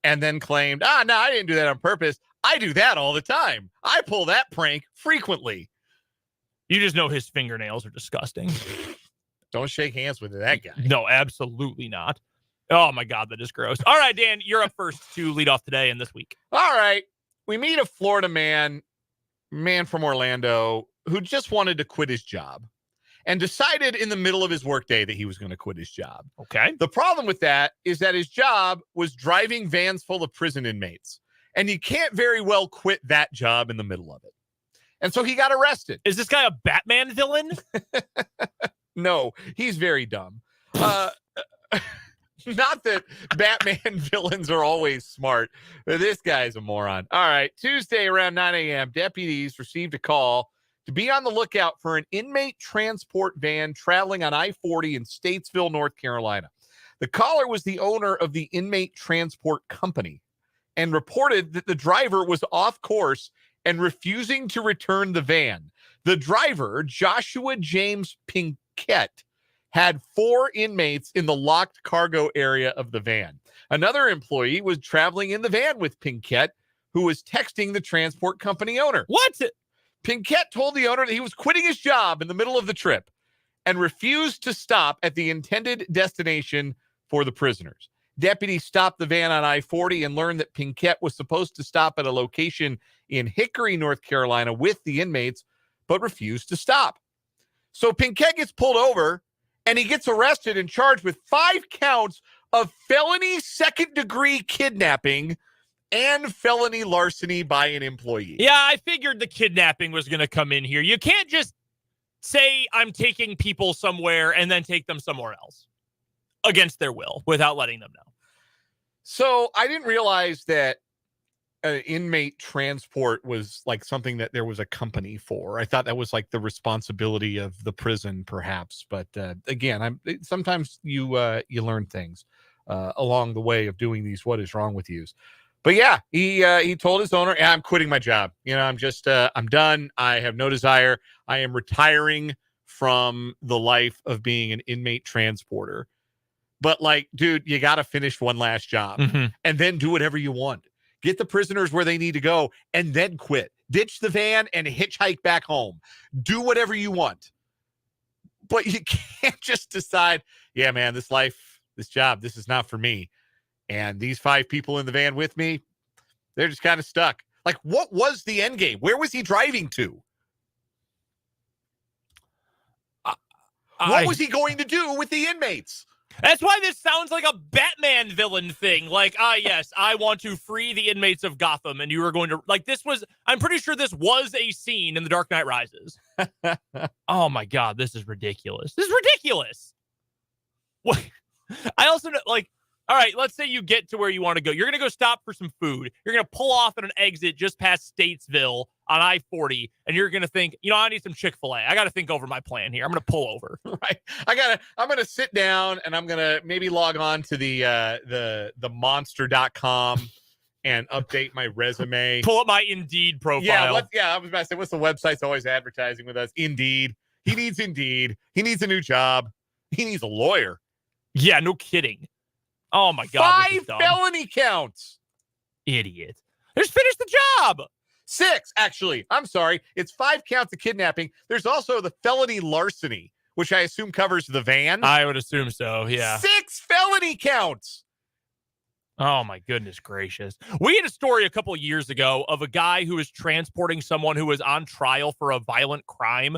and then claimed, no, I didn't do that on purpose. I do that all the time. I pull that prank frequently. You just know his fingernails are disgusting. Don't shake hands with that guy. No, absolutely not. Oh, my God, that is gross. All right, Dan, you're up first to lead off today and this week. All right. We meet a Florida man from Orlando who just wanted to quit his job and decided in the middle of his workday that he was going to quit his job. Okay. The problem with that is that his job was driving vans full of prison inmates, and you can't very well quit that job in the middle of it. And so he got arrested. Is this guy a Batman villain? No, he's very dumb. Not that Batman villains are always smart, but this guy's a moron. All right, Tuesday around 9 a.m., deputies received a call to be on the lookout for an inmate transport van traveling on I-40 in Statesville, North Carolina. The caller was the owner of the inmate transport company and reported that the driver was off course and refusing to return the van. The driver, Joshua James Pinkett, had 4 inmates in the locked cargo area of the van. Another employee was traveling in the van with Pinkett, who was texting the transport company owner. What? Pinkett told the owner that he was quitting his job in the middle of the trip and refused to stop at the intended destination for the prisoners. Deputies stopped the van on I-40 and learned that Pinkett was supposed to stop at a location in Hickory, North Carolina with the inmates, but refused to stop. So Pinkett gets pulled over and he gets arrested and charged with 5 counts of felony second-degree kidnapping and felony larceny by an employee. Yeah, I figured the kidnapping was going to come in here. You can't just say I'm taking people somewhere and then take them somewhere else against their will without letting them know. So I didn't realize that inmate transport was like something that there was a company for. I thought that was like the responsibility of the prison, perhaps. But again, sometimes you learn things along the way of doing these "what is wrong with yous." But yeah, he told his owner, "I'm quitting my job. I'm just I'm done. I have no desire. I am retiring from the life of being an inmate transporter." But like, dude, you got to finish one last job and then do whatever you want. Get the prisoners where they need to go and then quit. Ditch the van and hitchhike back home. Do whatever you want. But you can't just decide, yeah, man, this life, this job, this is not for me. And these 5 people in the van with me, they're just kind of stuck. Like, what was the end game? Where was he driving to? What was he going to do with the inmates? That's why this sounds like a Batman villain thing. Like, yes, I want to free the inmates of Gotham, and you are going to, like, I'm pretty sure this was a scene in The Dark Knight Rises. Oh my God, this is ridiculous. This is ridiculous. What? I also know, like, all right, let's say you get to where you want to go. You're going to go stop for some food. You're going to pull off at an exit just past Statesville on I-40, and you're going to think, I need some Chick-fil-A. I got to think over my plan here. I'm going to pull over. Right. I'm going to sit down, and I'm going to maybe log on to the monster.com and update my resume. Pull up my Indeed profile. Yeah, I was about to say, what's the website's always advertising with us? Indeed. He needs Indeed. He needs a new job. He needs a lawyer. Yeah, no kidding. Oh my God. 5 felony counts. Idiot. Just finish the job. 6, actually. I'm sorry. It's 5 counts of kidnapping. There's also the felony larceny, which I assume covers the van. I would assume so, yeah. 6 felony counts. Oh my goodness gracious. We had a story a couple of years ago of a guy who was transporting someone who was on trial for a violent crime,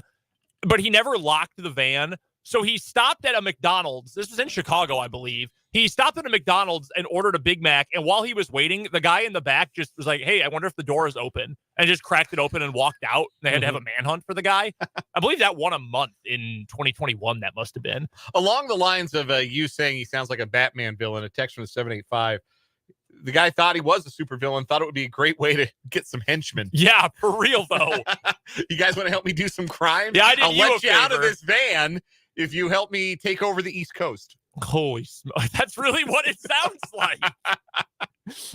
but he never locked the van. So he stopped at a McDonald's. This was in Chicago, I believe. He stopped at a McDonald's and ordered a Big Mac. And while he was waiting, the guy in the back just was like, "Hey, I wonder if the door is open," and just cracked it open and walked out. They had to have a manhunt for the guy. I believe that won a month in 2021. That must have been. Along the lines of you saying he sounds like a Batman villain, a text from the 785. The guy thought he was a supervillain, thought it would be a great way to get some henchmen. Yeah, for real, though. You guys want to help me do some crime? Yeah, I'll let you out of this van if you help me take over the East Coast. Holy smoke. That's really what it sounds like.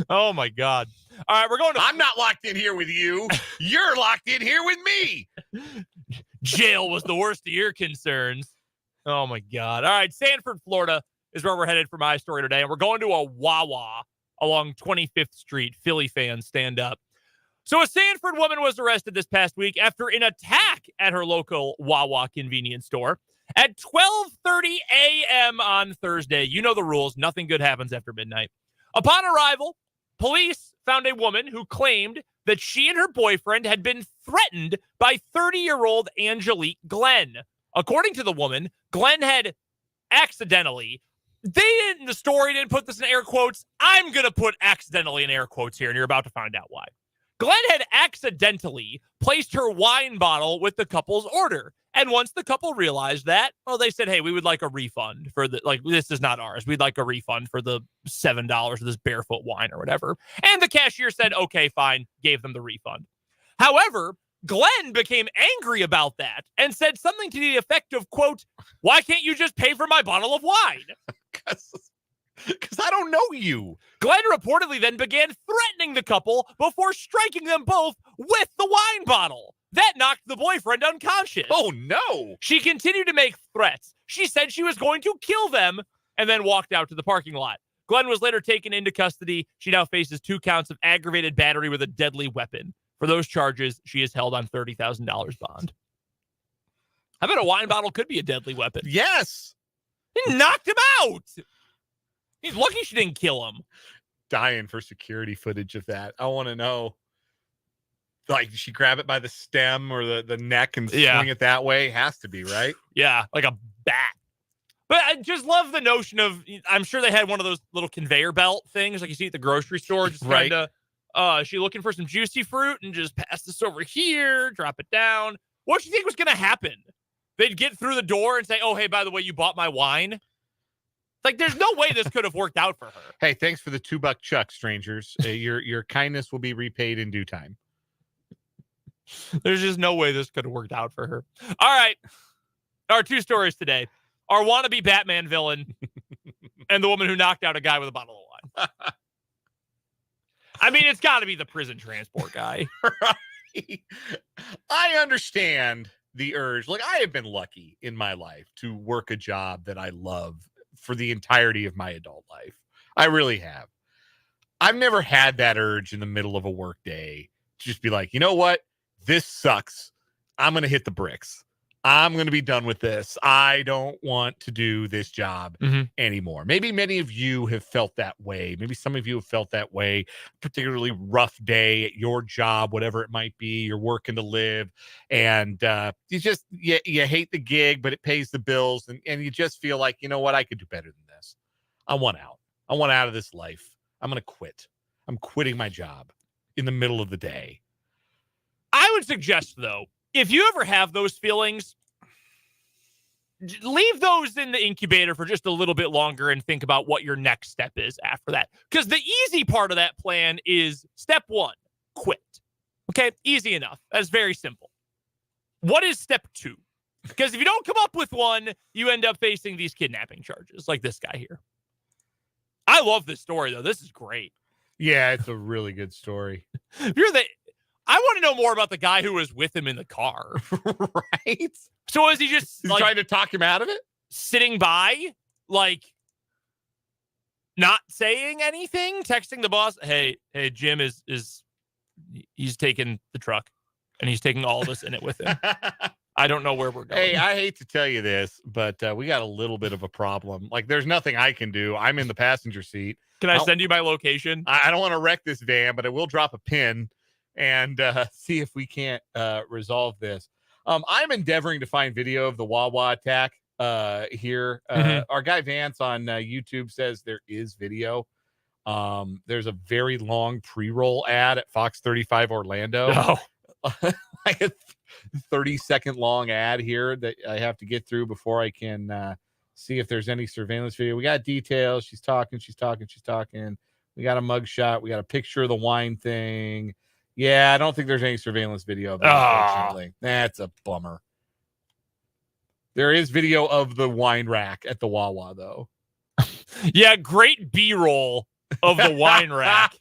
Oh, my God. All right, we're going to... I'm not locked in here with you. You're locked in here with me. Jail was the worst of your concerns. Oh, my God. All right, Sanford, Florida is where we're headed for my story today, and we're going to a Wawa along 25th Street. Philly fans, stand up. So a Sanford woman was arrested this past week after an attack at her local Wawa convenience store. At 12:30 a.m. on Thursday, you know the rules. Nothing good happens after midnight. Upon arrival, police found a woman who claimed that she and her boyfriend had been threatened by 30-year-old Angelique Glenn. According to the woman, Glenn had accidentally, the story didn't put this in air quotes. I'm going to put accidentally in air quotes here, and you're about to find out why. Glenn had accidentally placed her wine bottle with the couple's order. And once the couple realized that, well, they said, hey, we would like a refund for this is not ours. We'd like a refund for the $7 of this barefoot wine or whatever. And the cashier said, okay, fine, gave them the refund. However, Glenn became angry about that and said something to the effect of, quote, why can't you just pay for my bottle of wine? Because I don't know you. Glenn reportedly then began threatening the couple before striking them both with the wine bottle. That knocked the boyfriend unconscious. Oh, no. She continued to make threats. She said she was going to kill them and then walked out to the parking lot. Glenn was later taken into custody. She now faces 2 counts of aggravated battery with a deadly weapon. For those charges, she is held on $30,000 bond. I bet a wine bottle could be a deadly weapon. Yes. He knocked him out. He's lucky she didn't kill him. Dying for security footage of that. I want to know. Like, did she grab it by the stem or the neck and swing it that way? Has to be, right? Yeah, like a bat. But I just love the notion of, I'm sure they had one of those little conveyor belt things like you see at the grocery store. Just right. Kind of, is she looking for some juicy fruit and just pass this over here, drop it down? What do you think was going to happen? They'd get through the door and say, oh, hey, by the way, you bought my wine. Like, there's no way this could have worked out for her. Hey, thanks for the $2 chuck, strangers. Your kindness will be repaid in due time. There's just no way this could have worked out for her. All right. Our 2 stories today. Our wannabe Batman villain and the woman who knocked out a guy with a bottle of wine. I mean, it's got to be the prison transport guy. Right. I understand the urge. Like, I have been lucky in my life to work a job that I love for the entirety of my adult life. I really have. I've never had that urge in the middle of a work day to just be like, you know what? This sucks. I'm going to hit the bricks. I'm going to be done with this. I don't want to do this job anymore. Maybe many of you have felt that way. Maybe some of you have felt that way, particularly rough day at your job, whatever it might be. You're working to live and you hate the gig, but it pays the bills. And you just feel like, you know what? I could do better than this. I want out. I want out of this life. I'm going to quit. I'm quitting my job in the middle of the day. I would suggest, though, if you ever have those feelings, leave those in the incubator for just a little bit longer and think about what your next step is after that. Because the easy part of that plan is step 1, quit. Okay, easy enough. That's very simple. What is step 2? Because if you don't come up with one, you end up facing these kidnapping charges like this guy here. I love this story, though. This is great. Yeah, it's a really good story. I want to know more about the guy who was with him in the car. Right? So is he just trying to talk him out of it? Sitting by, like, not saying anything, texting the boss, hey, Jim he's taking the truck and he's taking all of us in it with him. I don't know where we're going. Hey, I hate to tell you this, but we got a little bit of a problem. Like, there's nothing I can do. I'm in the passenger seat. Can I send you my location? I don't want to wreck this van, but I will drop a pin and see if we can't resolve this. I'm endeavoring to find video of the Wawa attack here. Our guy Vance on YouTube says there is video. There's a very long pre-roll ad at Fox 35 Orlando. Like a 30-second long ad here that I have to get through before I can see if there's any surveillance video. We got details. She's talking. We got a mugshot. We got a picture of the wine thing. Yeah, I don't think there's any surveillance video of it, unfortunately. That's a bummer. There is video of the wine rack at the Wawa, though. Yeah, great B-roll of the wine rack.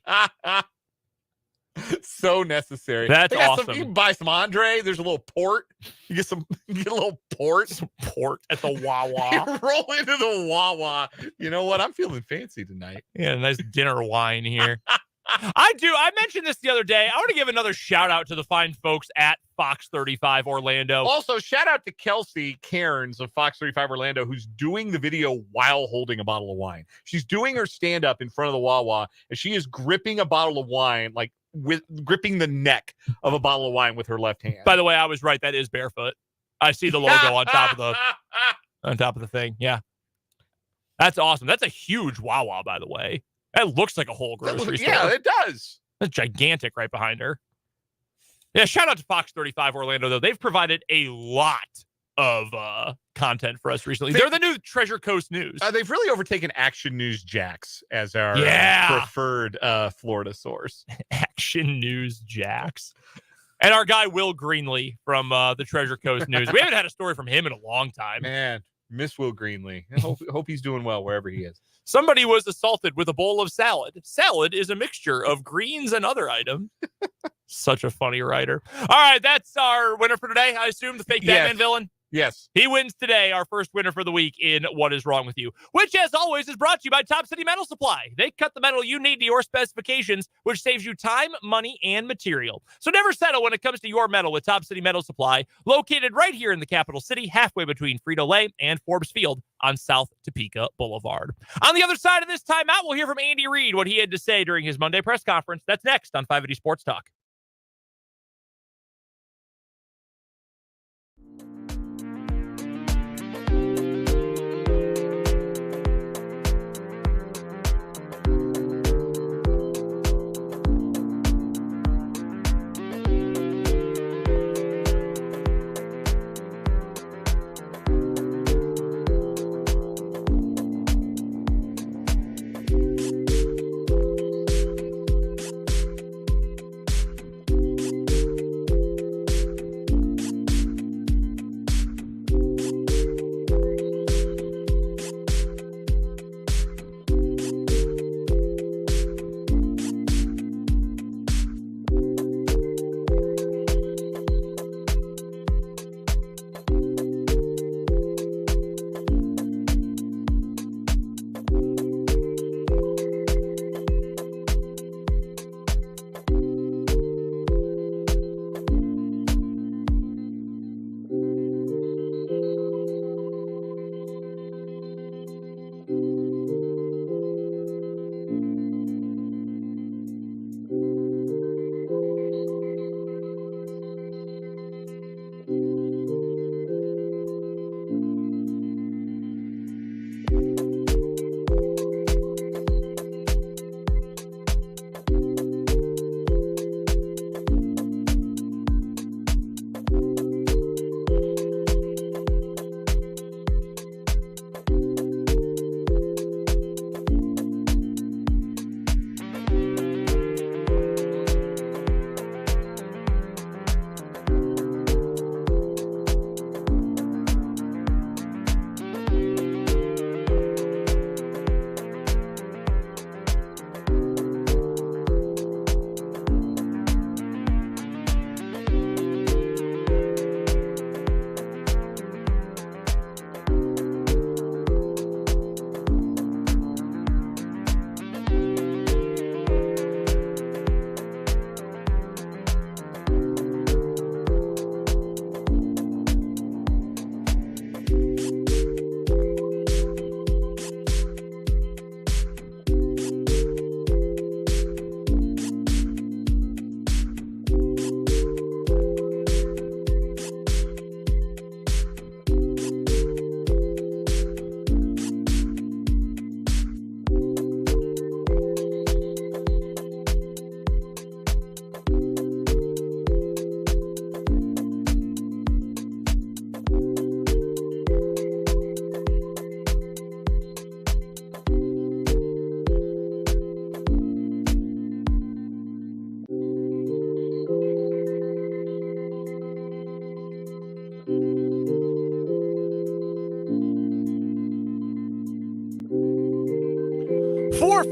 So necessary. That's awesome. You can buy some Andre. There's a little port. You get a little port. Some port at the Wawa. You roll into the Wawa. You know what? I'm feeling fancy tonight. Yeah, nice dinner wine here. I mentioned this the other day. I want to give another shout out to the fine folks at Fox 35 Orlando. Also, shout out to Kelsey Cairns of Fox 35 Orlando, who's doing the video while holding a bottle of wine. She's doing her stand up in front of the Wawa, and she is gripping a bottle of wine, like gripping the neck of a bottle of wine with her left hand. By the way, I was right. That is barefoot. I see the logo on top of the thing. Yeah. That's awesome. That's a huge Wawa, by the way. That looks like a whole grocery store. Yeah, it does. That's gigantic right behind her. Yeah, shout out to Fox 35 Orlando, though. They've provided a lot of content for us recently. They're the new Treasure Coast News. They've really overtaken Action News Jax as our preferred Florida source. Action News Jax. And our guy, Will Greenlee from the Treasure Coast News. We haven't had a story from him in a long time. Man, miss Will Greenlee. I hope he's doing well wherever he is. Somebody was assaulted with a bowl of salad. Salad is a mixture of greens and other items. Such a funny writer. All right, that's our winner for today. I assume the fake Batman villain. Yes. He wins today, our first winner for the week in What Is Wrong With You, which, as always, is brought to you by Top City Metal Supply. They cut the metal you need to your specifications, which saves you time, money, and material. So never settle when it comes to your metal with Top City Metal Supply, located right here in the capital city, halfway between Frito-Lay and Forbes Field on South Topeka Boulevard. On the other side of this timeout, we'll hear from Andy Reid, what he had to say during his Monday press conference. That's next on 580 Sports Talk.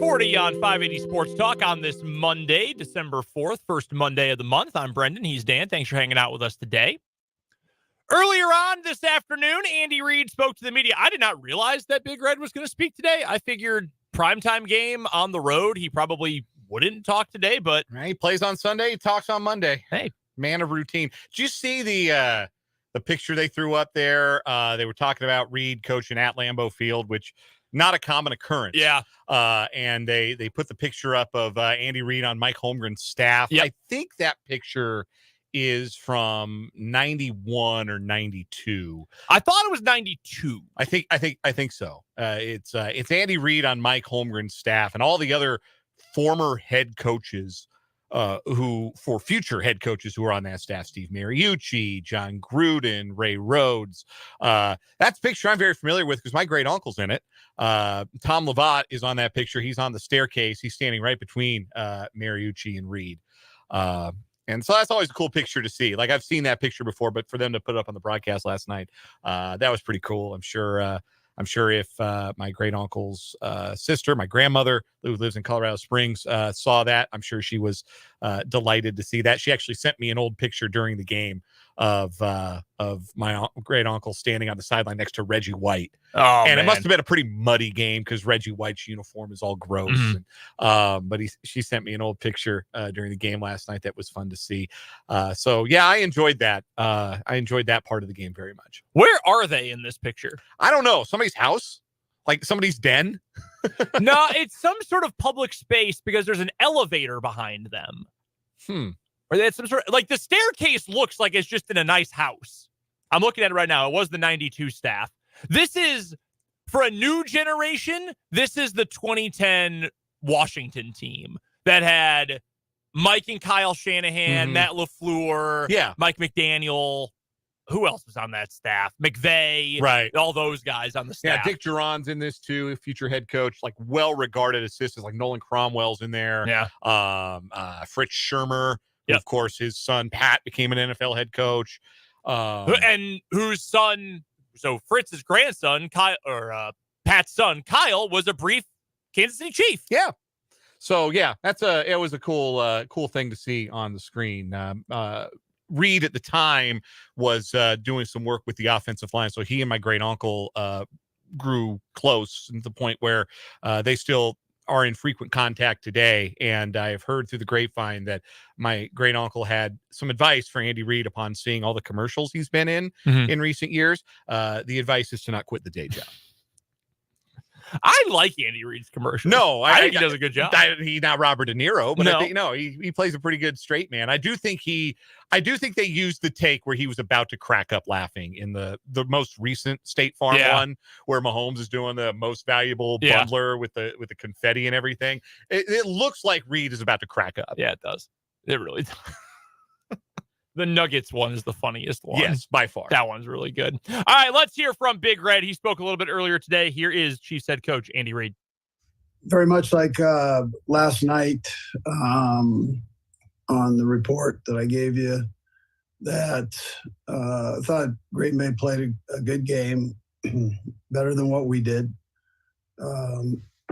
.40 on 580 Sports Talk on this Monday, December 4th, first Monday of the month. I'm Brendan. He's Dan. Thanks for hanging out with us today. Earlier on this afternoon, Andy Reid spoke to the media. I did not realize that Big Red was going to speak today. I figured primetime game on the road, he probably wouldn't talk today, but he plays on Sunday, he talks on Monday. Hey, man of routine. Did you see the picture they threw up there? They were talking about Reid coaching at Lambeau Field, which not a common occurrence. Yeah. And they put the picture up of Andy Reid on Mike Holmgren's staff. Yep. I think that picture is from 91 or 92. I thought it was 92. I think so. It's Andy Reid on Mike Holmgren's staff, and all the other former head coaches who for future head coaches who are on that staff: Steve Mariucci, John Gruden, Ray Rhodes. That's a picture I'm very familiar with because my great uncle's in it. Tom Lavatt is on that picture. He's on the staircase. He's standing right between Mariucci and Reid. And so that's always a cool picture to see. Like, I've seen that picture before, but for them to put it up on the broadcast last night, that was pretty cool. I'm sure if my great uncle's sister, my grandmother, who lives in Colorado Springs, saw that, I'm sure she was delighted to see that. She actually sent me an old picture during the game of my great uncle standing on the sideline next to Reggie White. Oh, and man. It must have been a pretty muddy game because Reggie White's uniform is all gross. Mm-hmm. But she sent me an old picture during the game last night that was fun to see. So yeah, I enjoyed that. I enjoyed that part of the game very much. Where are they in this picture? I don't know. Somebody's house, like somebody's den. No, it's some sort of public space because there's an elevator behind them. Or that's some sort of, like, the staircase looks like it's just in a nice house. I'm looking at it right now. It was the 92 staff. This is, for a new generation, this is the 2010 Washington team that had Mike and Kyle Shanahan, Matt LaFleur, Mike McDaniel. Who else was on that staff? McVay, right? All those guys on the staff. Yeah, Dick Duran's in this too, future head coach, like well-regarded assistants, like Nolan Cromwell's in there. Yeah. Fritz Shermer, who, of course, his son Pat became an NFL head coach. And whose son, so Fritz's grandson, Kyle, or Pat's son, Kyle, was a brief Kansas City Chief. Yeah. So yeah, it was a cool thing to see on the screen. Reid at the time was doing some work with the offensive line, so he and my great uncle grew close to the point where they still are in frequent contact today. And I have heard through the grapevine that my great uncle had some advice for Andy Reid upon seeing all the commercials he's been in recent years. The advice is to not quit the day job. I like Andy Reid's commercials. No, I think he does a good job. He's not Robert De Niro, but No. I think he plays a pretty good straight man. I do think they used the take where he was about to crack up laughing in the most recent State Farm one, where Mahomes is doing the most valuable bundler with the confetti and everything. It looks like Reid is about to crack up. Yeah, it does. It really does. The Nuggets one is the funniest one. Yes, by far. That one's really good. All right, let's hear from Big Red. He spoke a little bit earlier today. Here is Chiefs head coach Andy Reid. Very much like last night on the report that I gave you, that I thought Green Bay played a good game, better than what we did.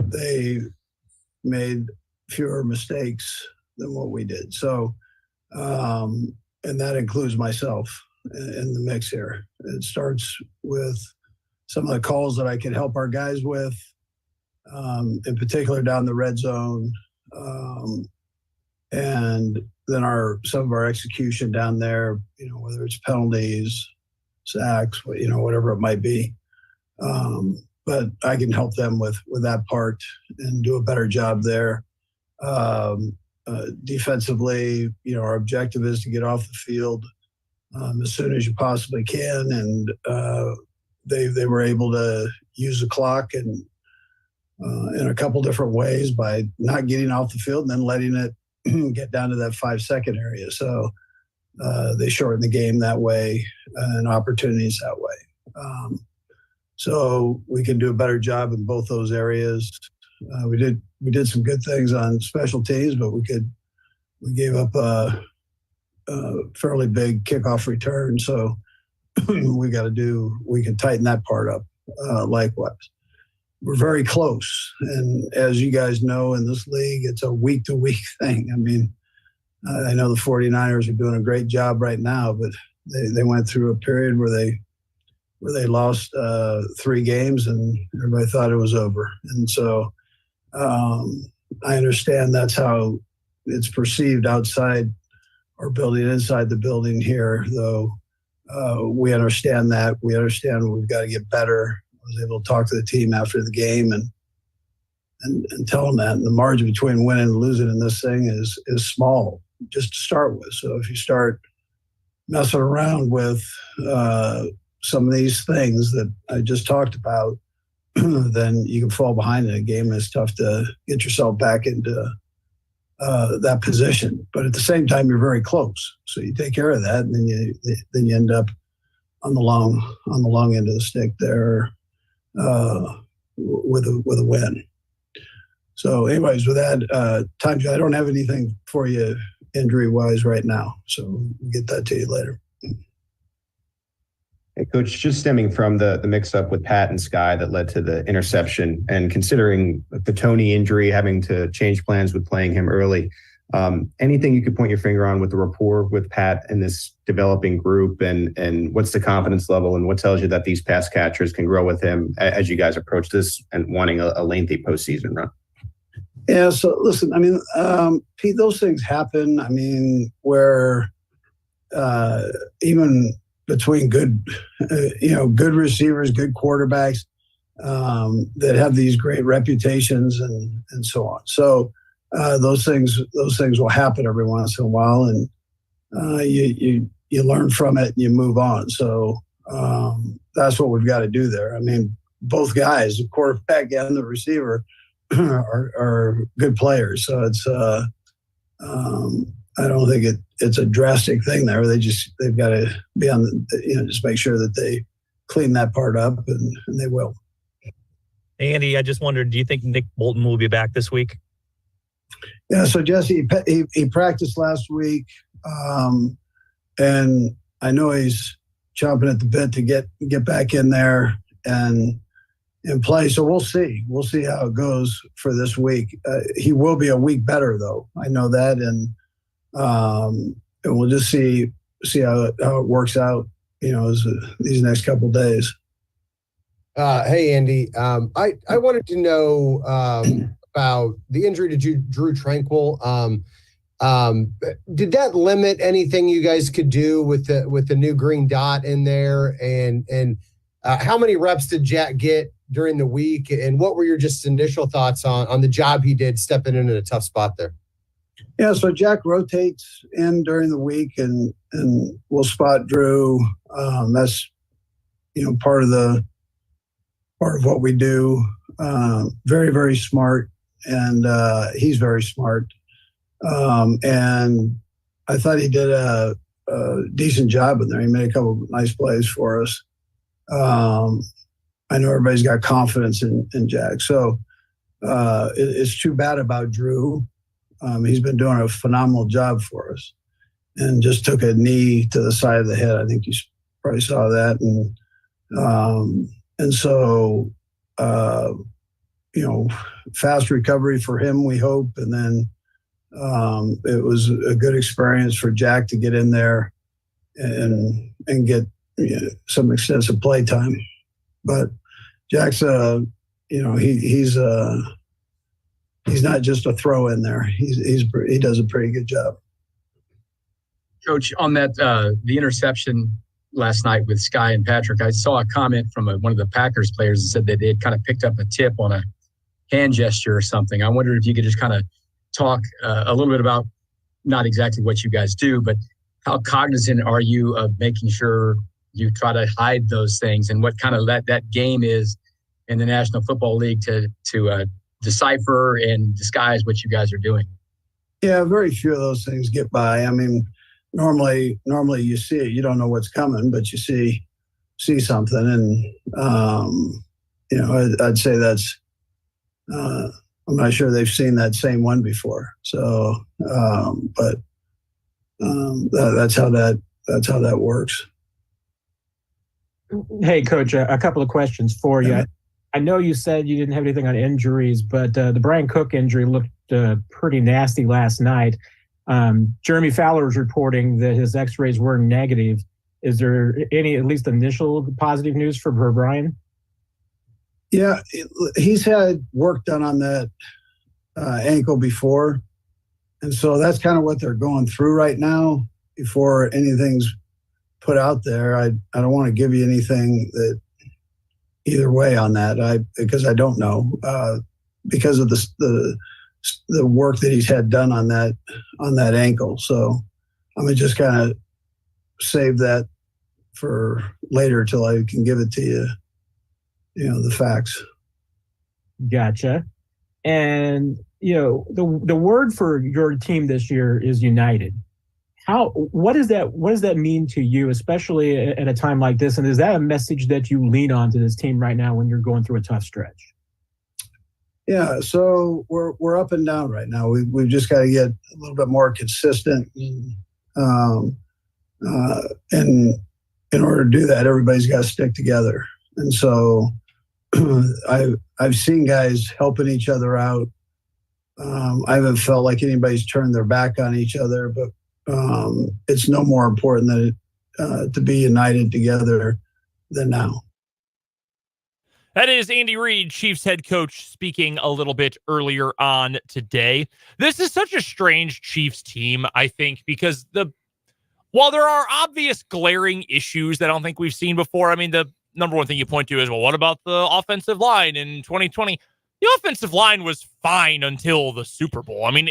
They made fewer mistakes than what we did. So, and that includes myself in the mix here. It starts with some of the calls that I can help our guys with, in particular down the red zone, and then some of our execution down there, whether it's penalties, sacks, whatever it might be. But I can help them with that part and do a better job there. Defensively, our objective is to get off the field as soon as you possibly can, and they were able to use the clock and in a couple different ways by not getting off the field and then letting it get down to that 5-second area. So they shortened the game that way and opportunities that way. So we can do a better job in both those areas. We did some good things on special teams, but we gave up a fairly big kickoff return. So we can tighten that part up likewise. We're very close. And as you guys know, in this league, it's a week-to-week thing. I mean, I know the 49ers are doing a great job right now, but they went through a period where they lost 3 games and everybody thought it was over. And so I understand that's how it's perceived outside our building, inside the building here, though. We understand that. We understand we've got to get better. was able to talk to the team after the game and tell them that. And the margin between winning and losing in this thing is small, just to start with. So if you start messing around with some of these things that I just talked about, then you can fall behind in a game. It's tough to get yourself back into that position. But at the same time, you're very close. So you take care of that, and then you end up on the long end of the stick there with a win. So, anyways, with that, time, I don't have anything for you injury-wise right now. So we'll get that to you later. Hey, Coach, just stemming from the mix-up with Pat and Sky that led to the interception, and considering the Tony injury, having to change plans with playing him early, anything you could point your finger on with the rapport with Pat and this developing group, and what's the confidence level, and what tells you that these pass catchers can grow with him as you guys approach this and wanting a lengthy postseason run? Yeah, so listen, I mean, Pete, those things happen. I mean, where even between good receivers, good quarterbacks that have these great reputations and so on. So those things will happen every once in a while, and you learn from it and you move on. So that's what we've got to do there. I mean, both guys, the quarterback and the receiver, are good players. So it's I don't think it's a drastic thing there. They've got to be on just make sure that they clean that part up, and they will. Andy, I just wondered, do you think Nick Bolton will be back this week? Yeah, so Jesse, he practiced last week, and I know he's chomping at the bit to get back in there and play. So we'll see how it goes for this week. He will be a week better, though. I know that, and we'll just see how it works out, as these next couple of days. Hey, Andy. I wanted to know about the injury to Drew Tranquil. Did that limit anything you guys could do with the new green dot in there? And how many reps did Jack get during the week? And what were your just initial thoughts on the job he did stepping in a tough spot there? Yeah, so Jack rotates in during the week, and we'll spot Drew. That's part of what we do. Very, very smart, and he's very smart. And I thought he did a decent job in there. He made a couple of nice plays for us. I know everybody's got confidence in Jack. So it's too bad about Drew. He's been doing a phenomenal job for us, and just took a knee to the side of the head. I think you probably saw that. And so, fast recovery for him, we hope. And then it was a good experience for Jack to get in there and get some extensive play time. But Jack's he's not just a throw in there. He does a pretty good job. Coach, on that the interception last night with Sky and Patrick, I saw a comment from one of the Packers players that said that they had kind of picked up a tip on a hand gesture or something. I wondered if you could just kind of talk a little bit about not exactly what you guys do, but how cognizant are you of making sure you try to hide those things, and what kind of that game is in the National Football League to decipher and disguise what you guys are doing? Yeah, very few of those things get by. I mean, normally you see it, you don't know what's coming, but you see something, and I'd say that's I'm not sure they've seen that same one before. So, but that's how that works. Hey, Coach, a couple of questions for you. I know you said you didn't have anything on injuries, but the Brian Cook injury looked pretty nasty last night. Jeremy Fowler was reporting that his x-rays were negative. Is there any at least initial positive news for Brian? Yeah, he's had work done on that ankle before. And so that's kind of what they're going through right now before anything's put out there. I don't want to give you anything that either way on that. Because I don't know because of the work that he's had done on that ankle. So I'm gonna just kind of save that for later till I can give it to you. The facts. Gotcha. And the word for your team this year is united. What does that mean to you, especially at a time like this? And is that a message that you lean on to this team right now when you're going through a tough stretch? Yeah, so we're up and down right now. We've just got to get a little bit more consistent, and in order to do that, everybody's got to stick together. And so I've seen guys helping each other out. I haven't felt like anybody's turned their back on each other, but it's no more important to be united together than now. That is Andy Reid, Chiefs head coach, speaking a little bit earlier on today. This is such a strange Chiefs team, I think, because while there are obvious glaring issues that I don't think we've seen before, I mean, the number one thing you point to is, well, what about the offensive line in 2020? The offensive line was fine until the Super Bowl. I mean,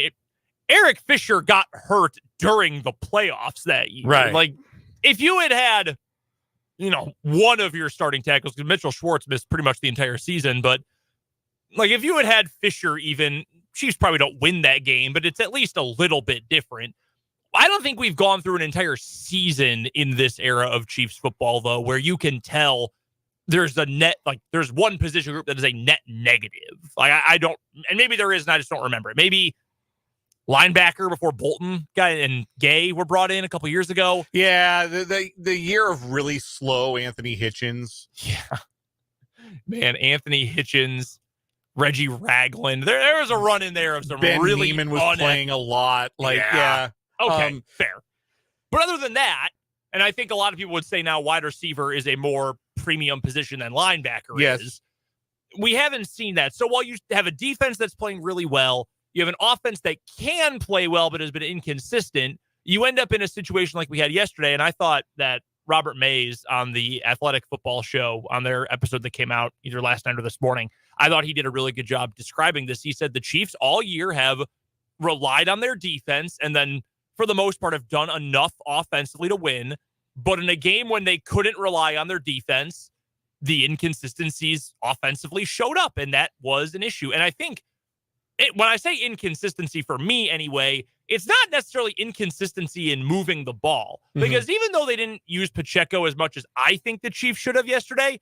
Eric Fisher got hurt during the playoffs that year. Right. Like, if you had one of your starting tackles, because Mitchell Schwartz missed pretty much the entire season, but like if you had Fisher, even Chiefs probably don't win that game, but it's at least a little bit different. I don't think we've gone through an entire season in this era of Chiefs football, though, where you can tell there's there's one position group that is a net negative. Like I don't, and maybe there is, and I just don't remember it. Maybe linebacker before Bolton and Gay were brought in a couple years ago. Yeah, the year of really slow Anthony Hitchens. Yeah, man, Anthony Hitchens, Reggie Ragland. There was a run in there of some Ben really Neiman was playing a lot. Yeah. Okay, fair. But other than that, and I think a lot of people would say now wide receiver is a more premium position than linebacker is. We haven't seen that. So while you have a defense that's playing really well, you have an offense that can play well but has been inconsistent, you end up in a situation like we had yesterday. And I thought that Robert Mays on the Athletic Football Show, on their episode that came out either last night or this morning, I thought he did a really good job describing this. He said the Chiefs all year have relied on their defense and then for the most part have done enough offensively to win. But in a game when they couldn't rely on their defense, the inconsistencies offensively showed up, and that was an issue. And I think when I say inconsistency for me anyway, it's not necessarily inconsistency in moving the ball. Because even though they didn't use Pacheco as much as I think the Chiefs should have yesterday,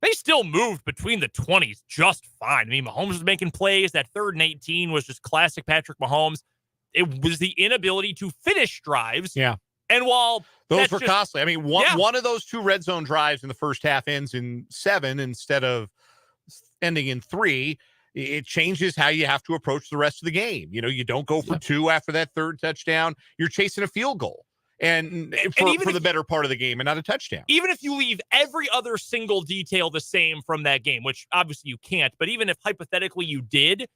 they still moved between the 20s just fine. I mean, Mahomes was making plays. That 3rd and 18 was just classic Patrick Mahomes. It was the inability to finish drives. Yeah. And while those were costly. I mean, one of those 2 red zone drives in the first half ends in 7 instead of ending in 3. It changes how you have to approach the rest of the game. You don't go for 2 after that 3rd touchdown. You're chasing a field goal. And for the better part of the game and not a touchdown. Even if you leave every other single detail the same from that game, which obviously you can't, but even if hypothetically you did,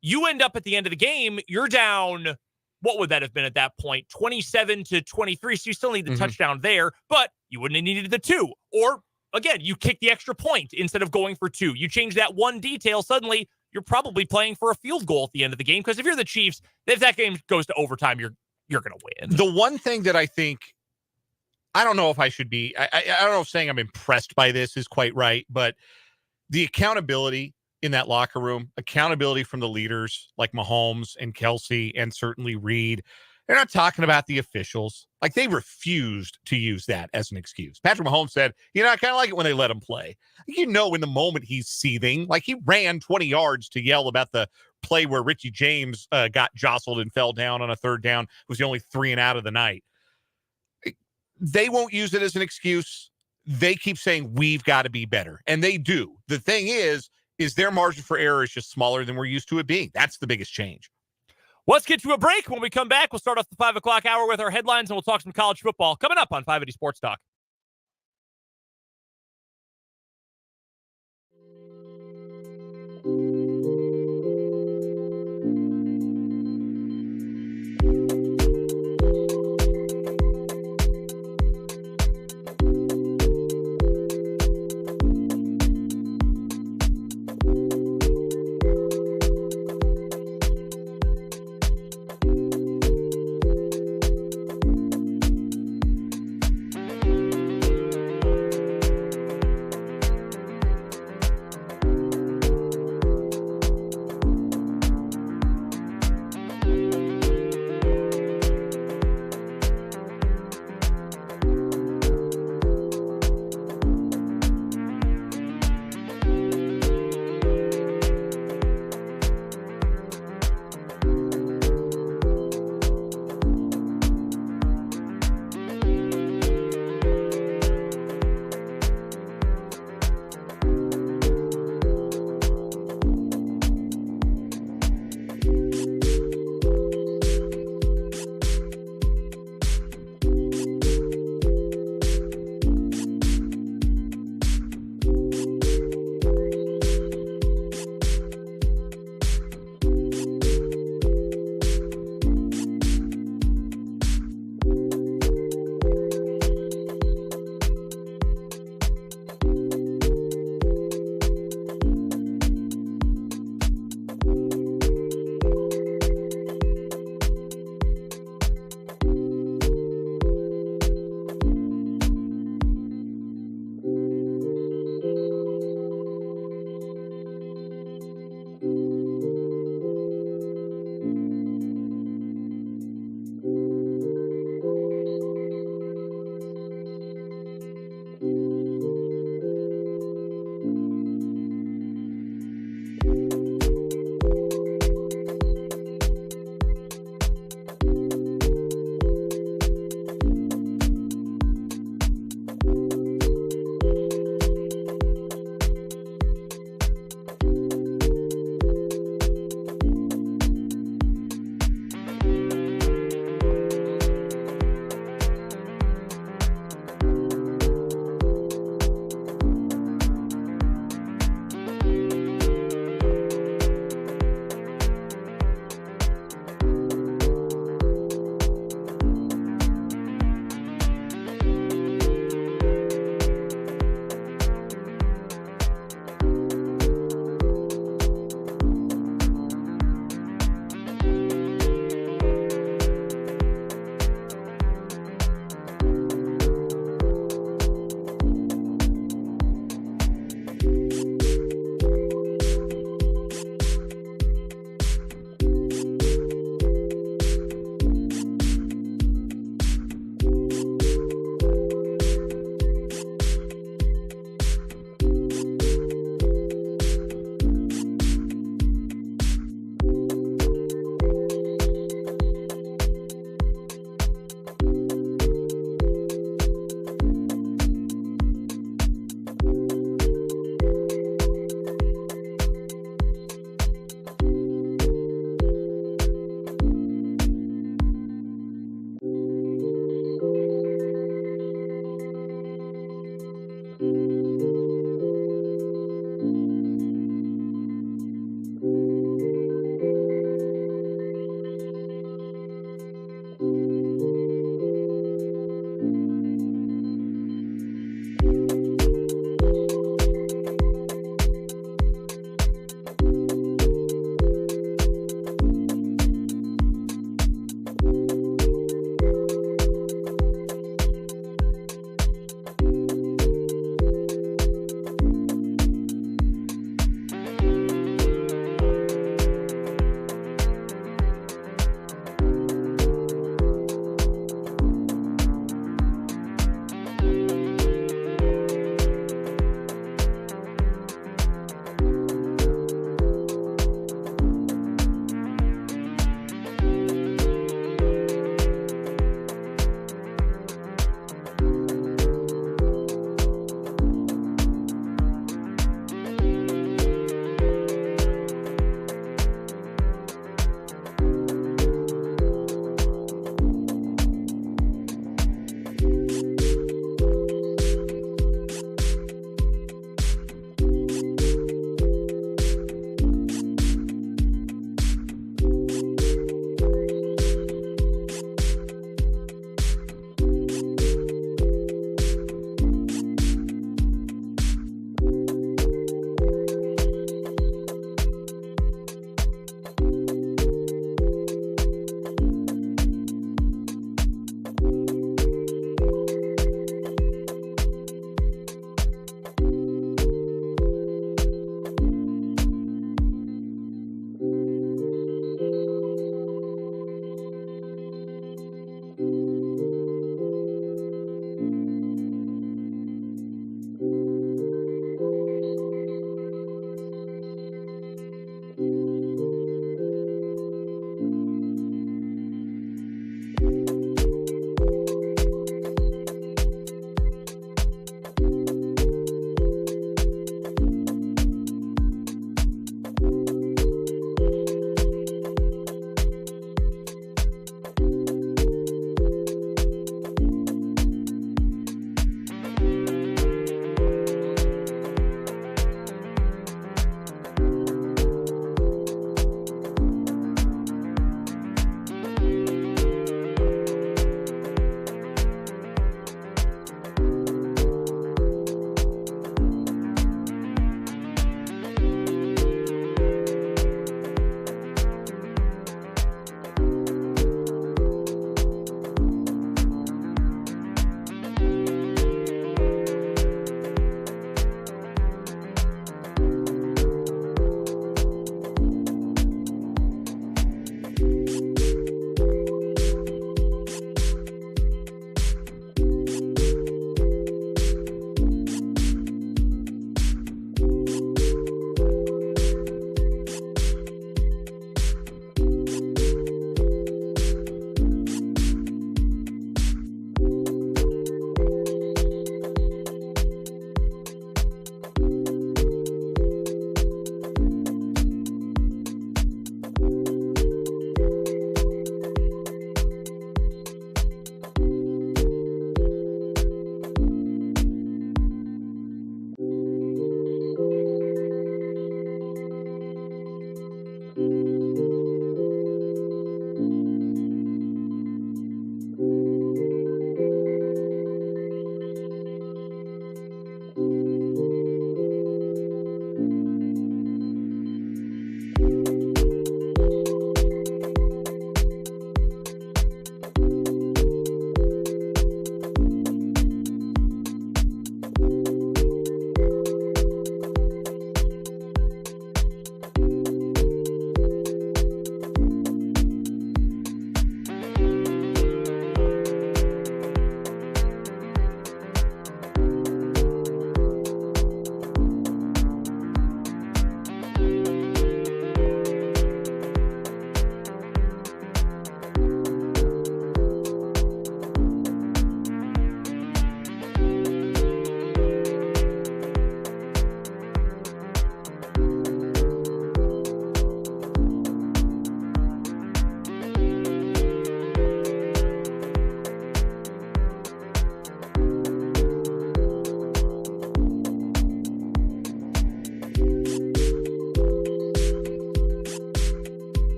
you end up at the end of the game, you're down, what would that have been at that point? 27-23. So you still need the touchdown there, but you wouldn't have needed the 2. Or again, you kick the extra point instead of going for 2. You change that one detail, suddenly you're probably playing for a field goal at the end of the game. Because if you're the Chiefs, if that game goes to overtime, you're going to win. The one thing that I think, I don't know if I should be, I don't know if saying I'm impressed by this is quite right, but the accountability in that locker room, accountability from the leaders like Mahomes and Kelsey and certainly Reid. They're not talking about the officials. Like, they refused to use that as an excuse. Patrick Mahomes said, I kind of like it when they let him play. In the moment he's seething, like he ran 20 yards to yell about the play where Richie James got jostled and fell down on a 3rd down. It was the only 3 and out of the night. They won't use it as an excuse. They keep saying, we've got to be better. And they do. The thing is their margin for error is just smaller than we're used to it being. That's the biggest change. Let's get to a break. When we come back, we'll start off the 5 o'clock hour with our headlines, and we'll talk some college football coming up on 580 Sports Talk.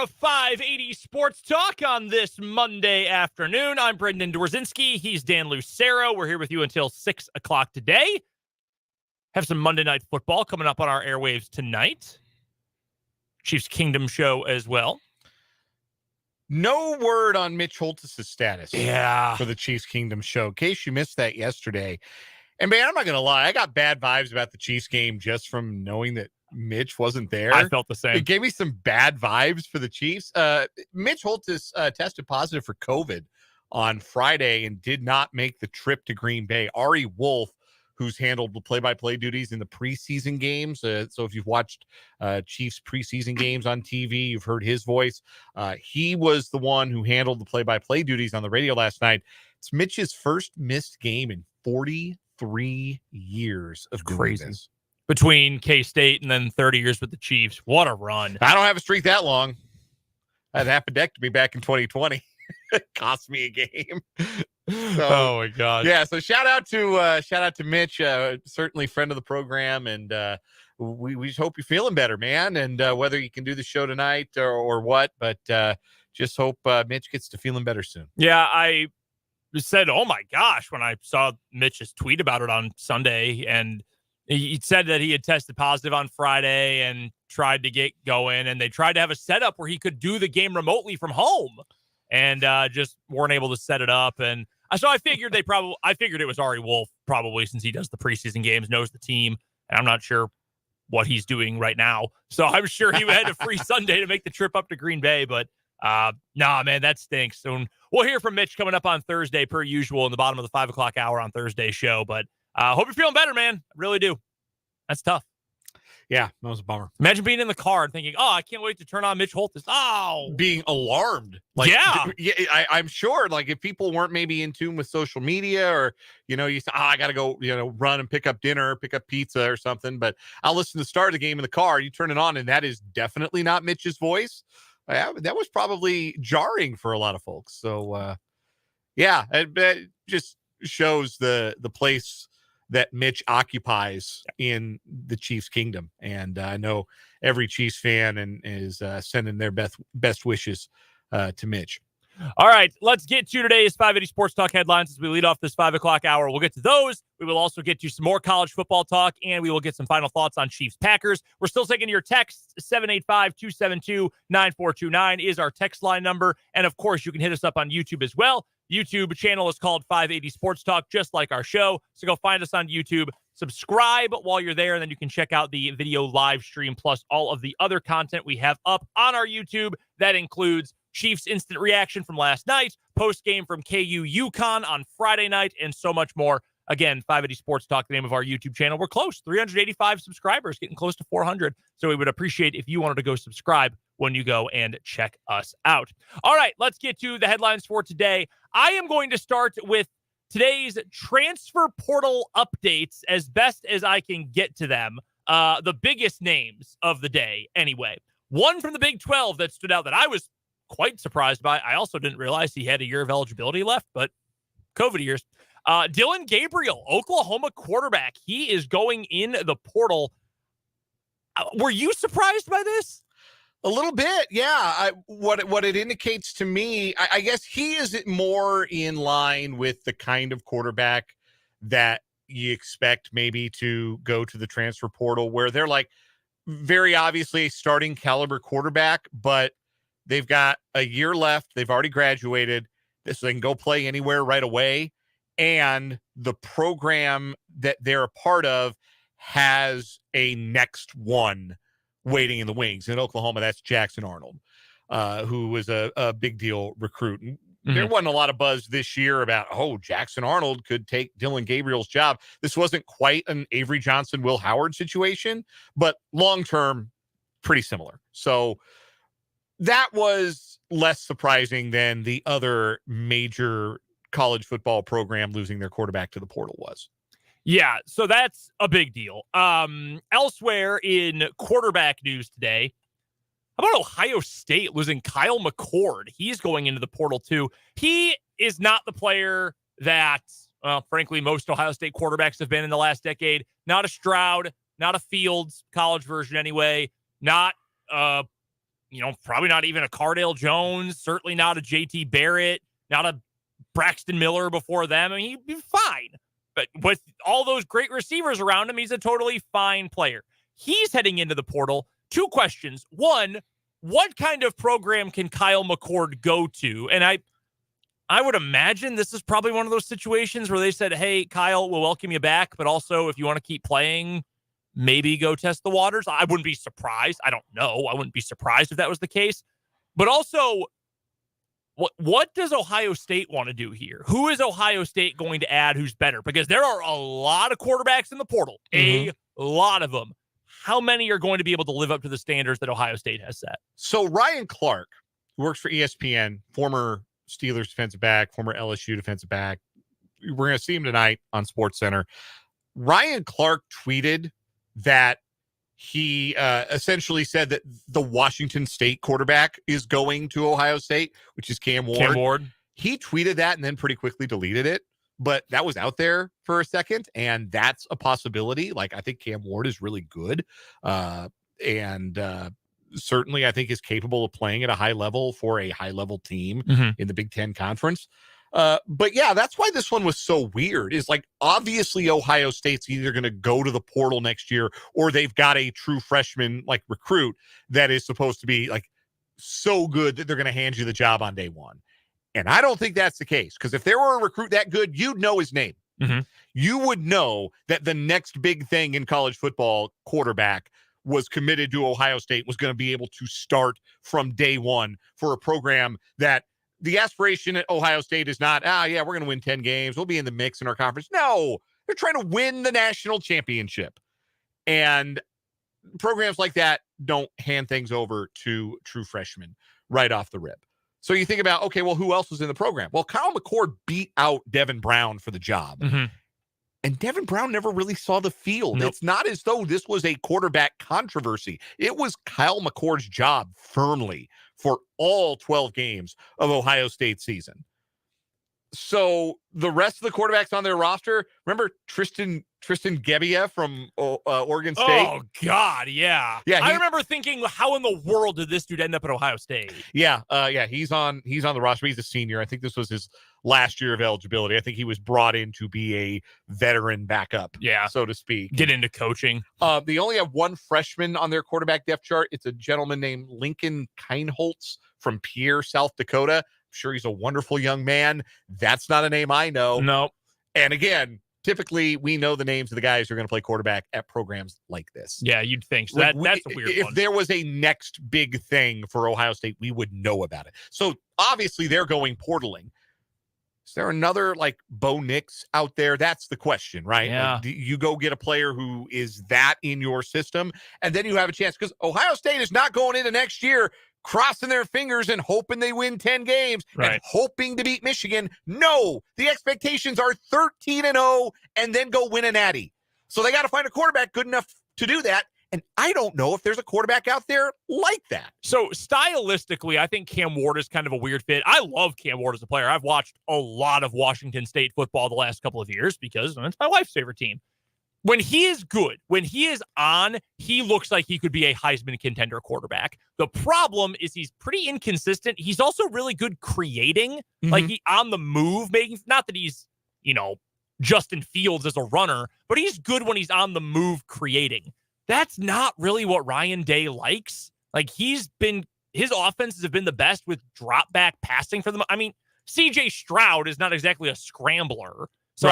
of 580 Sports Talk on this Monday afternoon. I'm Brendan Dworzinski. He's Dan Lucero. We're here with you until 6 o'clock today. Have some Monday Night Football coming up on our airwaves tonight. Chiefs Kingdom show as well. No word on Mitch Holthus' status for the Chiefs Kingdom show. In case you missed that yesterday. And, man, I'm not going to lie. I got bad vibes about the Chiefs game just from knowing that Mitch wasn't there. I felt the same. It gave me some bad vibes for the Chiefs. Mitch Holthus tested positive for COVID on Friday and did not make the trip to Green Bay. Ari Wolf, who's handled the play-by-play duties in the preseason games. So if you've watched Chiefs preseason games on TV, you've heard his voice. He was the one who handled the play-by-play duties on the radio last night. It's Mitch's first missed game in 43 years of doing crazy. This. Between K-State and then 30 years with the Chiefs. What a run. I don't have a streak that long. I had appendectomy back in 2020. It cost me a game. So, oh my God. Yeah. So shout out to Mitch, certainly friend of the program. And we just hope you're feeling better, man. And whether you can do the show tonight or what, but just hope Mitch gets to feeling better soon. Yeah. I said, oh my gosh, when I saw Mitch's tweet about it on Sunday, and he said that he had tested positive on Friday and tried to get going, and they tried to have a setup where he could do the game remotely from home, and just weren't able to set it up. And so I figured it was Ari Wolf, probably, since he does the preseason games, knows the team, and I'm not sure what he's doing right now. So I'm sure he had a free Sunday to make the trip up to Green Bay, but nah, man, that stinks. So we'll hear from Mitch coming up on Thursday, per usual, in the bottom of the 5 o'clock hour on Thursday's show. But hope you're feeling better, man. I really do. That's tough. Yeah, that was a bummer. Imagine being in the car and thinking, oh, I can't wait to turn on Mitch Holthus. Oh, being alarmed. I'm sure, like, if people weren't maybe in tune with social media, or, you say, I got to go, run and pick up dinner, pick up pizza or something. But I'll listen to the start of the game in the car. You turn it on, and that is definitely not Mitch's voice. That was probably jarring for a lot of folks. So, it just shows the place that Mitch occupies in the Chiefs Kingdom. And I know every Chiefs fan is sending their best wishes to Mitch. All right, let's get to today's 580 Sports Talk headlines as we lead off this 5 o'clock hour. We'll get to those. We will also get to some more college football talk, and we will get some final thoughts on Chiefs Packers. We're still taking your texts. 785-272-9429 is our text line number. And of course, you can hit us up on YouTube as well. YouTube channel is called 580 Sports Talk, just like our show. So go find us on YouTube, subscribe while you're there, and then you can check out the video live stream plus all of the other content we have up on our YouTube. That includes Chiefs instant reaction from last night, post-game from KU UConn on Friday night, and so much more. Again, 580 Sports Talk, the name of our YouTube channel. We're close, 385 subscribers, getting close to 400. So we would appreciate if you wanted to go subscribe when you go and check us out. All right, let's get to the headlines for today. I am going to start with today's transfer portal updates as best as I can get to them. The biggest names of the day, anyway. One from the Big 12 that stood out that I was quite surprised by. I also didn't realize he had a year of eligibility left, but COVID years. Dylan Gabriel, Oklahoma quarterback. He is going in the portal. Were you surprised by this? A little bit, yeah. What it indicates to me, I guess he is more in line with the kind of quarterback that you expect maybe to go to the transfer portal, where they're like very obviously a starting caliber quarterback, but they've got a year left. They've already graduated, so they can go play anywhere right away. And the program that they're a part of has a next one waiting in the wings. In Oklahoma, that's Jackson Arnold, who was a big deal recruit. There wasn't a lot of buzz this year about, Jackson Arnold could take Dylan Gabriel's job. This wasn't quite an Avery Johnson, Will Howard situation, but long-term, pretty similar. So that was less surprising than the other major college football program losing their quarterback to the portal was. Yeah, so that's a big deal. Elsewhere in quarterback news today, how about Ohio State losing Kyle McCord? He's going into the portal too. He is not the player that, frankly, most Ohio State quarterbacks have been in the last decade. Not a Stroud, not a Fields, college version anyway. Not probably not even a Cardale Jones, certainly not a JT Barrett, not a Braxton Miller before them. I mean, he'd be fine. But with all those great receivers around him, he's a totally fine player. He's heading into the portal. 2 questions. 1, what kind of program can Kyle McCord go to? And I would imagine this is probably one of those situations where they said, hey, Kyle, we'll welcome you back, but also if you want to keep playing, maybe go test the waters. I wouldn't be surprised. I don't know. I wouldn't be surprised if that was the case. But also, what does Ohio State want to do here? Who is Ohio State going to add who's better? Because there are a lot of quarterbacks in the portal, a lot of them. How many are going to be able to live up to the standards that Ohio State has set? So Ryan Clark, who works for ESPN, former Steelers defensive back, former LSU defensive back. We're going to see him tonight on SportsCenter. Ryan Clark tweeted that he essentially said that the Washington State quarterback is going to Ohio State, which is Cam Ward. He tweeted that and then pretty quickly deleted it. But that was out there for a second, and that's a possibility. Like, I think Cam Ward is really good. And certainly I think is capable of playing at a high level for a high-level team in the Big Ten Conference. But yeah, that's why this one was so weird, is like, obviously Ohio State's either going to go to the portal next year or they've got a true freshman like recruit that is supposed to be like so good that they're going to hand you the job on day one. And I don't think that's the case, because if there were a recruit that good, you'd know his name. You would know that the next big thing in college football quarterback was committed to Ohio State, was going to be able to start from day one for a program that the aspiration at Ohio State is not, we're going to win 10 games. We'll be in the mix in our conference. No, they're trying to win the national championship. And programs like that don't hand things over to true freshmen right off the rip. So you think about, okay, well, who else was in the program? Well, Kyle McCord beat out Devin Brown for the job. And Devin Brown never really saw the field. It's not as though this was a quarterback controversy. It was Kyle McCord's job firmly for all 12 games of Ohio State season. So the rest of the quarterbacks on their roster, remember Tristan Gebbia from Oregon State? Oh, God, yeah. I remember thinking, how in the world did this dude end up at Ohio State? Yeah, he's on the roster. He's a senior. I think this was his last year of eligibility. I think he was brought in to be a veteran backup, so to speak. Get into coaching. They only have one freshman on their quarterback depth chart. It's a gentleman named Lincoln Keinholz from Pierre, South Dakota. I'm sure he's a wonderful young man. That's not a name I know. No. And again, typically we know the names of the guys who are going to play quarterback at programs like this. Yeah, you'd think so. That's a weird one. If there was a next big thing for Ohio State, we would know about it. So obviously they're going portaling. Is there another like Bo Nix out there? That's the question, right? Yeah. Like, you go get a player who is that in your system, and then you have a chance, because Ohio State is not going into next year crossing their fingers and hoping they win 10 games and hoping to beat Michigan. No, the expectations are 13-0 and then go win a natty. So they got to find a quarterback good enough to do that. And I don't know if there's a quarterback out there like that. So stylistically, I think Cam Ward is kind of a weird fit. I love Cam Ward as a player. I've watched a lot of Washington State football the last couple of years because it's my wife's favorite team. When he is good, when he is on, he looks like he could be a Heisman contender quarterback. The problem is he's pretty inconsistent. He's also really good creating, like he on the move, making, not that he's, Justin Fields as a runner, but he's good when he's on the move creating. That's not really what Ryan Day likes. Like his offenses have been the best with drop back passing for them. I mean, CJ Stroud is not exactly a scrambler. So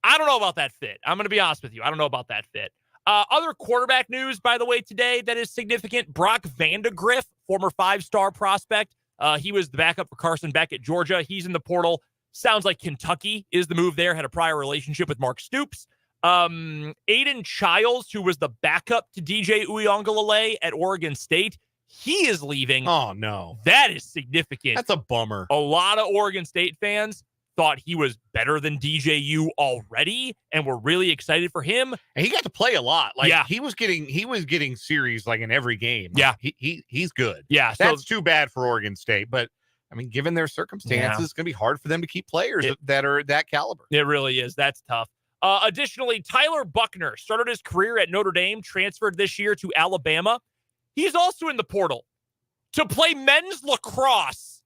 I don't know about that fit. I'm going to be honest with you. I don't know about that fit. Other quarterback news, by the way, today that is significant. Brock Vandagriff, former 5-star prospect. He was the backup for Carson Beck at Georgia. He's in the portal. Sounds like Kentucky is the move there. Had a prior relationship with Mark Stoops. Aiden Childs, who was the backup to DJ Uiagalelei at Oregon State, he is leaving. Oh, no. That is significant. That's a bummer. A lot of Oregon State fans thought he was better than DJU already and were really excited for him. And he got to play a lot. Like he was getting series like in every game. Yeah. He's good. Yeah. That's too bad for Oregon State. But I mean, given their circumstances, it's going to be hard for them to keep players that are that caliber. It really is. That's tough. Additionally, Tyler Buckner started his career at Notre Dame, transferred this year to Alabama. He's also in the portal. to play men's lacrosse.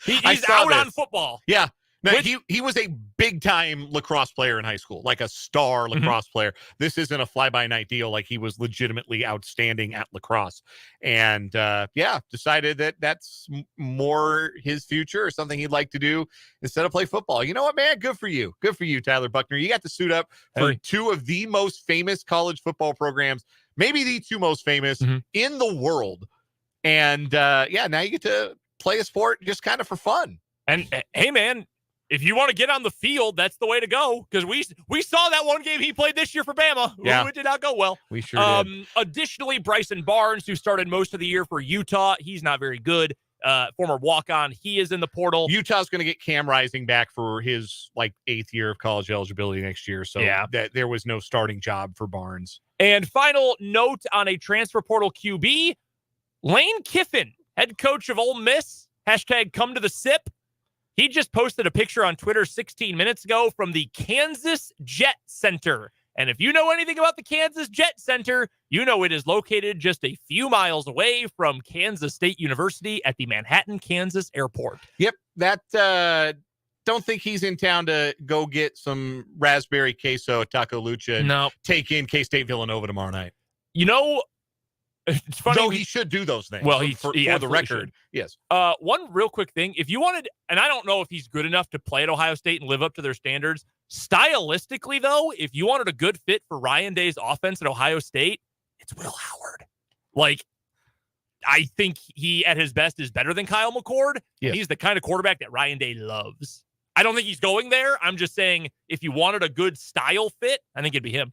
He's saw out this. on football. Yeah. No, Which- he was a big-time lacrosse player in high school, like a star lacrosse player. This isn't a fly-by-night deal. Like, he was legitimately outstanding at lacrosse. And, decided that that's more his future or something he'd like to do instead of play football. You know what, man? Good for you. Good for you, Tyler Buckner. You got to suit up for two of the most famous college football programs, maybe the two most famous in the world. And, now you get to play a sport just kind of for fun. And, hey, man, if you want to get on the field, that's the way to go. Because we saw that one game he played this year for Bama. Yeah. It did not go well. We sure did. Additionally, Bryson Barnes, who started most of the year for Utah, he's not very good. Former walk-on, he is in the portal. Utah's going to get Cam Rising back for his 8th year of college eligibility next year. So that there was no starting job for Barnes. And final note on a transfer portal QB, Lane Kiffin, head coach of Ole Miss, hashtag come to the sip. He just posted a picture on Twitter 16 minutes ago from the Kansas Jet Center. And if you know anything about the Kansas Jet Center, you know it is located just a few miles away from Kansas State University at the Manhattan, Kansas airport. Yep. That, don't think he's in town to go get some raspberry queso at Taco Lucha and take in K-State Villanova tomorrow night. You know, it's funny. Though he should do those things. Well, for he the record. Yes. One real quick thing. If you wanted, and I don't know if he's good enough to play at Ohio State and live up to their standards. Stylistically, though, if you wanted a good fit for Ryan Day's offense at Ohio State, it's Will Howard. I think he, at his best, is better than Kyle McCord. Yes. He's the kind of quarterback that Ryan Day loves. I don't think he's going there. I'm just saying, if you wanted a good style fit, I think it'd be him.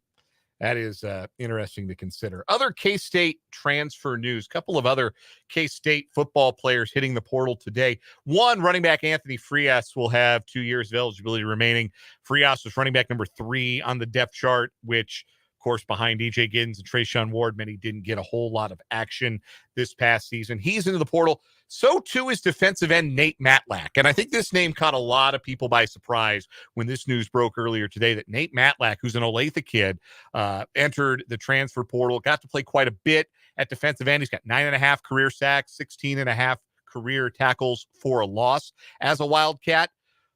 That is interesting to consider. Other K-State transfer news. A couple of other K-State football players hitting the portal today. One, running back Anthony Frias will have 2 years of eligibility remaining. Frias was running back number 3 on the depth chart, which, of course, behind DJ Giddens and Trayshawn Ward, many didn't get a whole lot of action this past season. He's into the portal. So, too, is defensive end Nate Matlack. And I think this name caught a lot of people by surprise when this news broke earlier today that Nate Matlack, who's an Olathe kid, entered the transfer portal, got to play quite a bit at defensive end. He's got 9.5 career sacks, 16.5 career tackles for a loss as a Wildcat.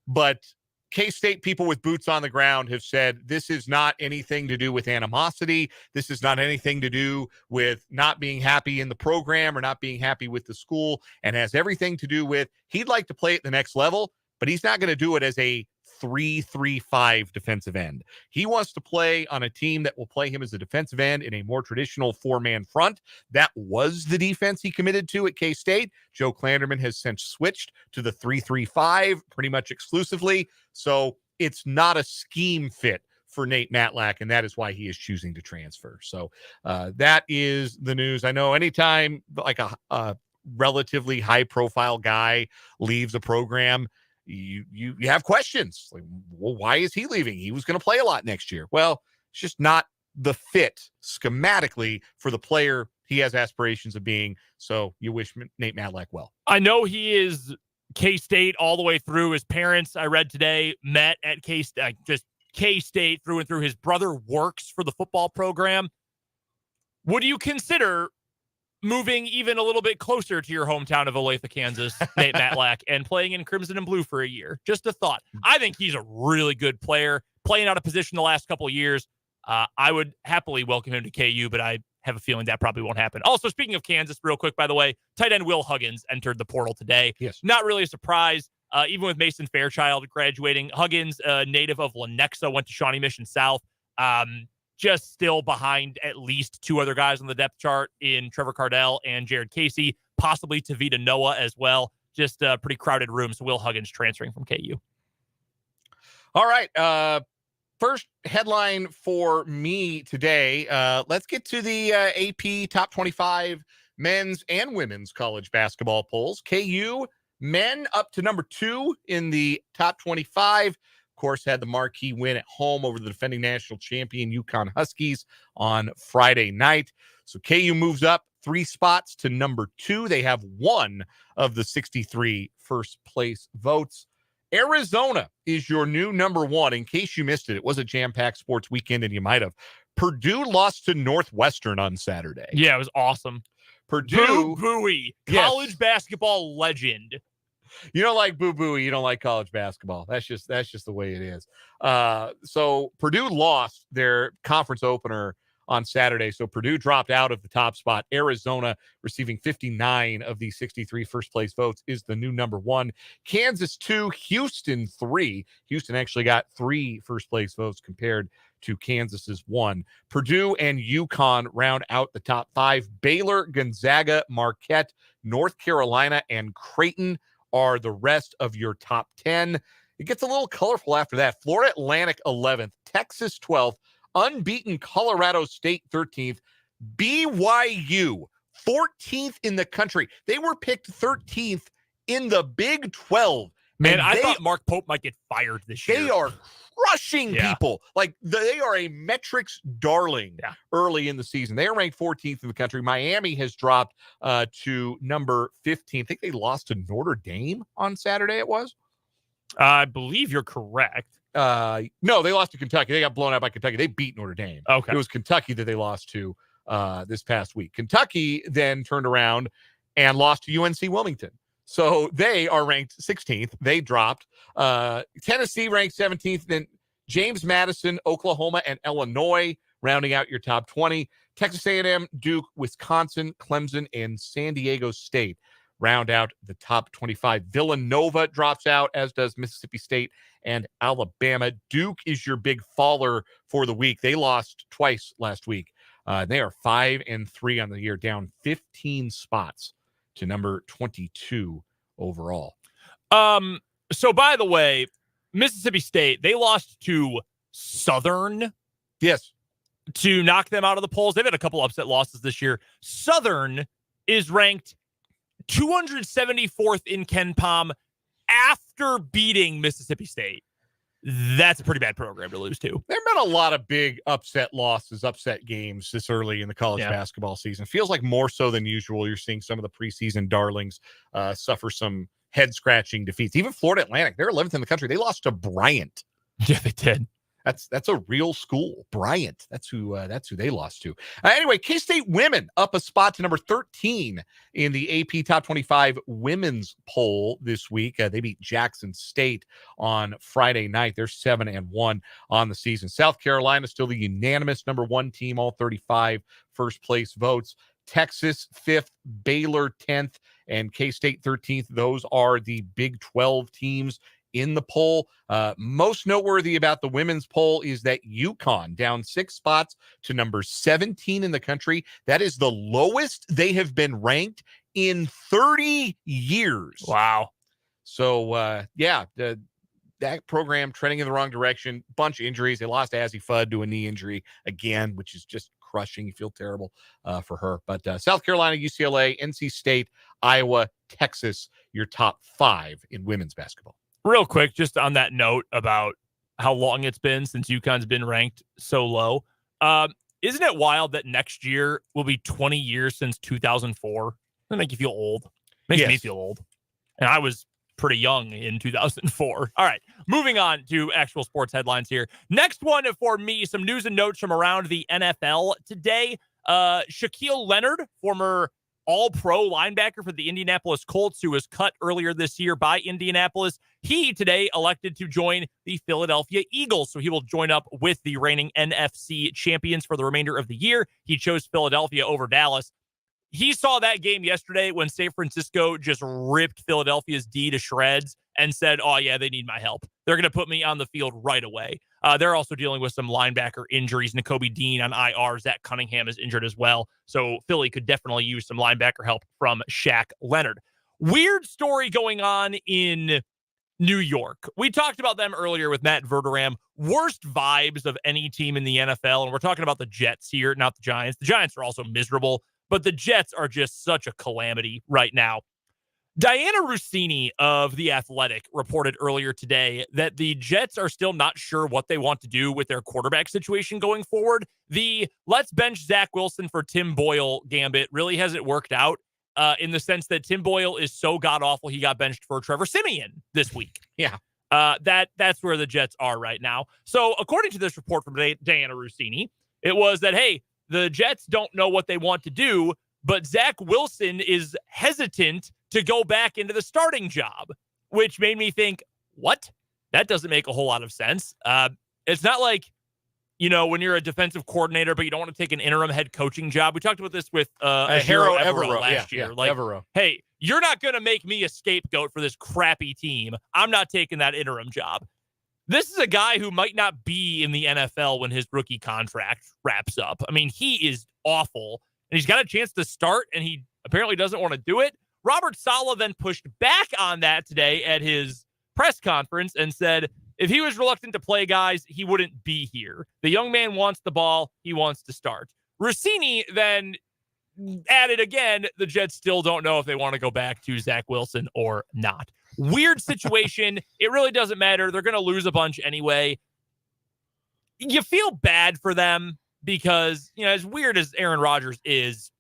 But K-State people with boots on the ground have said this is not anything to do with animosity. This is not anything to do with not being happy in the program or not being happy with the school, and has everything to do with he'd like to play at the next level, but he's not going to do it as a 3-3-5 defensive end. He wants to play on a team that will play him as a defensive end in a more traditional 4-man front. That was the defense he committed to at K-State. Joe Klanderman has since switched to the 3-3-5 pretty much exclusively. So it's not a scheme fit for Nate Matlack, and that is why he is choosing to transfer. So that is the news. I know anytime like a relatively high-profile guy leaves a program, you have questions like, well, why is he leaving? He was going to play a lot next year. Well, it's just not the fit schematically for the player he has aspirations of being. So you wish Nate Matlack well. I know he is K-State all the way through. His parents, I read today, met at K-State, just K-State through and through. His brother works for the football program. Would you consider moving even a little bit closer to your hometown of Olathe, Kansas, Nate Matlack, and playing in Crimson and Blue for a year? Just a thought. I think he's a really good player, playing out of position the last couple of years. I would happily welcome him to KU, but I have a feeling that probably won't happen. Also, speaking of Kansas, real quick, by the way, tight end Will Huggins entered the portal today. Yes. Not really a surprise. Even with Mason Fairchild graduating, Huggins, native of Lenexa, went to Shawnee Mission South. Just still behind at least 2 other guys on the depth chart in Trevor Cardell and Jared Casey, possibly Tavita Noah as well. Just a pretty crowded room. So Will Huggins transferring from KU. All right. First headline for me today. Let's get to the AP Top 25 men's and women's college basketball polls. KU men up to number 2 in the top 25. Of course, had the marquee win at home over the defending national champion UConn Huskies on Friday night. So KU moves up 3 spots to number 2. They have 1 of the 63 first place votes. Arizona is your new number 1. In case you missed it, it was a jam-packed sports weekend, and you might have. Purdue lost to Northwestern on Saturday. Yeah, it was awesome. Purdue. Boo Buie, Yes. college basketball legend. You don't like Boo Buie, you don't like college basketball. That's just the way it is. So Purdue lost their conference opener on Saturday. So Purdue dropped out of the top spot. Arizona, receiving 59 of the 63 first place votes, is the new number one. Kansas 2, Houston 3. Houston actually got 3 first place votes compared to Kansas's 1. Purdue and UConn round out the top 5. Baylor, Gonzaga, Marquette, North Carolina, and Creighton are the rest of your top 10. It gets a little colorful after that. Florida Atlantic 11th, Texas 12th, unbeaten Colorado State 13th, BYU 14th in the country. They were picked 13th in the Big 12. Man, I thought Mark Pope might get fired this year. They are crushing people. Like, they are a metrics darling early in the season. They are ranked 14th in the country. Miami has dropped to number 15. I think they lost to Notre Dame on Saturday, it was? I believe you're correct. No, they lost to Kentucky. They got blown out by Kentucky. They beat Notre Dame. Okay. It was Kentucky that they lost to this past week. Kentucky then turned around and lost to UNC Wilmington. So they are ranked 16th. They dropped. Tennessee ranked 17th. Then James Madison, Oklahoma, and Illinois rounding out your top 20. Texas A&M, Duke, Wisconsin, Clemson, and San Diego State round out the top 25. Villanova drops out, as does Mississippi State and Alabama. Duke is your big faller for the week. They lost twice last week. They are 5-3 on the year, down 15 spots to number 22 overall. So by the way, Mississippi State, they lost to Southern. Yes. To knock them out of the polls. They've had a couple upset losses this year. Southern is ranked 274th in KenPom after beating Mississippi State. That's a pretty bad program to lose to. There have been a lot of big upset losses, upset games this early in the college basketball season. Feels like more so than usual. You're seeing some of the preseason darlings suffer some head-scratching defeats. Even Florida Atlantic, they're 11th in the country. They lost to Bryant. Yeah, they did. That's a real school. Bryant. That's who they lost to. Anyway, K-State women up a spot to number 13 in the AP Top 25 women's poll this week. They beat Jackson State on Friday night. They're 7-1 on the season. South Carolina still the unanimous number 1 team, all 35 first place votes. Texas 5th, Baylor 10th, and K-State 13th. Those are the Big 12 teams in the poll. Most noteworthy about the women's poll is that UConn down 6 spots to number 17 in the country. That is the lowest they have been ranked in 30 years. Wow. So, that program trending in the wrong direction. Bunch of injuries. They lost Azzy Fudd to a knee injury again, which is just crushing. You feel terrible for her. But South Carolina, UCLA, NC State, Iowa, Texas, your top 5 in women's basketball. Real quick, just on that note about how long it's been since UConn's been ranked so low. Isn't it wild that next year will be 20 years since 2004? Doesn't that make you feel old? Makes me feel old. And I was pretty young in 2004. All right, moving on to actual sports headlines here. Next one for me, some news and notes from around the NFL today. Shaquille Leonard, former All-Pro linebacker for the Indianapolis Colts, who was cut earlier this year by Indianapolis. He today elected to join the Philadelphia Eagles, so he will join up with the reigning NFC champions for the remainder of the year. He chose Philadelphia over Dallas. He saw that game yesterday when San Francisco just ripped Philadelphia's D to shreds and said, oh, yeah, they need my help. They're going to put me on the field right away. They're also dealing with some linebacker injuries. N'Kobe Dean on IR. Zach Cunningham is injured as well. So Philly could definitely use some linebacker help from Shaq Leonard. Weird story going on in New York. We talked about them earlier with Matt Verderame. Worst vibes of any team in the NFL. And we're talking about the Jets here, not the Giants. The Giants are also miserable, but the Jets are just such a calamity right now. Diana Russini of The Athletic reported earlier today that the Jets are still not sure what they want to do with their quarterback situation going forward. The let's bench Zach Wilson for Tim Boyle gambit really hasn't worked out in the sense that Tim Boyle is so god-awful he got benched for Trevor Siemian this week. Yeah. That's where the Jets are right now. So according to this report from Diana Russini, it was that, hey, the Jets don't know what they want to do. but Zach Wilson is hesitant to go back into the starting job, which made me think, what? That doesn't make a whole lot of sense. It's not like, when you're a defensive coordinator, but you don't want to take an interim head coaching job. We talked about this with Hero Evero last year. Evero. Hey, you're not going to make me a scapegoat for this crappy team. I'm not taking that interim job. This is a guy who might not be in the NFL when his rookie contract wraps up. I mean, he is awful, and he's got a chance to start, and he apparently doesn't want to do it. Robert Saleh then pushed back on that today at his press conference and said if he was reluctant to play guys, he wouldn't be here. The young man wants the ball. He wants to start. Rossini then added again, the Jets still don't know if they want to go back to Zach Wilson or not. Weird situation. It really doesn't matter. They're going to lose a bunch anyway. You feel bad for them because, as weird as Aaron Rodgers is,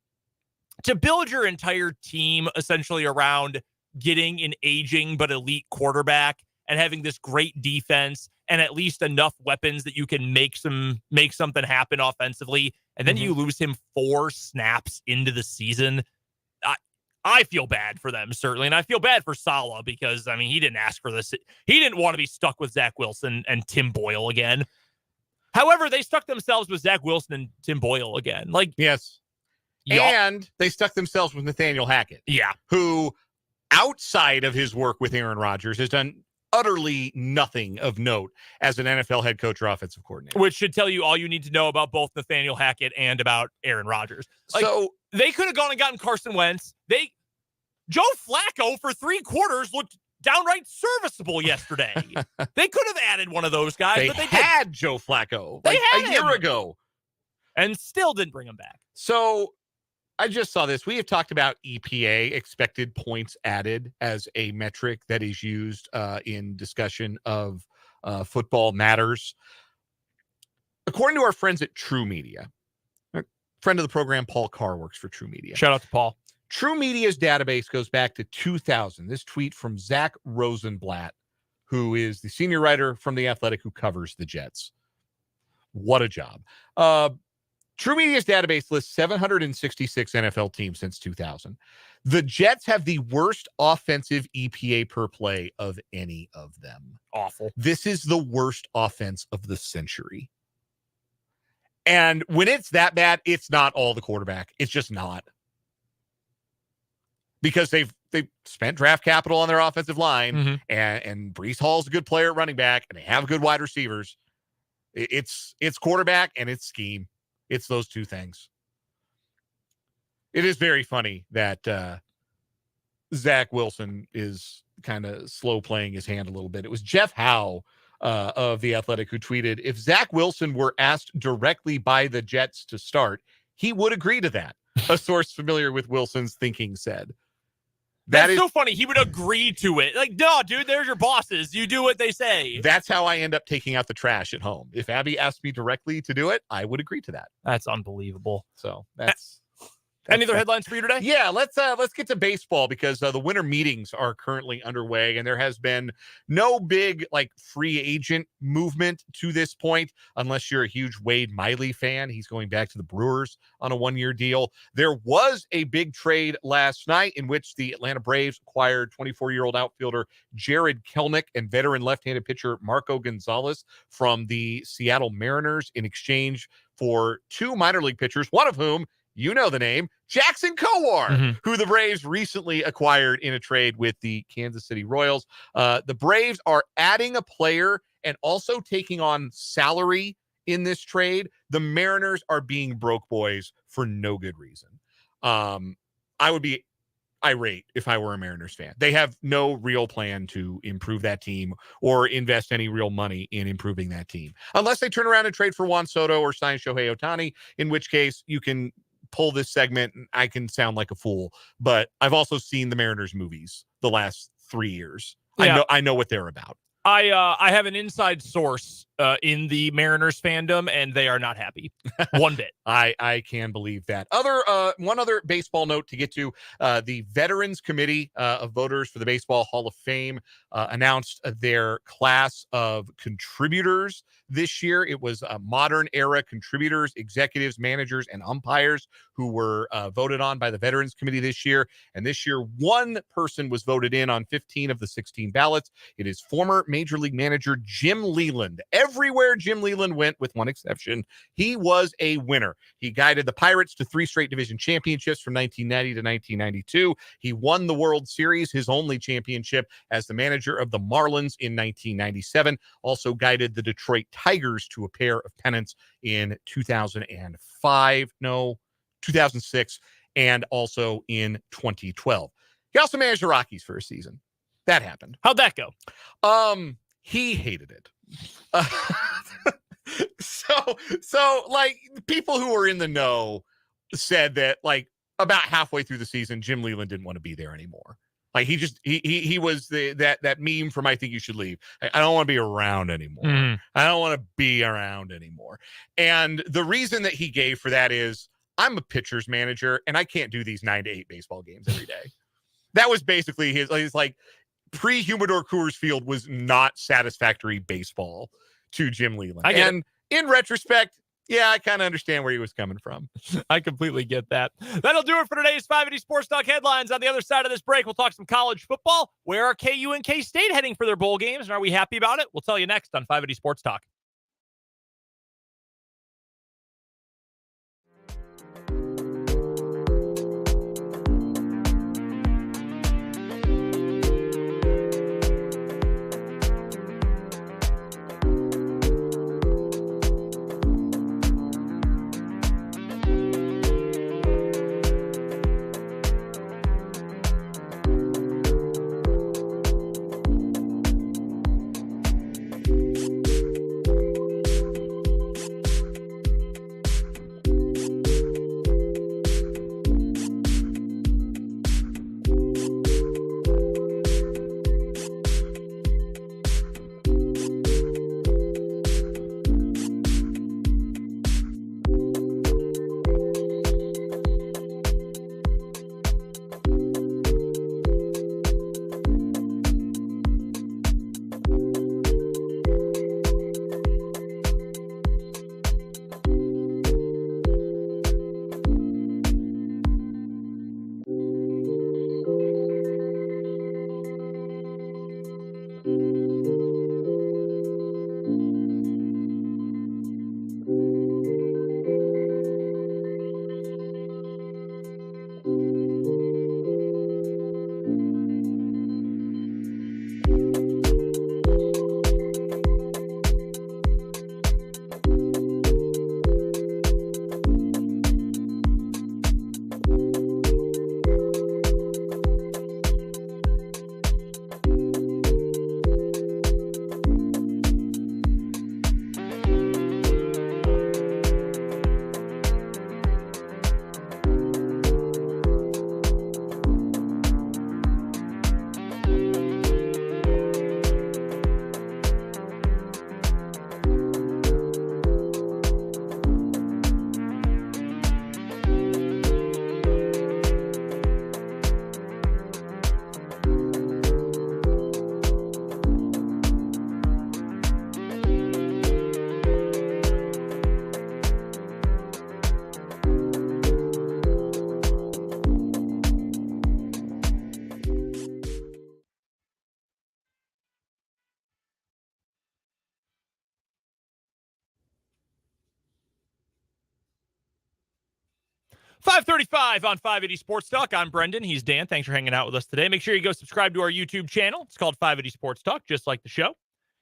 to build your entire team essentially around getting an aging but elite quarterback and having this great defense and at least enough weapons that you can make something happen offensively, and then you lose him 4 snaps into the season. I feel bad for them, certainly, and I feel bad for Saleh because, he didn't ask for this. He didn't want to be stuck with Zach Wilson and Tim Boyle again. However, they stuck themselves with Zach Wilson and Tim Boyle again. Yes. And they stuck themselves with Nathaniel Hackett. Yeah. Who, outside of his work with Aaron Rodgers, has done utterly nothing of note as an NFL head coach or offensive coordinator. Which should tell you all you need to know about both Nathaniel Hackett and about Aaron Rodgers. So they could have gone and gotten Carson Wentz. Joe Flacco for 3 quarters looked downright serviceable yesterday. They could have added one of those guys, but they had Joe Flacco a year ago and still didn't bring him back. So I just saw this. We have talked about EPA, expected points added, as a metric that is used in discussion of football matters. According to our friends at True Media, a friend of the program, Paul Carr, works for True Media. Shout out to Paul. True Media's database goes back to 2000. This tweet from Zach Rosenblatt, who is the senior writer from The Athletic who covers the Jets. What a job. True Media's database lists 766 NFL teams since 2000. The Jets have the worst offensive EPA per play of any of them. Awful. This is the worst offense of the century. And when it's that bad, it's not all the quarterback. It's just not. Because they've spent draft capital on their offensive line, and Breece Hall's a good player at running back, and they have good wide receivers. It's quarterback and it's scheme. It's those two things. It is very funny that Zach Wilson is kind of slow playing his hand a little bit. It was Jeff Howe of The Athletic who tweeted, if Zach Wilson were asked directly by the Jets to start, he would agree to that. A source familiar with Wilson's thinking said. That's so funny. He would agree to it. No, dude, there's your bosses. You do what they say. That's how I end up taking out the trash at home. If Abby asked me directly to do it, I would agree to that. That's unbelievable. So that's any other headlines for you today? Yeah, let's get to baseball because the winter meetings are currently underway, and there has been no big free agent movement to this point, unless you're a huge Wade Miley fan. He's going back to the Brewers on a 1-year deal. There was a big trade last night in which the Atlanta Braves acquired 24-year-old outfielder Jared Kelenic and veteran left-handed pitcher Marco Gonzalez from the Seattle Mariners in exchange for 2 minor league pitchers, one of whom, you know the name, Jackson Kowar, who the Braves recently acquired in a trade with the Kansas City Royals. The Braves are adding a player and also taking on salary in this trade. The Mariners are being broke boys for no good reason. I would be irate if I were a Mariners fan. They have no real plan to improve that team or invest any real money in improving that team. Unless they turn around and trade for Juan Soto or sign Shohei Ohtani, in which case you can pull this segment and I can sound like a fool, but I've also seen the Mariners movies the last 3 years. Yeah. I know what they're about. I have an inside source in the Mariners fandom, and they are not happy one bit. I can believe that. One other baseball note to get to: the Veterans Committee of Voters for the Baseball Hall of Fame announced their class of contributors this year. It was modern era contributors, executives, managers, and umpires who were voted on by the Veterans Committee this year. And this year, one person was voted in on 15 of the 16 ballots. It is former Major League manager Jim Leland. Everywhere Jim Leland went, with one exception, he was a winner. He guided the Pirates to 3 straight division championships from 1990 to 1992. He won the World Series, his only championship, as the manager of the Marlins in 1997. Also guided the Detroit Tigers to a pair of pennants in 2006, and also in 2012. He also managed the Rockies for a season. That happened. How'd that go? He hated it. So like, people who were in the know said that, like, about halfway through the season, Jim Leland didn't want to be there anymore. Like, he was that meme from I Think You Should Leave. I don't want to be around anymore. I don't want to be around anymore. And the reason that he gave for that is, I'm a pitcher's manager and I can't do these 9 to 8 baseball games every day. That was basically his like, pre-Humidor Coors Field was not satisfactory baseball to Jim Leland. And in retrospect, yeah, I kind of understand where he was coming from. I completely get that. That'll do it for today's 580 Sports Talk headlines. On the other side of this break, we'll talk some college football. Where are KU and K-State heading for their bowl games, and are we happy about it? We'll tell you next on 580 Sports Talk. .535 on 580 Sports Talk. I'm Brendan. He's Dan. Thanks for hanging out with us today. Make sure you go subscribe to our YouTube channel. It's called 580 Sports Talk, just like the show.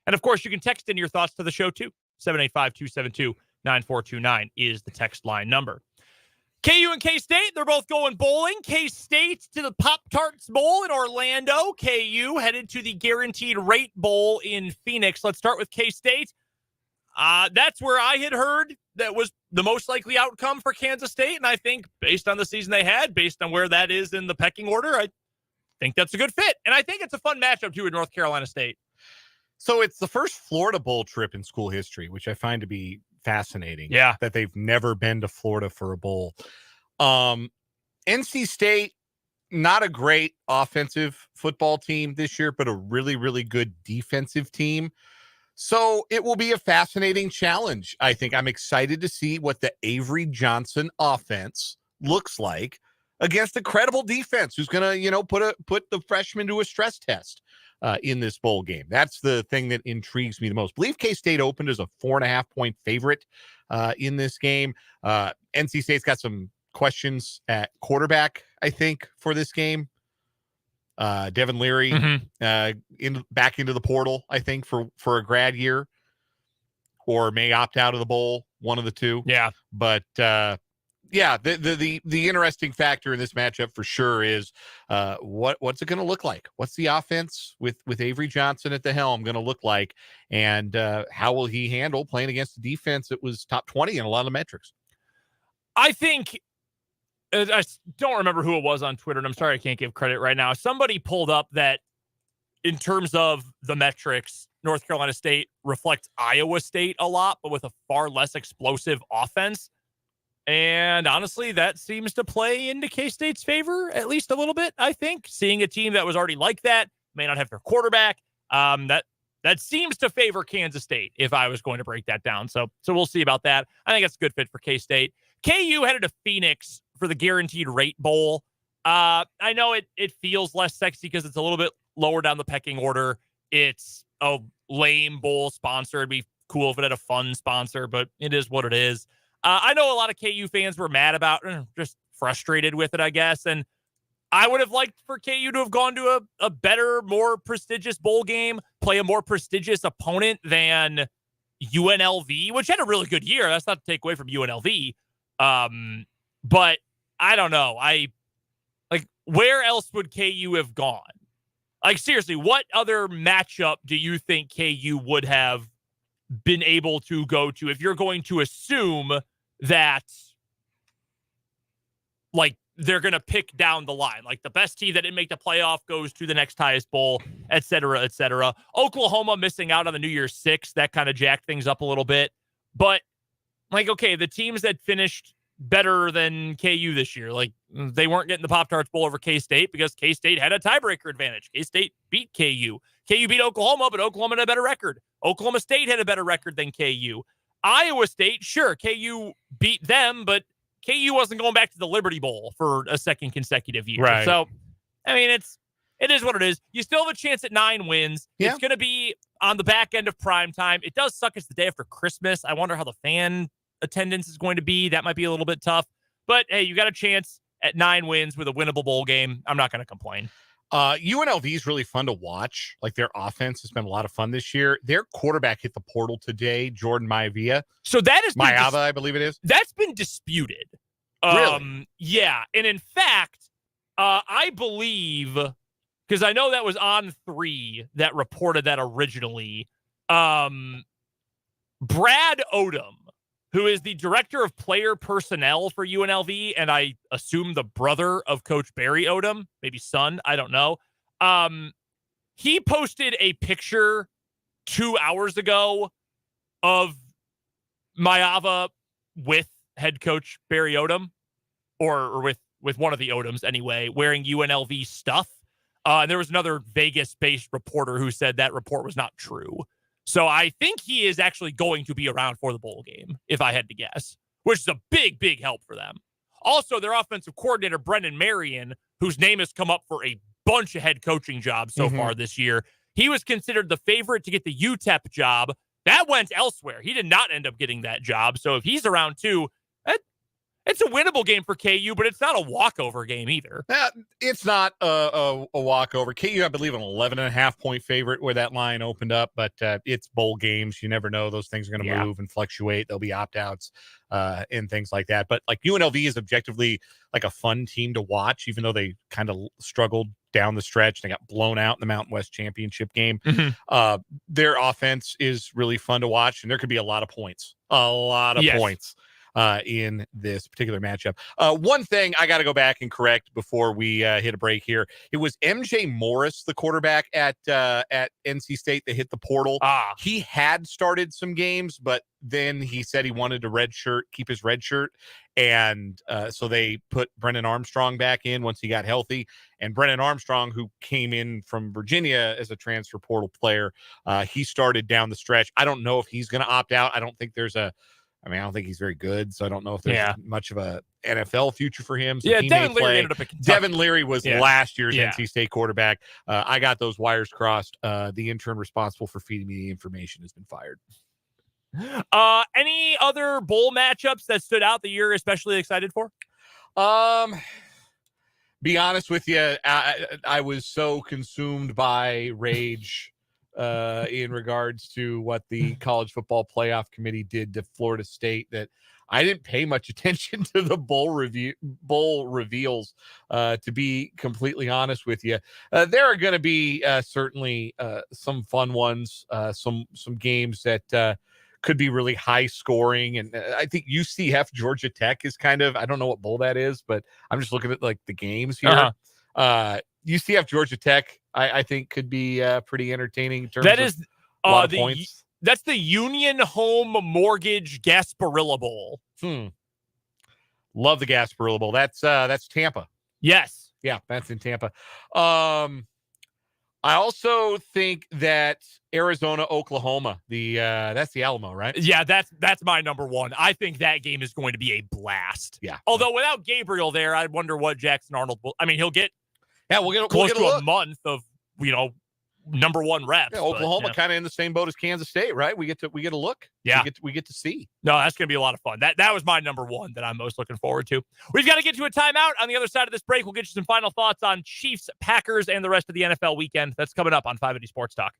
And, of course, you can text in your thoughts to the show, too. 785-272-9429 is the text line number. KU and K-State, they're both going bowling. K-State to the Pop-Tarts Bowl in Orlando. KU headed to the Guaranteed Rate Bowl in Phoenix. Let's start with K-State. That's where I had heard that was the most likely outcome for Kansas State. And I think based on the season they had, based on where that is in the pecking order, I think that's a good fit. And I think it's a fun matchup, too, with North Carolina State. So it's the first Florida Bowl trip in school history, which I find to be fascinating. Yeah. That they've never been to Florida for a bowl. NC State, not a great offensive football team this year, but a really, really good defensive team. So it will be a fascinating challenge. I think I'm excited to see what the Avery Johnson offense looks like against a credible defense who's going to, put the freshman to a stress test in this bowl game. That's the thing that intrigues me the most. I believe K-State opened as a 4.5-point favorite in this game. NC State's got some questions at quarterback, I think, for this game. Devin Leary back into the portal, I think, for a grad year, or may opt out of the bowl, one of the two. Yeah. But the interesting factor in this matchup for sure is what's it going to look like? What's the offense with Avery Johnson at the helm going to look like? And how will he handle playing against a defense that was top 20 in a lot of the metrics? I think, I don't remember who it was on Twitter, and I'm sorry I can't give credit right now. Somebody pulled up that in terms of the metrics, North Carolina State reflects Iowa State a lot, but with a far less explosive offense. And honestly, that seems to play into K-State's favor, at least a little bit, I think. Seeing a team that was already like that, may not have their quarterback, that seems to favor Kansas State, if I was going to break that down. So we'll see about that. I think it's a good fit for K-State. KU headed to Phoenix for the Guaranteed Rate Bowl. I know it feels less sexy because it's a little bit lower down the pecking order. It's a lame bowl sponsor. It'd be cool if it had a fun sponsor, but it is what it is. I know a lot of KU fans were mad about, just frustrated with it, I guess. And I would have liked for KU to have gone to a better, more prestigious bowl game, play a more prestigious opponent than UNLV, which had a really good year. That's not to take away from UNLV. But I don't know. Where else would KU have gone? Like, seriously, what other matchup do you think KU would have been able to go to if you're going to assume that, like, they're going to pick down the line? Like, the best team that didn't make the playoff goes to the next highest bowl, et cetera, et cetera. Oklahoma missing out on the New Year's Six, that kind of jacked things up a little bit. But, like, okay, the teams that finished better than KU this year, like, they weren't getting the Pop-Tarts Bowl over K-State because K-State had a tiebreaker advantage. K-State beat KU. KU beat Oklahoma, but Oklahoma had a better record. Oklahoma State had a better record than KU. Iowa State, sure, KU beat them, but KU wasn't going back to the Liberty Bowl for a second consecutive year. Right. So, I mean, it is what it is. You still have a chance at 9 wins. Yeah. It's going to be on the back end of prime time. It does suck. It's the day after Christmas. I wonder how the fan attendance is going to be. That might be a little bit tough. But, hey, you got a chance at 9 wins with a winnable bowl game. I'm not going to complain. UNLV is really fun to watch. Like, their offense has been a lot of fun this year. Their quarterback hit the portal today, Jordan Maivia. So that is Maava, I believe it is. That's been disputed. Really? Yeah. And in fact, I believe, because I know that was on 3 that reported that originally. Brad Odom, who is the director of player personnel for UNLV, and I assume the brother of Coach Barry Odom, maybe son, I don't know. He posted a picture 2 hours ago of Maava with head coach Barry Odom, or with one of the Odoms anyway, wearing UNLV stuff. And there was another Vegas-based reporter who said that report was not true. So I think he is actually going to be around for the bowl game, if I had to guess, which is a big, big help for them. Also, their offensive coordinator, Brendan Marion, whose name has come up for a bunch of head coaching jobs so far this year, he was considered the favorite to get the UTEP job. That went elsewhere. He did not end up getting that job. So if he's around too, it's a winnable game for KU, but it's not a walkover game either. It's not a walkover. KU, I believe, an 11.5-point favorite where that line opened up, but it's bowl games. You never know. Those things are going to move and fluctuate. There'll be opt-outs and things like that. But, like, UNLV is objectively like a fun team to watch, even though they kind of struggled down the stretch. They got blown out in the Mountain West Championship game. Their offense is really fun to watch, and there could be a lot of points. A lot of points. in this particular matchup. One thing I got to go back and correct before we hit a break here. It was MJ Morris, the quarterback at NC State, that hit the portal. He had started some games, but then he said he wanted to keep his red shirt. And so they put Brennan Armstrong back in once he got healthy. And Brennan Armstrong, who came in from Virginia as a transfer portal player, he started down the stretch. I don't know if he's going to opt out. I don't think he's very good, so I don't know if there's much of a NFL future for him. So he Devin Leary ended up at Kentucky. Devin Leary was last year's NC State quarterback. I got those wires crossed. The intern responsible for feeding me the information has been fired. Any other bowl matchups that stood out that you're especially excited for? Be honest with you, I was so consumed by rage in regards to what the college football playoff committee did to Florida State that I didn't pay much attention to the bowl reveals, to be completely honest with you. There are going to be certainly some fun ones, some games that could be really high scoring. And I think UCF Georgia Tech is kind of, I don't know what bowl that is, but I'm just looking at like the games here. UCF Georgia Tech, I think could be pretty entertaining in terms of a lot of points. That's the Union Home Mortgage Gasparilla Bowl. Love the Gasparilla Bowl. That's Tampa. Yes. Yeah, that's in Tampa. I also think that Arizona, Oklahoma, that's the Alamo, right? Yeah, that's my number one. I think that game is going to be a blast. Yeah. Although without Gabriel there, I wonder what Jackson Arnold will. I mean, he'll get we'll close get to a month of number one reps. Yeah, Oklahoma kind of in the same boat as Kansas State, right? We get a look. Yeah, we get to see. No, that's going to be a lot of fun. That was my number one that I'm most looking forward to. We've got to get to a timeout. On the other side of this break, we'll get you some final thoughts on Chiefs, Packers, and the rest of the NFL weekend. That's coming up on 580 Sports Talk.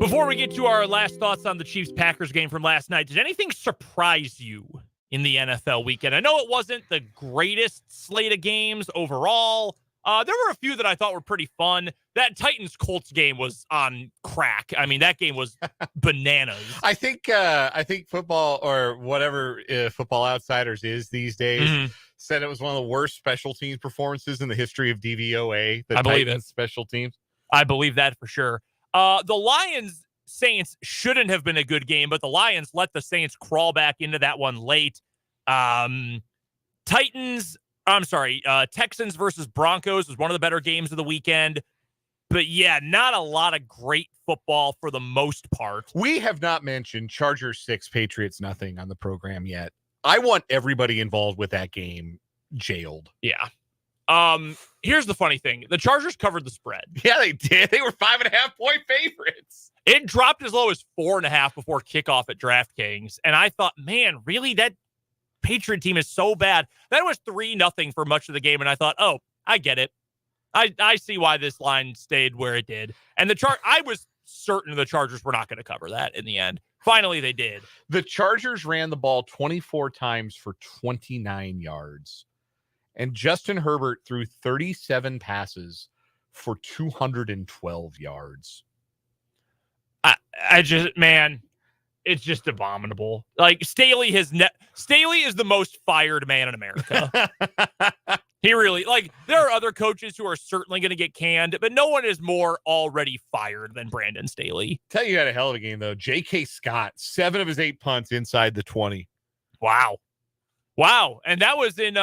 Before we get to our last thoughts on the Chiefs-Packers game from last night, did anything surprise you in the NFL weekend? I know it wasn't the greatest slate of games overall, There were a few that I thought were pretty fun. That Titans-Colts game was on crack. I mean, that game was bananas. I think football, or whatever Football Outsiders is these days, said it was one of the worst special teams performances in the history of DVOA. I believe Titans it. Special teams. I believe that for sure. The Lions-Saints shouldn't have been a good game, but the Lions let the Saints crawl back into that one late. Texans versus Broncos was one of the better games of the weekend. But yeah, not a lot of great football for the most part. We have not mentioned Chargers 6, Patriots nothing on the program yet. I want everybody involved with that game jailed. Yeah. Here's the funny thing. The Chargers covered the spread. Yeah, they did. They were 5.5-point favorites. It dropped as low as 4.5 before kickoff at DraftKings. And I thought, man, really? That Patriot team is so bad. That was 3-0 for much of the game. And I thought, oh, I get it. I see why this line stayed where it did. And I was certain the Chargers were not going to cover that in the end. Finally, they did. The Chargers ran the ball 24 times for 29 yards. And Justin Herbert threw 37 passes for 212 yards. It's just abominable. Like Staley is the most fired man in America. He really, there are other coaches who are certainly going to get canned, but no one is more already fired than Brandon Staley. Tell you, had a hell of a game though. J.K. Scott, 7 of his 8 punts inside the 20. Wow. And that was in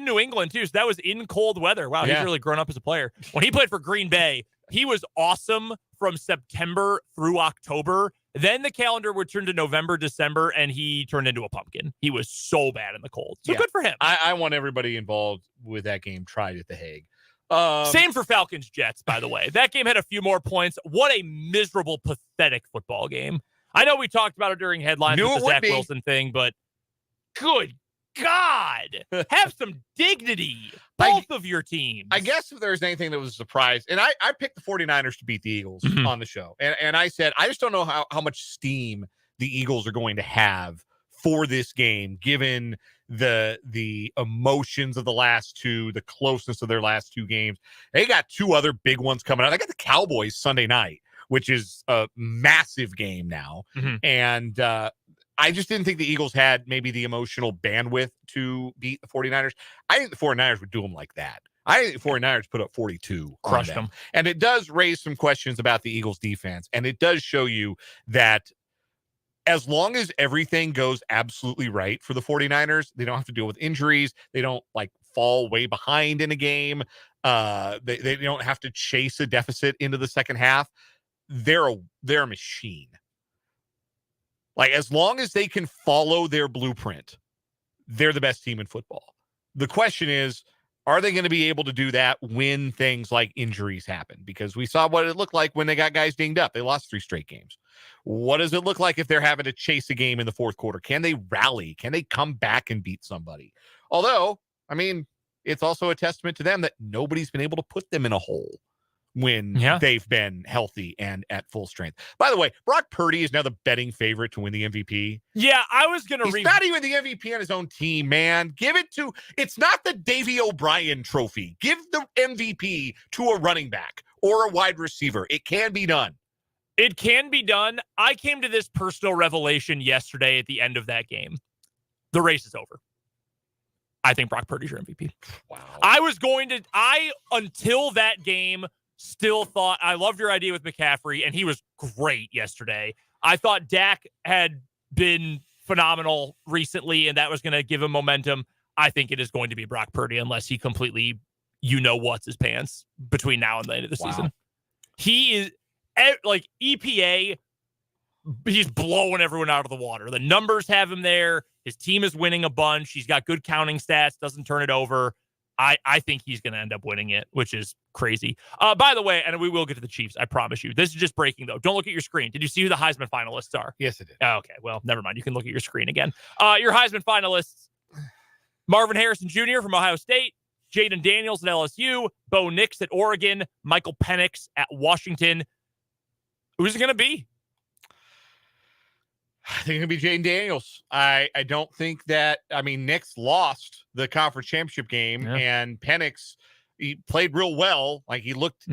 New England too. So that was in cold weather. Wow. Yeah. He's really grown up as a player. When he played for Green Bay, he was awesome from September through October. Then the calendar would turn to November, December, and he turned into a pumpkin. He was so bad in the cold. So good for him. I want everybody involved with that game tried at The Hague. Same for Falcons-Jets, by the way. That game had a few more points. What a miserable, pathetic football game. I know we talked about it during headlines with the Zach Wilson thing, but good God, have some dignity, both of your teams. I guess if there's anything that was a surprise, and I picked the 49ers to beat the Eagles on the show, and I said, I just don't know how much steam the Eagles are going to have for this game, given the emotions of the last two, the closeness of their last two games. They got 2 other big ones coming out. They got the Cowboys Sunday night, which is a massive game now. And I just didn't think the Eagles had maybe the emotional bandwidth to beat the 49ers. I think the 49ers would do them like that. I think the 49ers put up 42. Crushed them. And it does raise some questions about the Eagles defense. And it does show you that as long as everything goes absolutely right for the 49ers, they don't have to deal with injuries. They don't fall way behind in a game. They don't have to chase a deficit into the second half. They're a machine. As long as they can follow their blueprint, they're the best team in football. The question is, are they going to be able to do that when things like injuries happen? Because we saw what it looked like when they got guys dinged up. They lost 3 straight games. What does it look like if they're having to chase a game in the fourth quarter? Can they rally? Can they come back and beat somebody? Although, it's also a testament to them that nobody's been able to put them in a hole when they've been healthy and at full strength. By the way, Brock Purdy is now the betting favorite to win the MVP. Yeah, I was going to He's not even the MVP on his own team, man. It's not the Davey O'Brien trophy. Give the MVP to a running back or a wide receiver. It can be done. It can be done. I came to this personal revelation yesterday at the end of that game. The race is over. I think Brock Purdy's your MVP. Wow. Until that game, still thought, I loved your idea with McCaffrey, and he was great yesterday. I thought Dak had been phenomenal recently, and that was going to give him momentum. I think it is going to be Brock Purdy unless he completely, what's his pants between now and the end of the season. He is, EPA, he's blowing everyone out of the water. The numbers have him there. His team is winning a bunch. He's got good counting stats, doesn't turn it over. I think he's going to end up winning it, which is crazy. By the way, and we will get to the Chiefs, I promise you. This is just breaking, though. Don't look at your screen. Did you see who the Heisman finalists are? Yes, I did. Oh, okay, well, never mind. You can look at your screen again. Your Heisman finalists, Marvin Harrison Jr. from Ohio State, Jaden Daniels at LSU, Bo Nix at Oregon, Michael Penix at Washington. Who's it going to be? I think it'll be Jaden Daniels. I don't think that, Nix lost the conference championship game, and Penix, he played real well. Like he looked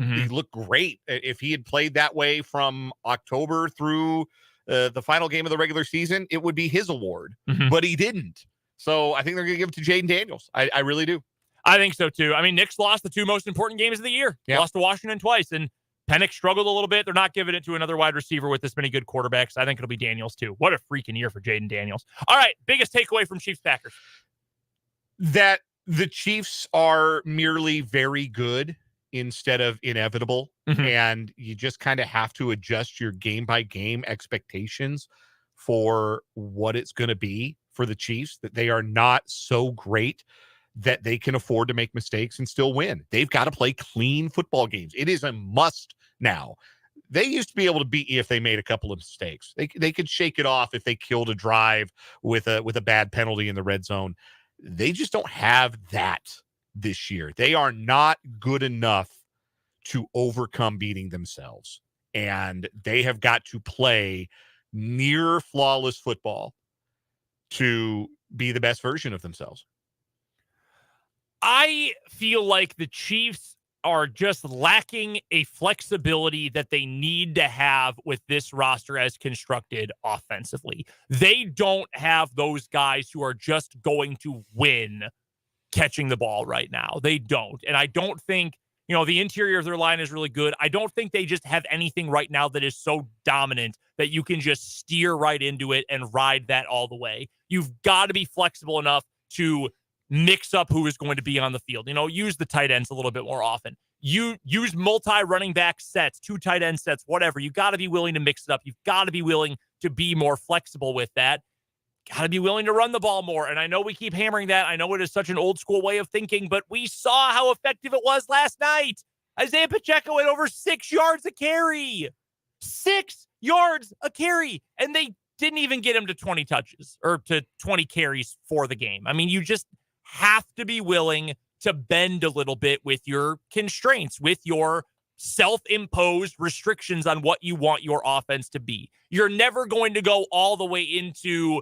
great. If he had played that way from October through the final game of the regular season, it would be his award, but he didn't. So I think they're going to give it to Jaden Daniels. I really do. I think so too. I mean, Nick's lost the two most important games of the year. Yeah. Lost to Washington twice, and Penix struggled a little bit. They're not giving it to another wide receiver with this many good quarterbacks. I think it'll be Daniels too. What a freaking year for Jaden Daniels. All right, biggest takeaway from Chiefs Packers. That the Chiefs are merely very good instead of inevitable. And you just kind of have to adjust your game by game expectations for what it's going to be for the Chiefs, that they are not so great that they can afford to make mistakes and still win. They've got to play clean football games. It is a must now. They used to be able to beat you if they made a couple of mistakes. They could shake it off if they killed a drive with a bad penalty in the red zone. They just don't have that this year. They are not good enough to overcome beating themselves. And they have got to play near flawless football to be the best version of themselves. I feel like the Chiefs are just lacking a flexibility that they need to have with this roster as constructed offensively. They don't have those guys who are just going to win catching the ball right now. They don't. And I don't think, the interior of their line is really good. I don't think they just have anything right now that is so dominant that you can just steer right into it and ride that all the way. You've got to be flexible enough to mix up who is going to be on the field. Use the tight ends a little bit more often. You use multi-running back sets, 2 tight end sets, whatever. You got to be willing to mix it up. You've got to be willing to be more flexible with that. Got to be willing to run the ball more. And I know we keep hammering that. I know it is such an old school way of thinking, but we saw how effective it was last night. Isaiah Pacheco had over 6 yards a carry. 6 yards a carry. And they didn't even get him to 20 touches or to 20 carries for the game. I mean, you just have to be willing to bend a little bit with your constraints, with your self-imposed restrictions on what you want your offense to be. You're never going to go all the way into,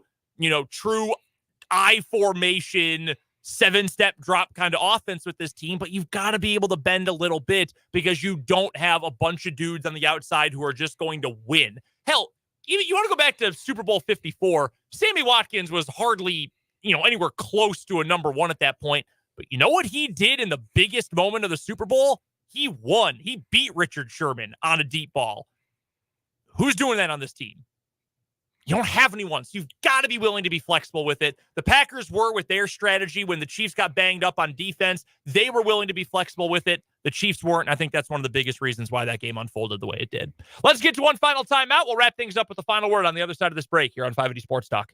true I formation, 7-step drop kind of offense with this team, but you've got to be able to bend a little bit because you don't have a bunch of dudes on the outside who are just going to win. Hell, even you want to go back to Super Bowl 54, Sammy Watkins was hardly anywhere close to a number one at that point. But you know what he did in the biggest moment of the Super Bowl? He won. He beat Richard Sherman on a deep ball. Who's doing that on this team? You don't have anyone, so you've got to be willing to be flexible with it. The Packers were with their strategy when the Chiefs got banged up on defense. They were willing to be flexible with it. The Chiefs weren't. I think that's one of the biggest reasons why that game unfolded the way it did. Let's get to one final timeout. We'll wrap things up with the final word on the other side of this break here on 580 Sports Talk.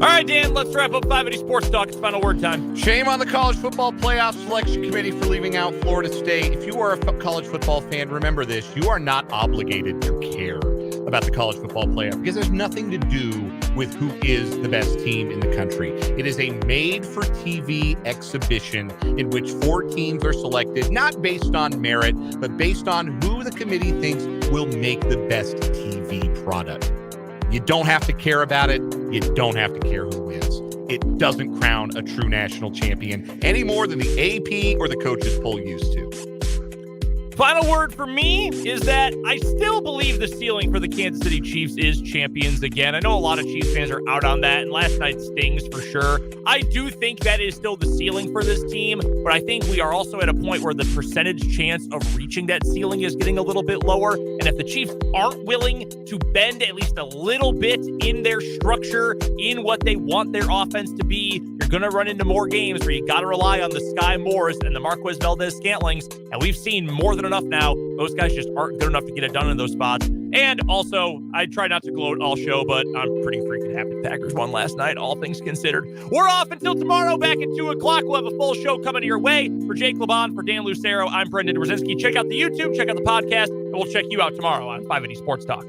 All right, Dan, let's wrap up 580 Sports Talk. It's final word time. Shame on the college football playoff selection committee for leaving out Florida State. If you are a college football fan, remember this. You are not obligated to care about the college football playoff because there's nothing to do with who is the best team in the country. It is a made-for-TV exhibition in which 4 teams are selected, not based on merit, but based on who the committee thinks will make the best TV product. You don't have to care about it. You don't have to care who wins. It doesn't crown a true national champion any more than the AP or the coaches poll used to. Final word for me is that I still believe the ceiling for the Kansas City Chiefs is champions again. I know a lot of Chiefs fans are out on that, and last night stings for sure. I do think that is still the ceiling for this team, but I think we are also at a point where the percentage chance of reaching that ceiling is getting a little bit lower. And if the Chiefs aren't willing to bend at least a little bit in their structure, in what they want their offense to be, you're going to run into more games where you got to rely on the Sky Moores and the Marquez Valdez-Scantlings, and we've seen more than enough now. Those guys just aren't good enough to get it done in those spots. And also, I try not to gloat all show, but I'm pretty freaking happy the Packers won last night, all things considered. We're off until tomorrow, back at 2 o'clock. We'll have a full show coming your way. For Jake LeBon, for Dan Lucero, I'm Brendan Brzezinski. Check out the YouTube, check out the podcast, and we'll check you out tomorrow on 580 Sports Talk.